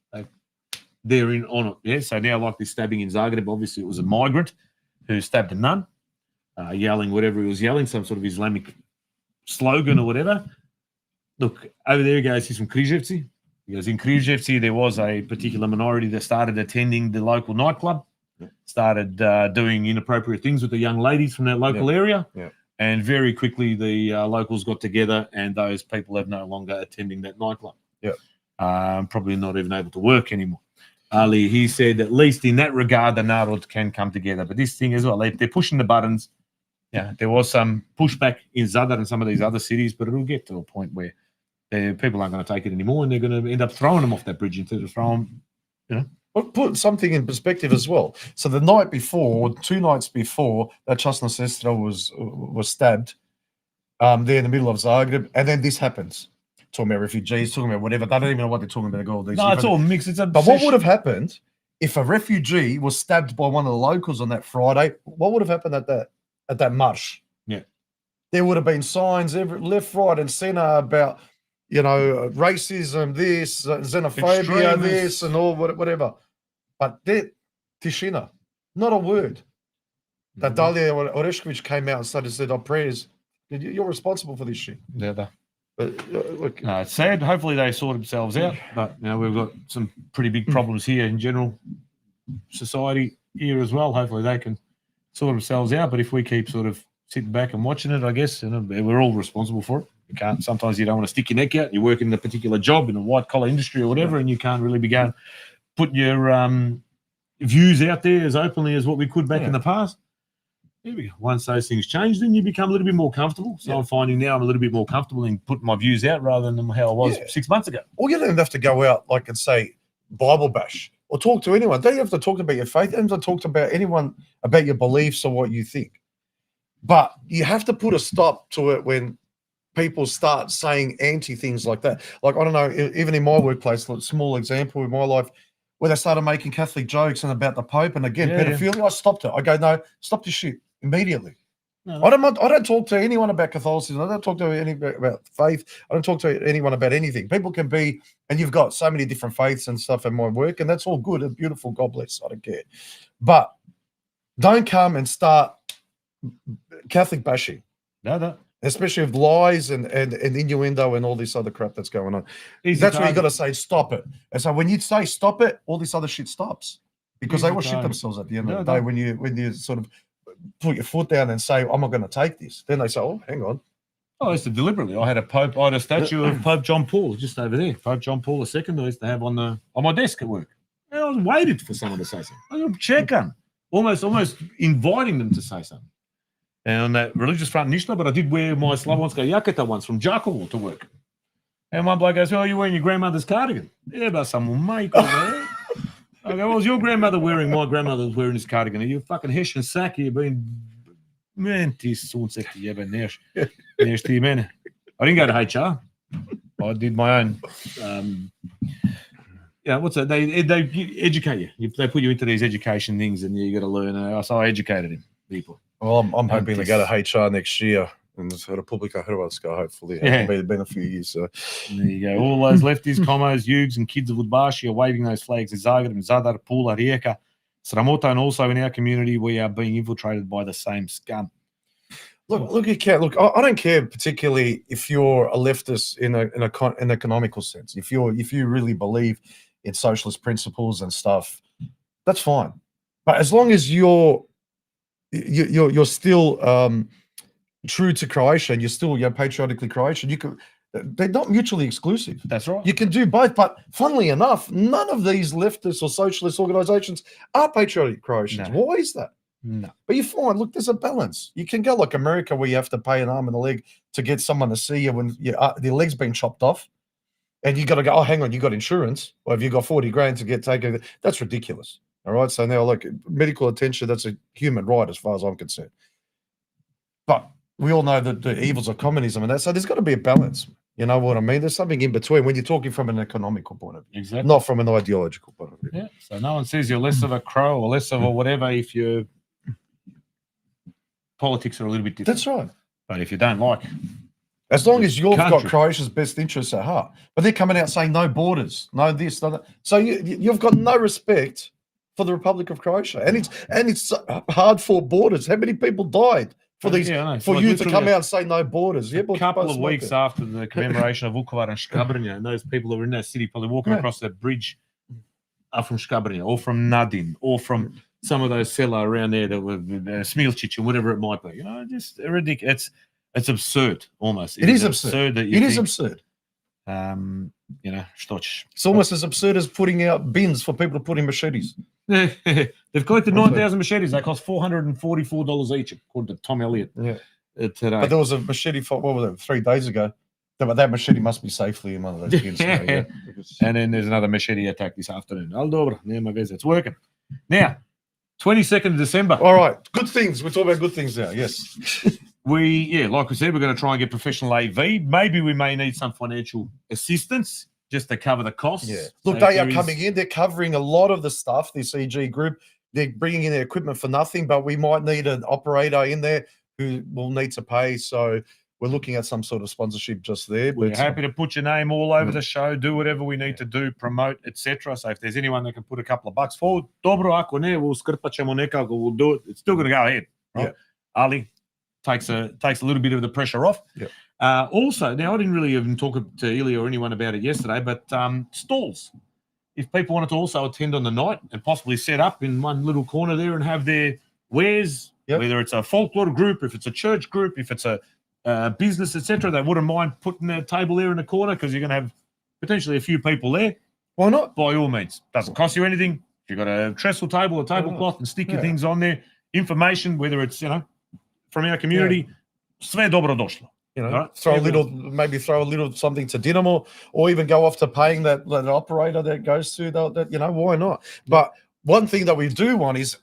they're in on it. Yeah. So now, like this stabbing in Zagreb, obviously it was a migrant who stabbed a nun, yelling whatever he was yelling, some sort of Islamic slogan or whatever. Look, over there he goes, he's from Križevci. He goes, in Križevci, there was a particular minority that started attending the local nightclub, started doing inappropriate things with the young ladies from that local area. Yeah. And very quickly, the locals got together, and those people are no longer attending that nightclub. Yeah, probably not even able to work anymore. Ali, he said, at least in that regard, the narod can come together. But this thing as well, they're pushing the buttons. Yeah, there was some pushback in Zadar and some of these other cities, but it'll get to a point where people aren't going to take it anymore, and they're going to end up throwing them off that bridge instead of throwing them. But put something in perspective as well. So the night before, or 2 nights before, that Časna Sestra was stabbed there in the middle of Zagreb, and then this happens. Talking about refugees, talking about whatever. They don't even know what they're talking about. All these. No, it's all mixed. But what would have happened if a refugee was stabbed by one of the locals on that Friday? What would have happened at that march? Yeah, there would have been signs left, right, and centre about racism, this xenophobia, this, and all whatever. But Tishina, not a word. That Dalia Oreshkovic came out and said, "Our prayers. You're responsible for this shit." Yeah. But look, no, it's sad. Hopefully they sort themselves out. But we've got some pretty big problems here in general society here as well. Hopefully they can sort themselves out. But if we keep sort of sitting back and watching it, I guess we're all responsible for it. You can't. Sometimes you don't want to stick your neck out. You work in a particular job in a white collar industry or whatever, and you can't really be going put your views out there as openly as what we could back in the past. There we go. Once those things change, then you become a little bit more comfortable. So I'm finding now I'm a little bit more comfortable in putting my views out rather than how I was 6 months ago. Or you don't even have to go out and say Bible bash or talk to anyone. Don't you have to talk about your faith? You don't have to talk about anyone about your beliefs or what you think. But you have to put a stop to it when people start saying anti things like that. Like, I don't know, even in my workplace, a small example in my life, where they started making Catholic jokes and about the Pope and again pedophilia, I stopped it. I go, no, stop this shit immediately. No. I don't talk to anyone about Catholicism. I don't talk to anyone about faith. I don't talk to anyone about anything. People can be, and you've got so many different faiths and stuff in my work, and that's all good and beautiful. God bless. I don't care. But don't come and start Catholic bashing. No. Especially with lies and innuendo and all this other crap that's going on. That's where you got to say, stop it. And so when you say stop it, all this other shit stops. Because they will shit themselves at the end of the day when you sort of put your foot down and say, I'm not going to take this. Then they say, oh, hang on. I used to deliberately. I had a statue of Pope John Paul just over there. Pope John Paul II. I used to have on my desk at work. And I was waiting for someone to say something. I was checking, almost inviting them to say something. And on that religious front, Nishna, but I did wear my Slavonska jaketa once from Đakovo to work. And one bloke goes, "Oh, you're wearing your grandmother's cardigan?" Yeah, but someone make over I go, "Well, was your grandmother wearing my grandmother's wearing this cardigan? Are you fucking Hessian sack? You've been man, this sunset, you been there. Man. I didn't go to HR. I did my own. What's that? They educate you. They put you into these education things, and you got to learn. So I educated him, people. Well, I'm hoping to go to HR next year and Republika Hrvatska, hopefully. Yeah. It's been a few years. So. There you go. All those lefties, Komos, Yugs, and kids of Udbashi are waving those flags in Zagreb, Zadar, Pula, Rijeka, Sramota, and also in our community, we are being infiltrated by the same scum. Look, you can't look. I don't care particularly if you're a leftist in an economical sense. If you really believe in socialist principles and stuff, that's fine. But as long as you're still true to Croatia and you're still patriotically Croatian, they're not mutually exclusive. That's right. You can do both. But funnily enough, none of these leftist or socialist organizations are patriotic Croatians. No. Why is that? No. But you find, look, there's a balance. You can go like America where you have to pay an arm and a leg to get someone to see you when your leg's been chopped off. And you got to go, oh, hang on, you got insurance. Or have you got 40 grand to get taken? That's ridiculous. All right. So now, like, medical attention, that's a human right as far as I'm concerned. But we all know that the evils of communism and that. So there's got to be a balance. You know what I mean? There's something in between when you're talking from an economical point of view. Exactly. Not from an ideological point of view. Yeah. So no one says you're less of a crow or less of a whatever if your politics are a little bit different. That's right. But if you don't like, as long as you've got Croatia's best interests at heart, but they're coming out saying no borders, no this, no that. So you've got no respect for the Republic of Croatia, and it's hard fought borders. How many people died for these? For you to come out and say no borders? A couple of weeks after the commemoration of Vukovar and Škabrnja, and those people that were in that city probably walking across that bridge are from Škabrnja or from Nadin or from some of those sela around there that were Smilčić or whatever it might be. Just ridiculous. It's absurd, almost. It is absurd. That it is absurd. It's almost as absurd as putting out bins for people to put in machetes. They've collected 9,000 machetes. They cost $444 each, according to Tom Elliott. Yeah. Today. But there was a machete for, what was it, 3 days ago, But that machete must be safely in one of those bins. Yeah. And then there's another machete attack this afternoon. Al dobro, nema veze, it's working. Now, 22nd of December. All right, good things. We're talking about good things now. Yes. Like we said, we're going to try and get professional AV. Maybe we may need some financial assistance just to cover the costs. Yeah. Look, they are coming in. They're covering a lot of the stuff, this EG group. They're bringing in their equipment for nothing, but we might need an operator in there who will need to pay. So we're looking at some sort of sponsorship just there. We're happy to put your name all over the show, do whatever we need to do, promote, etc. So if there's anyone that can put a couple of bucks forward, dobro, ako ne, we'll we'll do it. It's still going to go ahead. Right? Yeah. Ali takes a little bit of the pressure off. Yeah. Also, now I didn't really even talk to Ilya or anyone about it yesterday, but stalls. If people wanted to also attend on the night and possibly set up in one little corner there and have their wares, whether it's a folklore group, if it's a church group, if it's a business, etc., they wouldn't mind putting a table there in the corner because you're going to have potentially a few people there. Why not? By all means. Doesn't cost you anything. If you've got a trestle table, a tablecloth, and stick your things on there, information, whether it's, from our community, sve dobro došlo. Throw a little something to Dynamo, or even go off to paying that operator that goes to that. Why not? But one thing that we do want is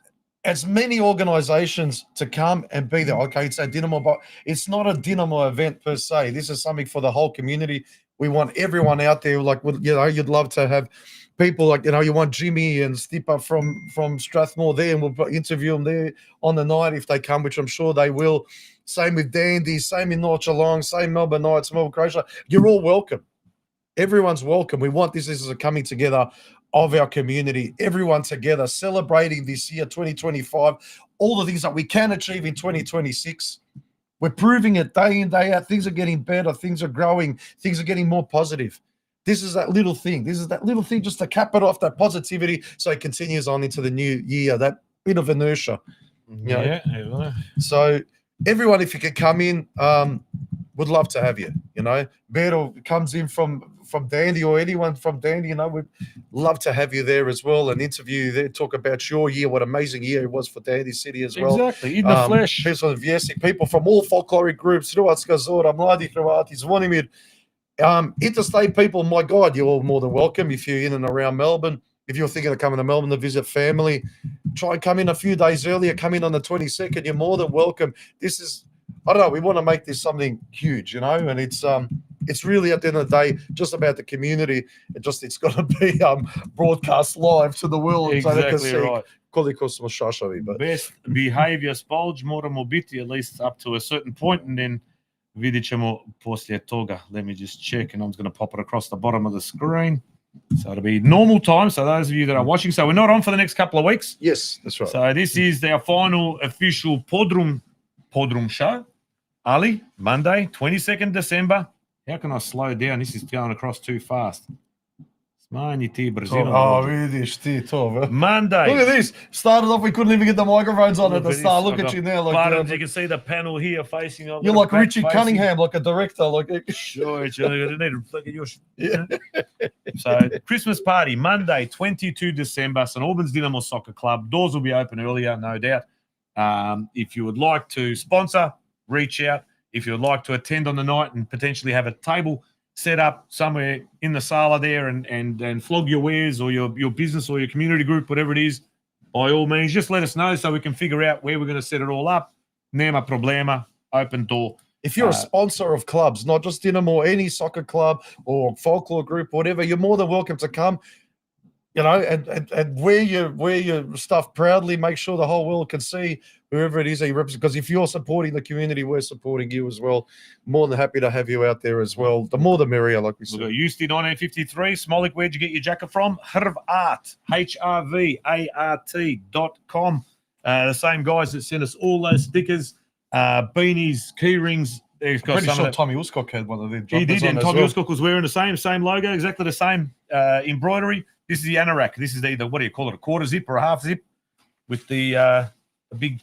as many organizations to come and be there. Okay, it's a Dynamo, but it's not a Dynamo event per se. This is something for the whole community. We want everyone out there. Like, you'd love to have people like, you want Jimmy and Stipa from Strathmore there, and we'll interview them there on the night if they come, which I'm sure they will. Same with Dandy, same in North Geelong, same Melbourne Knights, Melbourne Croatia. You're all welcome. Everyone's welcome. We want this as a coming together of our community, everyone together, celebrating this year, 2025, all the things that we can achieve in 2026. We're proving it day in, day out. Things are getting better. Things are growing. Things are getting more positive. This is that little thing. This is that little thing just to cap it off, that positivity, so it continues on into the new year, that bit of inertia. So everyone, if you could come in, would love to have you. Beto comes in from Dandy, or anyone from Dandy, we'd love to have you there as well and interview you there, talk about your year, what amazing year it was for Dandy City as well. Exactly, in the flesh. People from all folkloric groups, Hrvatska Zora, Mladi Hrvati, Zvonimir, interstate people, my God, you're all more than welcome if you're in and around Melbourne. If you're thinking of coming to Melbourne to visit family, try and come in a few days earlier, come in on the 22nd, you're more than welcome. This is, I don't know, we want to make this something huge, and it's really, at the end of the day, just about the community. It's got to be broadcast live to the world. Exactly right. Koliko smo šašavi, but best behavior spolj moramo biti at least up to a certain point, and then vidit ćemo poslije toga. Let me just check, and I'm just going to pop it across the bottom of the screen. So it'll be normal time. So those of you that are watching, so we're not on for the next couple of weeks. Yes, that's right. So this is our final official Podroom show. Ali, Monday, 22nd December. How can I slow down? This is going across too fast. Smanji ti brzinu. Vidiš ti to, bro. Monday. Look at this. Started off, we couldn't even get the microphones on at the start. Look at you now. Buttons, you can see the panel here facing. You're like Richie Cunningham, like a director. Sure, So Christmas party, Monday, 22 December, St Albans Dynamo Soccer Club. Doors will be open earlier, no doubt. If you would like to sponsor, reach out. If you would like to attend on the night and potentially have a table set up somewhere in the sala there and flog your wares or your business or your community group, whatever it is, by all means, just let us know so we can figure out where we're going to set it all up. Nema problema, open door. If you're a sponsor of clubs, not just Dynamo, any soccer club or folklore group, whatever, you're more than welcome to come. And wear your stuff proudly. Make sure the whole world can see whoever it is that you represent. Because if you're supporting the community, we're supporting you as well. More than happy to have you out there as well. The more the merrier, like we said. We've got Usti 1953. Smolik, where'd you get your jacket from? Hrvat, HRVART.com. The same guys that sent us all those stickers, beanies, key rings. I'm pretty sure Tomi Uskok had one of them. He did, and Tomi Uskok was wearing the same logo, exactly the same embroidery. This is the anorak. This is either, what do you call it, a quarter zip or a half zip with the big,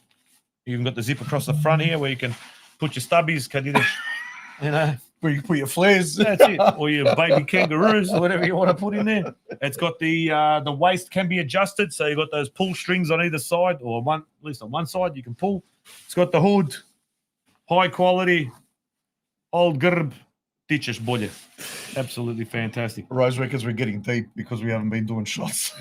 you even got the zip across the front here where you can put your stubbies, where you put your flares. That's it. Or your baby kangaroos or whatever you want to put in there. It's got the waist can be adjusted, so you've got those pull strings on either side, or at least on one side you can pull. It's got the hood, high quality, old grb, tičeš bolje. Absolutely fantastic. Rose reckons we're getting deep because we haven't been doing shots.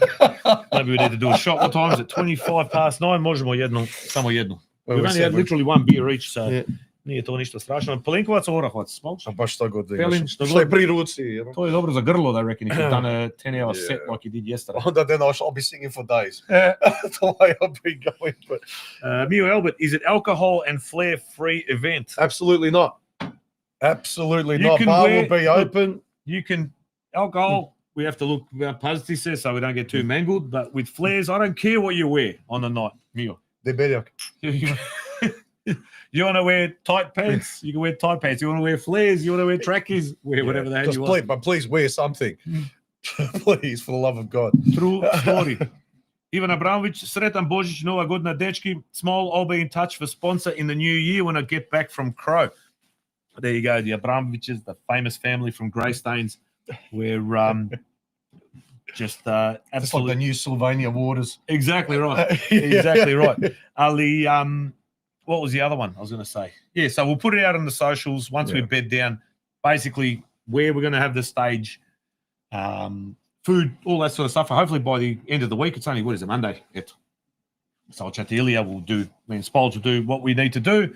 Maybe we need to do a shot. What time is it? 9:25. Možemo samo jednu. Well, We've we only said had we- literally one beer each, so Yeah. nije to ništa strašno. Pelinkovac, Orahovac, Smolč? A baš što god da Pelin, imaš. što Što je god. pri ruci, you know? To je dobro za grlo, I reckon, if you've done a 10-hour set Yeah. like you did yesterday. Onda then I'll be singing for days. That's the way I'll be going. But Mio Albert, is it alcohol and flair-free event? absolutely not. Absolutely You not. can Bar wear- will be look, open. You can, alcohol, we have to look what Pazzi says so we don't get too mangled, but with flares, I don't care what you wear on the night, Mio. Debeljak. You want to wear tight pants? You can wear tight pants. You want to wear flares? You want to wear trackies? Wear whatever the hell Just you please, want. but please wear something. Please, for the love of God. True story. Ivan Abramović, sretan Božić, Nova godina, dečki. Small, I'll be in touch for sponsor in the new year when I get back from Crow. There you go. The Abramovićes, the famous family from Greystanes, where just It's like absolutely the new Sylvania waters. exactly right. Yeah. Exactly right. Ali, what was the other one I was going to say? Yeah, so we'll put it out on the socials once we Yeah. bed down, basically where we're going to have the stage, food, all that sort of stuff. Hopefully by the end of the week, it's only, what is it, Monday? So I'll chat to Ilya. We'll do, Spolge will do what we need to do.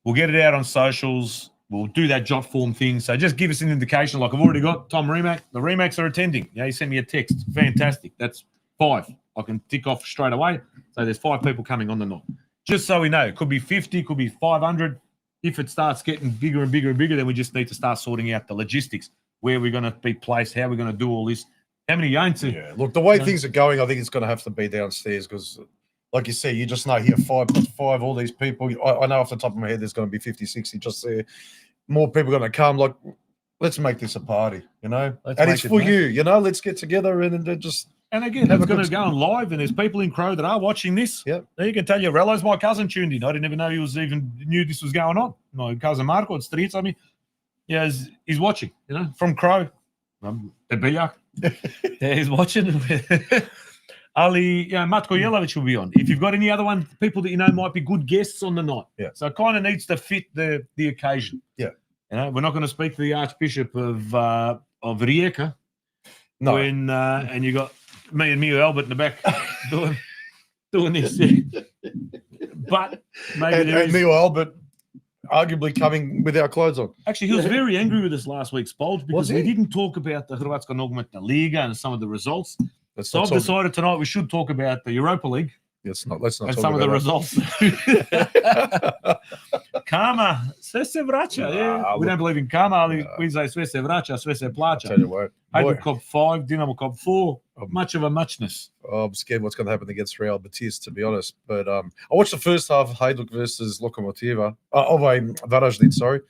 We'll get it out on socials. We'll do that jot form thing. So just give us an indication. Like I've already got Tom Remack. The Remacks are attending. Yeah, he sent me a text. Fantastic. That's 5. I can tick off straight away. So there's 5 people coming on the night. Just so we know, it could be 50, could be 500. If it starts getting bigger and bigger and bigger, then we just need to start sorting out the logistics. Where we're going to be placed, how we're going to do all this. How many yaints? Yeah, look, the way Yeah. things are going, I think it's going to have to be downstairs because, like you say, you just know here 5 plus 5, all these people. I know off the top of my head there's going to be 50, 60 just there. More people are going to come. Like, let's make this a party, you know? Let's and make it's it for nice. you know? Let's get together and then just. And again, Have it's a going good to go on live, and there's people in Crow that are watching this. Yep. Now you can tell you, Rello's my cousin tuned in. I didn't even know he was even knew this was going on. My cousin Marco at Streets, I mean, yeah, he's watching, you know, from Crow. Yeah, he's watching. Ali, Matko Jelovic will be on. If you've got any other one, people that you know might be good guests on the night. Yeah. So it kind of needs to fit the occasion. Yeah. You know, we're not going to speak to the Archbishop of Rijeka. No. When and you got me and Mio Albert in the back doing this. Yeah. But maybe and there is. Neil Albert arguably coming with our clothes on. Actually, he was very angry with us last week, Spolge, because Was we he? didn't talk about the Hrvatska Nogometna Liga and some of the results. Let's So not I've talk, decided tonight we should talk about the Europa League let's not and talk some of the about results. Karma, sve se vraća. Yeah. Nah, We don't believe in karma, ali we say sve se vraća, sve se I plaća. tell you what. Boy, Hajduk Cup 5, Dinamo Cup 4, much of a muchness. I'm scared what's going to happen against Real Betis, to be honest. But I watched the first half of Hajduk versus Lokomotiva. Varaždin, sorry.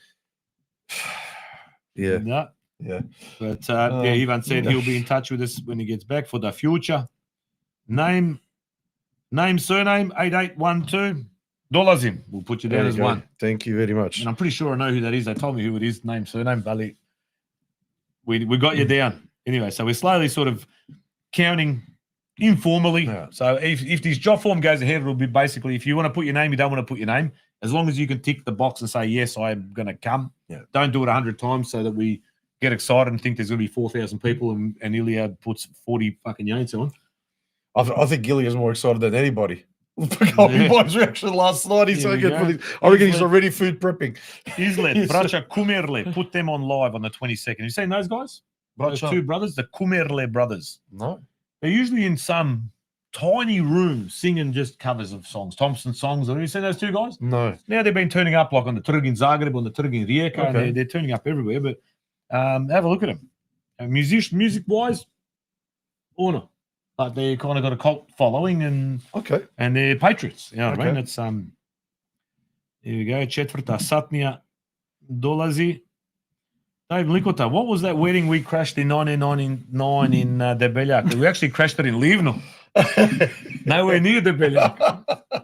Yeah. Yeah. But Ivan said he'll be in touch with us when he gets back for the future. Name, surname, 8812. Dolazim. We'll put you down There as you go. one. Thank you very much. And I'm pretty sure I know who that is. They told me who it is, name, surname, Bali. We got you down. Anyway, so we're slowly sort of counting informally. Yeah. So if this job form goes ahead, it'll be basically if you want to put your name, you don't want to put your name. As long as you can tick the box and say, yes, I'm going to come. Yeah. Don't do it 100 times so that we get excited and think there's going to be 4,000 people and Iliad puts 40 fucking yates on. I think Gilly is more excited than anybody. His reaction last night. He's Here so we good. go. I reckon he's already food prepping. Islet, Braća Kumerle, put them on live on the 22nd. You seen those guys? Those Braća? two brothers, the Kumerle brothers. No. They're usually in some tiny room singing just covers of songs, Thompson songs. Have you seen those two guys? No. Now they've been turning up like on the Trg in Zagreb, on the Trg in Rijeka, Okay. and they're turning up everywhere. But have a look at them. Music-wise, no. But they kind of got a cult following and they're patriots. You know what I mean? Okay. It's here we go. Četvrta satnija dolazi. Dave Likota, what was that wedding we crashed in 1999 in Debeljak? We actually crashed it in Livno. Nowhere near Debeljak.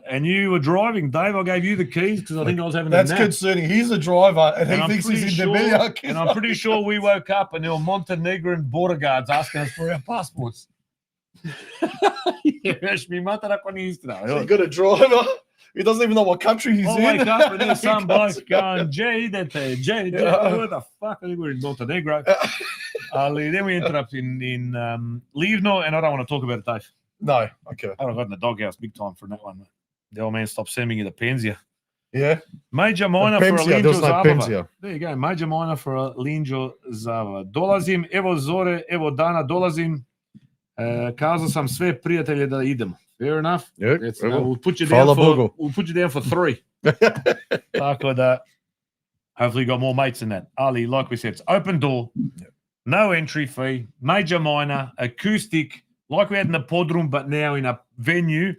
And you were driving. Dave, I gave you the keys because I think I was having That's a nap. concerning. He's a driver and he I'm thinks he's pretty in sure, Debeljak. and I'm pretty sure we woke up and there were Montenegrin border guards asking us for our passports. Ješ mi mater ako nije istina. So you got a driver. He doesn't even know what country he's I in. wake up and there's He some can't bloke going, Jay, that Jay, Yeah. what the fuck? I think we're in Montenegro. Then we ended up in Livno, and I don't want to talk about it, Dave. No, okay. I got in the doghouse big time for that one. The old man stopped sending me the Penzia. Yeah. Major minor for a Penzia, Linjo there was no Zabava. Penzia. There you go. Major minor for a Linjo Zava. Dolazim, evo zore, evo dana, dolazim. Kazao sam sve prijatelje da idemo. Fair enough. Yeah, That's, evo. we'll put you Hvala down for Bogu. we'll put you down for 3. Tako da, hopefully you got more mates than that. Ali, like we said, it's open door, no entry fee, major minor, acoustic, like we had in the Podroom, but now in a venue,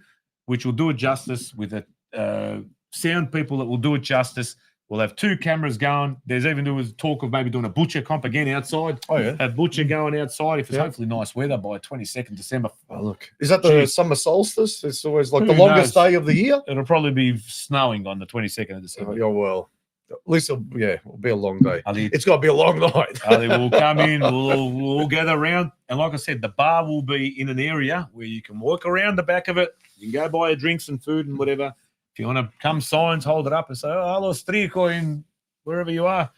which will do it justice with a sound people that will do it justice. We'll have 2 cameras going. There's even talk of maybe doing a butcher comp again outside. Oh, yeah. A butcher going outside if it's Yeah. hopefully nice weather by 22nd December. Oh, look. Is that the Jeez. summer solstice? It's always like Who the longest knows? day of the year. It'll probably be snowing on the 22nd of December. Yeah, well, at least it'll be a long day. Ali, It's got to be a long night. Ali will come in, we'll all gather around. And like I said, the bar will be in an area where you can walk around the back of it. You can go buy your drinks and food and whatever. If you want to come signs, hold it up and say, oh, hello, Strico, in wherever you are.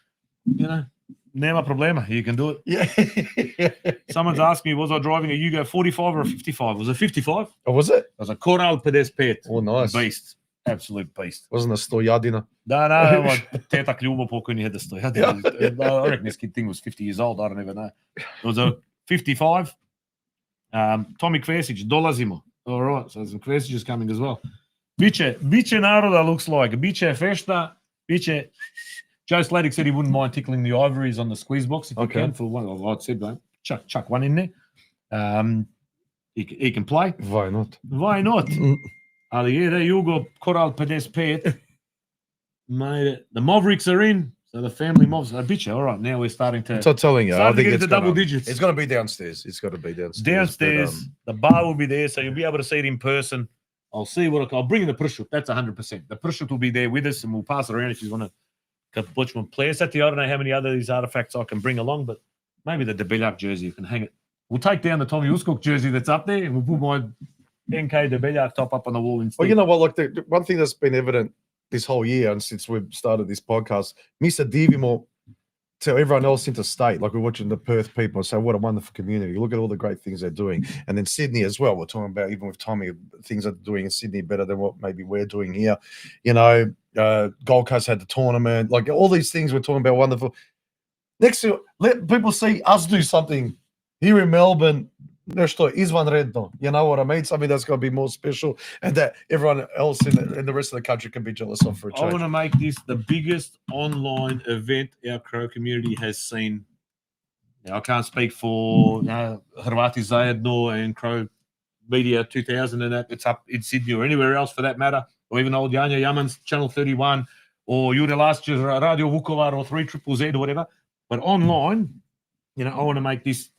You know, nema problema. You can do it. Yeah. Someone's asked me, was I driving a Yugo 45 or a 55? Was it 55? It Oh, was it? was a Coral Pedespet. Oh, nice. Beast. Absolute beast. Wasn't a Stojadina. Da, like Tetak Ljubo pokojni had the story. I reckon this kid thing was 50 years old. I don't even know. It was a 55. Tomi Kvesic, dolazimo. All right, so some Kvesic is coming as well. Biće naroda looks like. Biće fešta. Biće. Joe Sladek said he wouldn't mind tickling the ivories on the squeeze box if you Okay. can for one. Like I said, mate, chuck one in there. He can play. Why not? Why not? Mm. Ali je da Jugo Coral 55. Mate, the Mavericks are in. So the family mobs. Biće, all right, now we're starting to So I'm telling you, I starting to think get it's into double gonna, digits. it's going to be downstairs. It's got to be downstairs. Downstairs, the bar will be there, so you'll be able to see it in person. I'll see what I'll bring in the Prishut. That's 100%. The Prishut will be there with us, and we'll pass it around if you want to watch one play. I don't know how many other these artifacts I can bring along, but maybe the Debeljak jersey, you can hang it. We'll take down the Tomi Uskok jersey that's up there, and we'll put my NK Debeljak top up on the wall instead. Well, you know what? Like the one thing that's been evident this whole year and since we've started this podcast, Mr. Divimo tell everyone else interstate, like we're watching the Perth people say, what a wonderful community. Look at all the great things they're doing. And then Sydney as well. We're talking about, even with Tommy, things they're doing in Sydney better than what maybe we're doing here. You know, Gold Coast had the tournament, like all these things we're talking about, wonderful. Next to let people see us do something here in Melbourne. Nešto izvanredno, you know what I mean? Something that's going to be more special and that everyone else in the rest of the country can be jealous of for a I change. want to make this the biggest online event our Crow community has seen. Now, I can't speak for Hrvati Zajedno and Crow Media 2000 and that. It's up in Sydney or anywhere else for that matter, or even old Janja Yaman's Channel 31 or Jure Lasč's Radio Vukovar or 3ZZZ or whatever. But online, you know, I want to make this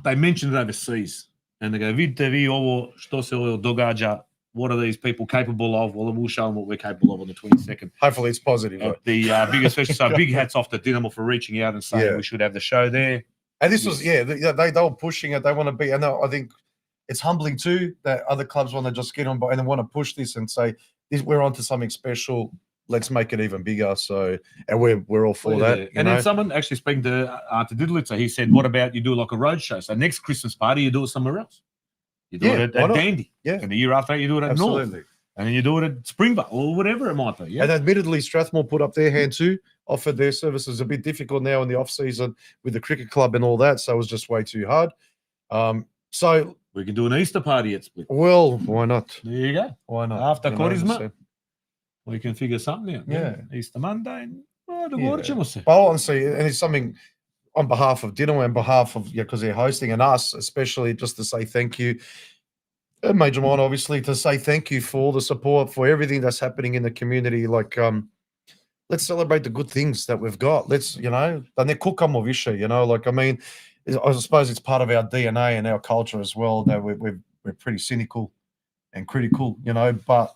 they mentioned it overseas and they go, vidite vi ovo, što se ovo događa, what are these people capable of? Well, we'll show them what we're capable of on the 22nd. Hopefully it's positive. At Right? the biggest festival. So big hats off to Dinamo for reaching out and saying Yeah. we should have the show there. And this was, they were pushing it. They want to be, and I think it's humbling too that other clubs want to just get on board and they want to push this and say, we're onto something special. Let's make it even bigger. So, and we're all for that. you And know? then someone actually speaking to Didlitzer, he said, what about you do like a road show? So next Christmas party, you do it somewhere else. You do Yeah, it why at not? Dandy. Yeah. And the year after that, you do it at North. Absolutely. And then you do it at Springbok or whatever it might be. Yeah. And admittedly, Strathmore put up their hand too, offered their services. A bit difficult now in the off season with the cricket club and all that. So it was just way too hard. So, We can do an Easter party at Split. well, why not? There you go. Why not? After You know, Korizma, so- we can figure something out. Yeah. Easter Monday. Dogovorit ćemo se. Well, honestly, and it's something on behalf of Dinamo and behalf of, because they're hosting and us, especially just to say thank you. Major Mine, obviously, to say thank you for all the support, for everything that's happening in the community. Like, let's celebrate the good things that we've got. Let's, da ne kukamo više, like, I mean, I suppose it's part of our DNA and our culture as well that we're pretty cynical and critical, but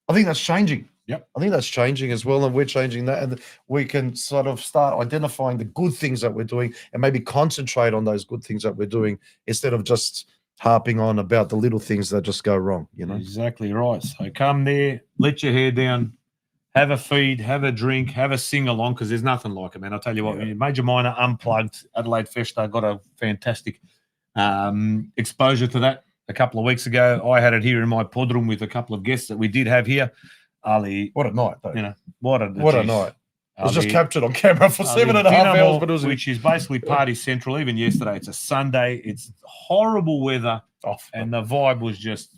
I think that's changing. Yep. I think that's changing as well, and we're changing that, and we can sort of start identifying the good things that we're doing and maybe concentrate on those good things that we're doing instead of just harping on about the little things that just go wrong, you know. Exactly right. So come there, let your hair down, have a feed, have a drink, have a sing along, because there's nothing like it, man. I'll tell you what, Major Minor Unplugged, Adelaide Festa got a fantastic exposure to that a couple of weeks ago. I had it here in my pod room with a couple of guests that we did have here. Ali, What a night, though. you know, what a night. It was just Ali- captured on camera for Ali 7.5 Dinamo, hours, but it was which is basically party central. Even yesterday, it's a Sunday. It's horrible weather, and the vibe was just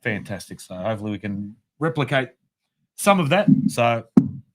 fantastic. So hopefully we can replicate some of that. So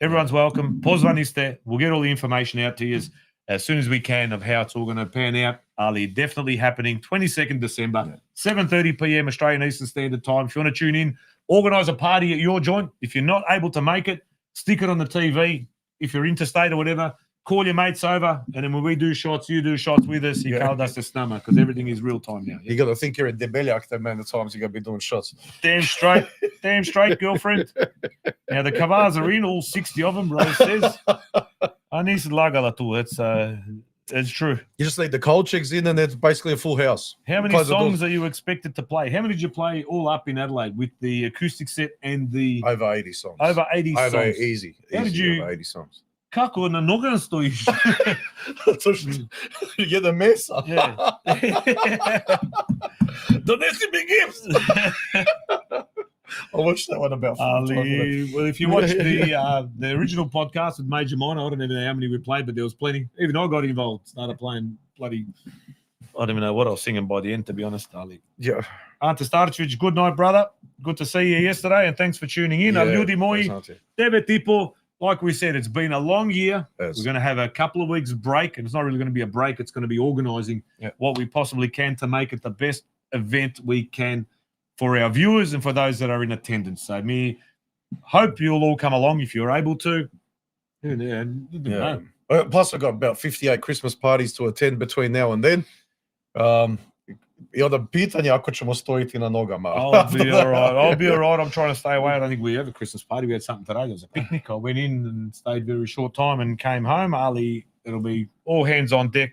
everyone's welcome. Pozvaniste. We'll get all the information out to you as soon as we can of how it's all going to pan out. Ali, definitely happening 22nd December, 7:30 p.m. Australian Eastern Standard Time. If you want to tune in, organise a party at your joint. If you're not able to make it, stick it on the TV. If you're interstate or whatever, call your mates over, and then when we do shots, you do shots with us. You call us the snummer, because everything is real time now. You got to think you're a Debelyak the amount of times you're going to be doing shots. Damn straight, girlfriend. Now the Kavars are in, all 60 of them, bro. Says, I need to lagala too. It's true. You just need the cold chicks in, and it's basically a full house. How many Close the doors. songs are you expected to play? How many did you play all up in Adelaide with the acoustic set and the Over 80 songs. over 80 Over songs? easy. How did Easy you- over 80 songs. Kako na noga stojiš? You get the mess. Yeah. Donesi mi gifts. I watched that one about 4 times. Ali, well, if you watch the original podcast with Major Minor, I don't even know how many we played, but there was plenty. Even I got involved. Started playing bloody. I don't even know what I was singing by the end, to be honest, Ali. Yeah. Ante Starčević, good night, brother. Good to see you yesterday, and thanks for tuning in. Ljudi moji, tebe tipo, like we said, it's been a long year. Yes. We're going to have a couple of weeks break, and it's not really going to be a break. It's going to be organising what we possibly can to make it the best event we can for our viewers and for those that are in attendance. So me hope you'll all come along if you're able to. Yeah. Plus, I've got about 58 Christmas parties to attend between now and then. I onda pitanje ako ćemo stojiti na nogama. I'll be all right. I'll be all right. I'm trying to stay away. I don't think we have a Christmas party. We had something today. There was a picnic. I went in and stayed very short time and came home. Ali, it'll be all hands on deck.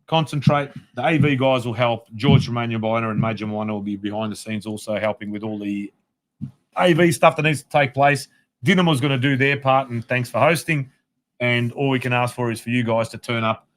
Concentrate. The AV guys will help. George Romania Biner and Major Minor will be behind the scenes also helping with all the AV stuff that needs to take place. Dinamo's going to do their part, and thanks for hosting. And all we can ask for is for you guys to turn up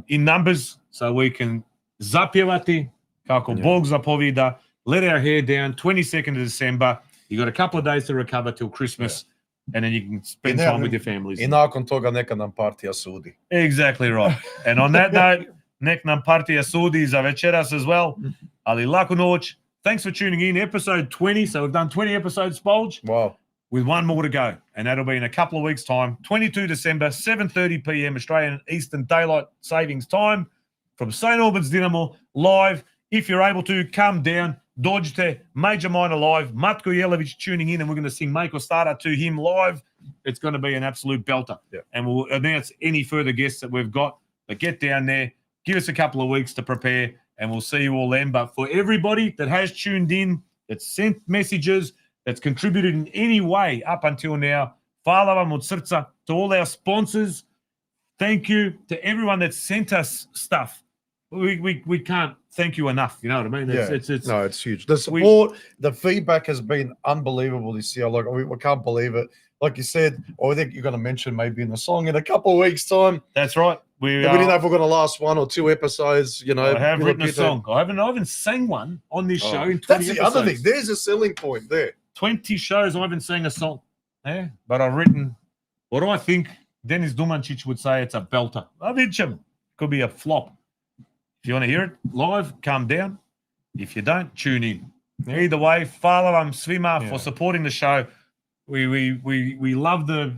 in numbers so we can zapjevati kako Bog zapovida, let our hair down. 22nd of December. You got a couple of days to recover till Christmas, and then you can spend time with your families. I nakon toga neka nam partija sudi. Exactly right. And on that note, nek nam partija sudi za večeras as well. Ali laku noć. Thanks for tuning in. Episode 20. So we've done 20 episodes, Spolge. Wow. With one more to go, and that'll be in a couple of weeks' time. 22 December, 7:30 p.m. Australian Eastern Daylight Savings Time from St. Albans Dinamo, live. If you're able to, come down. Dođite, Major Minor live. Matko Jelević tuning in, and we're going to sing Make or Starter to him live. It's going to be an absolute belter. Yeah. And we'll announce any further guests that we've got. But get down there, give us a couple of weeks to prepare, and we'll see you all then. But for everybody that has tuned in, that sent messages, that's contributed in any way up until now, hvala vam od srca. To all our sponsors, thank you. To everyone that sent us stuff, we can't thank you enough. You know what I mean? It's huge. The support, the feedback has been unbelievable this year. Like we can't believe it. Like you said, I think you're going to mention maybe in the song in a couple of weeks' time. That's right. We didn't know if we're going to last 1 or 2 episodes. You know, I have written a song. I haven't sang one on this show in 20 That's the episodes. other thing. There's a selling point there. 20 shows, I haven't sang a song. Yeah, but I've written what I think Denis Dumančić would say it's a belter. Could be a flop. If you want to hear it live, come down. If you don't, tune in. Either way, hvala vam svima for supporting the show. We love the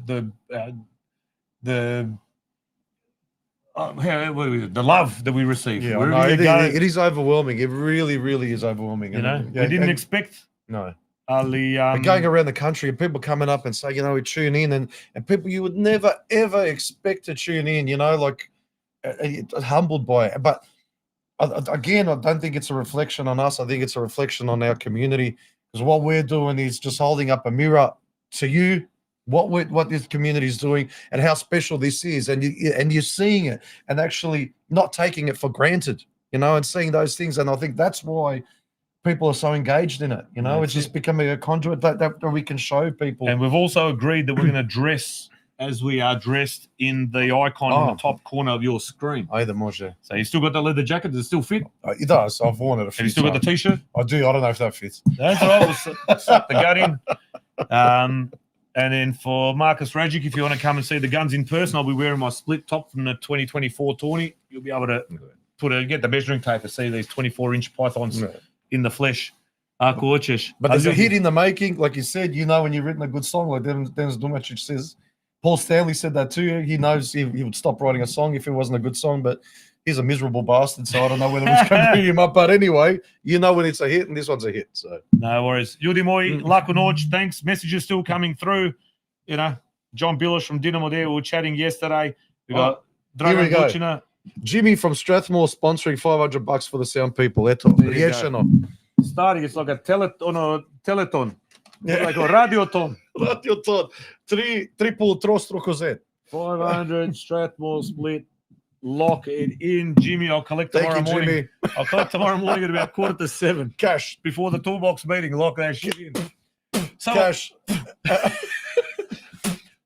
love that we receive. Yeah, Wherever you no, go, it is overwhelming. It really, really is overwhelming. you know, we didn't expect. No. Ali, We're going around the country and people coming up and say, you know, we tune in and people you would never, ever expect to tune in, you know, like humbled by it. But again, I don't think it's a reflection on us. I think it's a reflection on our community, because what we're doing is just holding up a mirror to you, what this community is doing and how special this is. And you're seeing it and actually not taking it for granted. you know, and seeing those things. And I think that's why people are so engaged in it. You know, That's it's just becoming a conduit that we can show people. And we've also agreed that we're going to dress as we are dressed in the icon in the top corner of your screen. Either Moshe. So you still got the leather jacket? Does it still fit? It does. I've worn it a few Have you still got the T-shirt? I do. I don't know if that fits. That's all right. We'll slap the gut in. And then for Marcus Rajic, if you want to come and see the guns in person, I'll be wearing my split top from the 2024 tourney. You'll be able to get the measuring tape to see these 24-inch pythons in the flesh. But there's a hit in the making. Like you said, you know when you've written a good song, like Dennis Dumacic says. Paul Stanley said that too. He knows he would stop writing a song if it wasn't a good song, but he's a miserable bastard, so I don't know whether it's going to bring him up. But anyway, you know when it's a hit, and this one's a hit. So no worries. Ljudi moji, lako noć. Thanks. Messages still coming through. You know, John Billish from Dinamo there. We were chatting yesterday. We got Dragan Vucina. Jimmy from Strathmore sponsoring $500 for the sound people. Eto. Riješeno. Starting, it's like a teleton. Yeah. Like a radioton. Radioton. Triple trostruko Z. 500 Strathmore split. Lock it in, Jimmy. I'll collect tomorrow morning. Jimmy. I'll collect tomorrow morning at about 6:45. Cash. Before the toolbox meeting. Lock that shit in. So, Cash.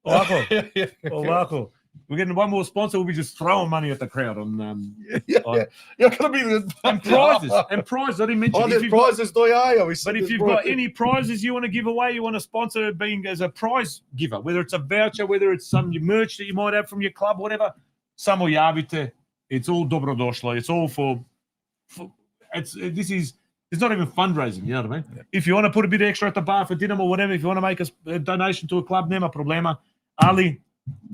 Olako. We're getting one more sponsor. We'll be just throwing money at the crowd on You're gonna be and prizes. And prizes. I didn't mention. Oh, there's prizes, but if you've got any prizes you want to give away, you want to sponsor being as a prize giver, whether it's a voucher, whether it's some merch that you might have from your club, whatever. Samo javite. It's all dobrodošlo. It's all for it's not even fundraising, you know what I mean? Yeah. If you want to put a bit extra at the bar for dinner or whatever, if you want to make a donation to a club, nema problema. Ali,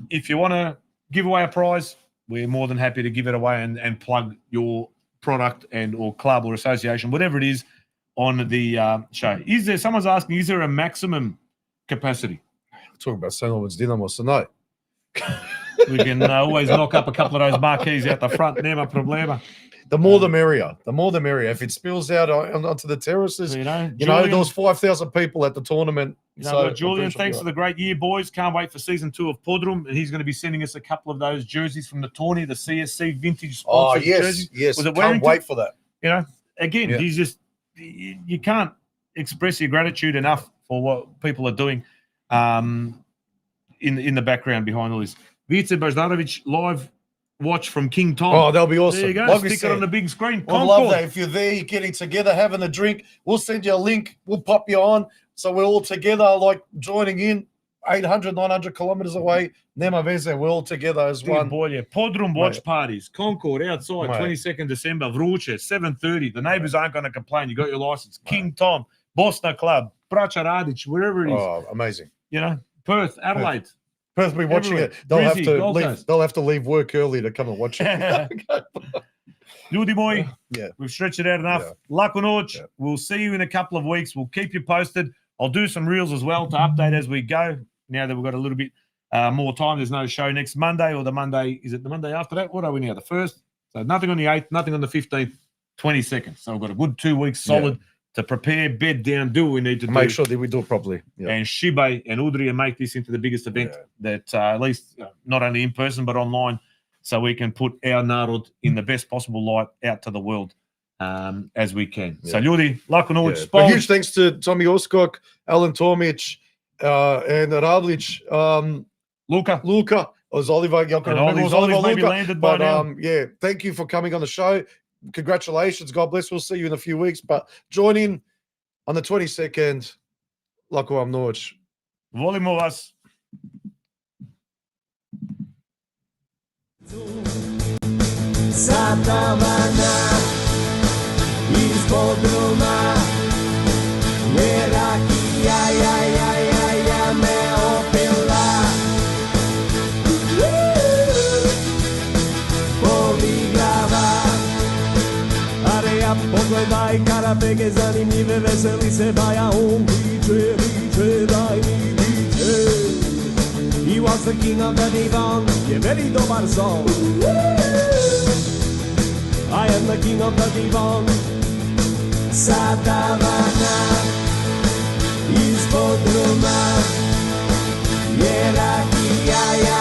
if you want to give away a prize, we're more than happy to give it away and plug your product and or club or association, whatever it is, on the show. Someone's asking, is there a maximum capacity? We're talking about St. Albans Dinamo, so no. We can always knock up a couple of those marquees out the front. Nema problema. The more the merrier. The more the merrier. If it spills out onto the terraces, you know there was 5,000 people at the tournament. Julian, thanks for the great year, boys. Can't wait for season 2 of Podrum, and he's going to be sending us a couple of those jerseys from the tourney, the CSC vintage sponsored jerseys. Yes. Can't wait for that. You know, again, he's just you can't express your gratitude enough for what people are doing in the background behind all this. Vice Bajdarovic live watch from King Tom. Oh, that'll be awesome. There you go. Stick it on the big screen. I love that. If you're there, you're getting together, having a drink, we'll send you a link. We'll pop you on. So we're all together, like joining in 800, 900 kilometers away. Nema veze, we're all together as one. Podrum watch parties. Concord outside, 22nd December. Vruće, 7:30. The neighbors aren't going to complain. You got your license. King Tom, Bosna Club, Braća Radić, wherever it is. Oh, amazing. You know, Perth, Adelaide. Perth will be watching it. They'll have to leave work early to come and watch it. Ljudi moji, we've stretched it out enough. Lako noć. We'll see you in a couple of weeks. We'll keep you posted. I'll do some reels as well to update as we go. Now that we've got a little bit more time, there's no show next Monday or the Monday. Is it the Monday after that? What are we now? The 1st? So nothing on the 8th, nothing on the 15th, 22nd. So we've got a good 2 weeks solid to prepare, bed down, do what we need to make sure that we do it properly. Yeah. And Shibe and Udrija make this into the biggest event that at least not only in person but online, so we can put our narod in the best possible light out to the world as we can. So ljudi, lako noć. But huge thanks to Tomi Uskok, Alan Tomic, and Radlic, Luka. Was Oliver? And all these Oliver maybe landed by now. Thank you for coming on the show. Congratulations. God bless. We'll see you in a few weeks. But join in on the 22nd. Lako vam noć. Volimo vas. Satavana iz Podruma, je rakija, ja me opila. Povigrava, ale ja pogledaj karabege zanimljive, veseli se baja, on viče, daj mi viče. He was the king of the divan, je very dobar song. I am the king of the divan. Satavana iz Podruma, je rakija,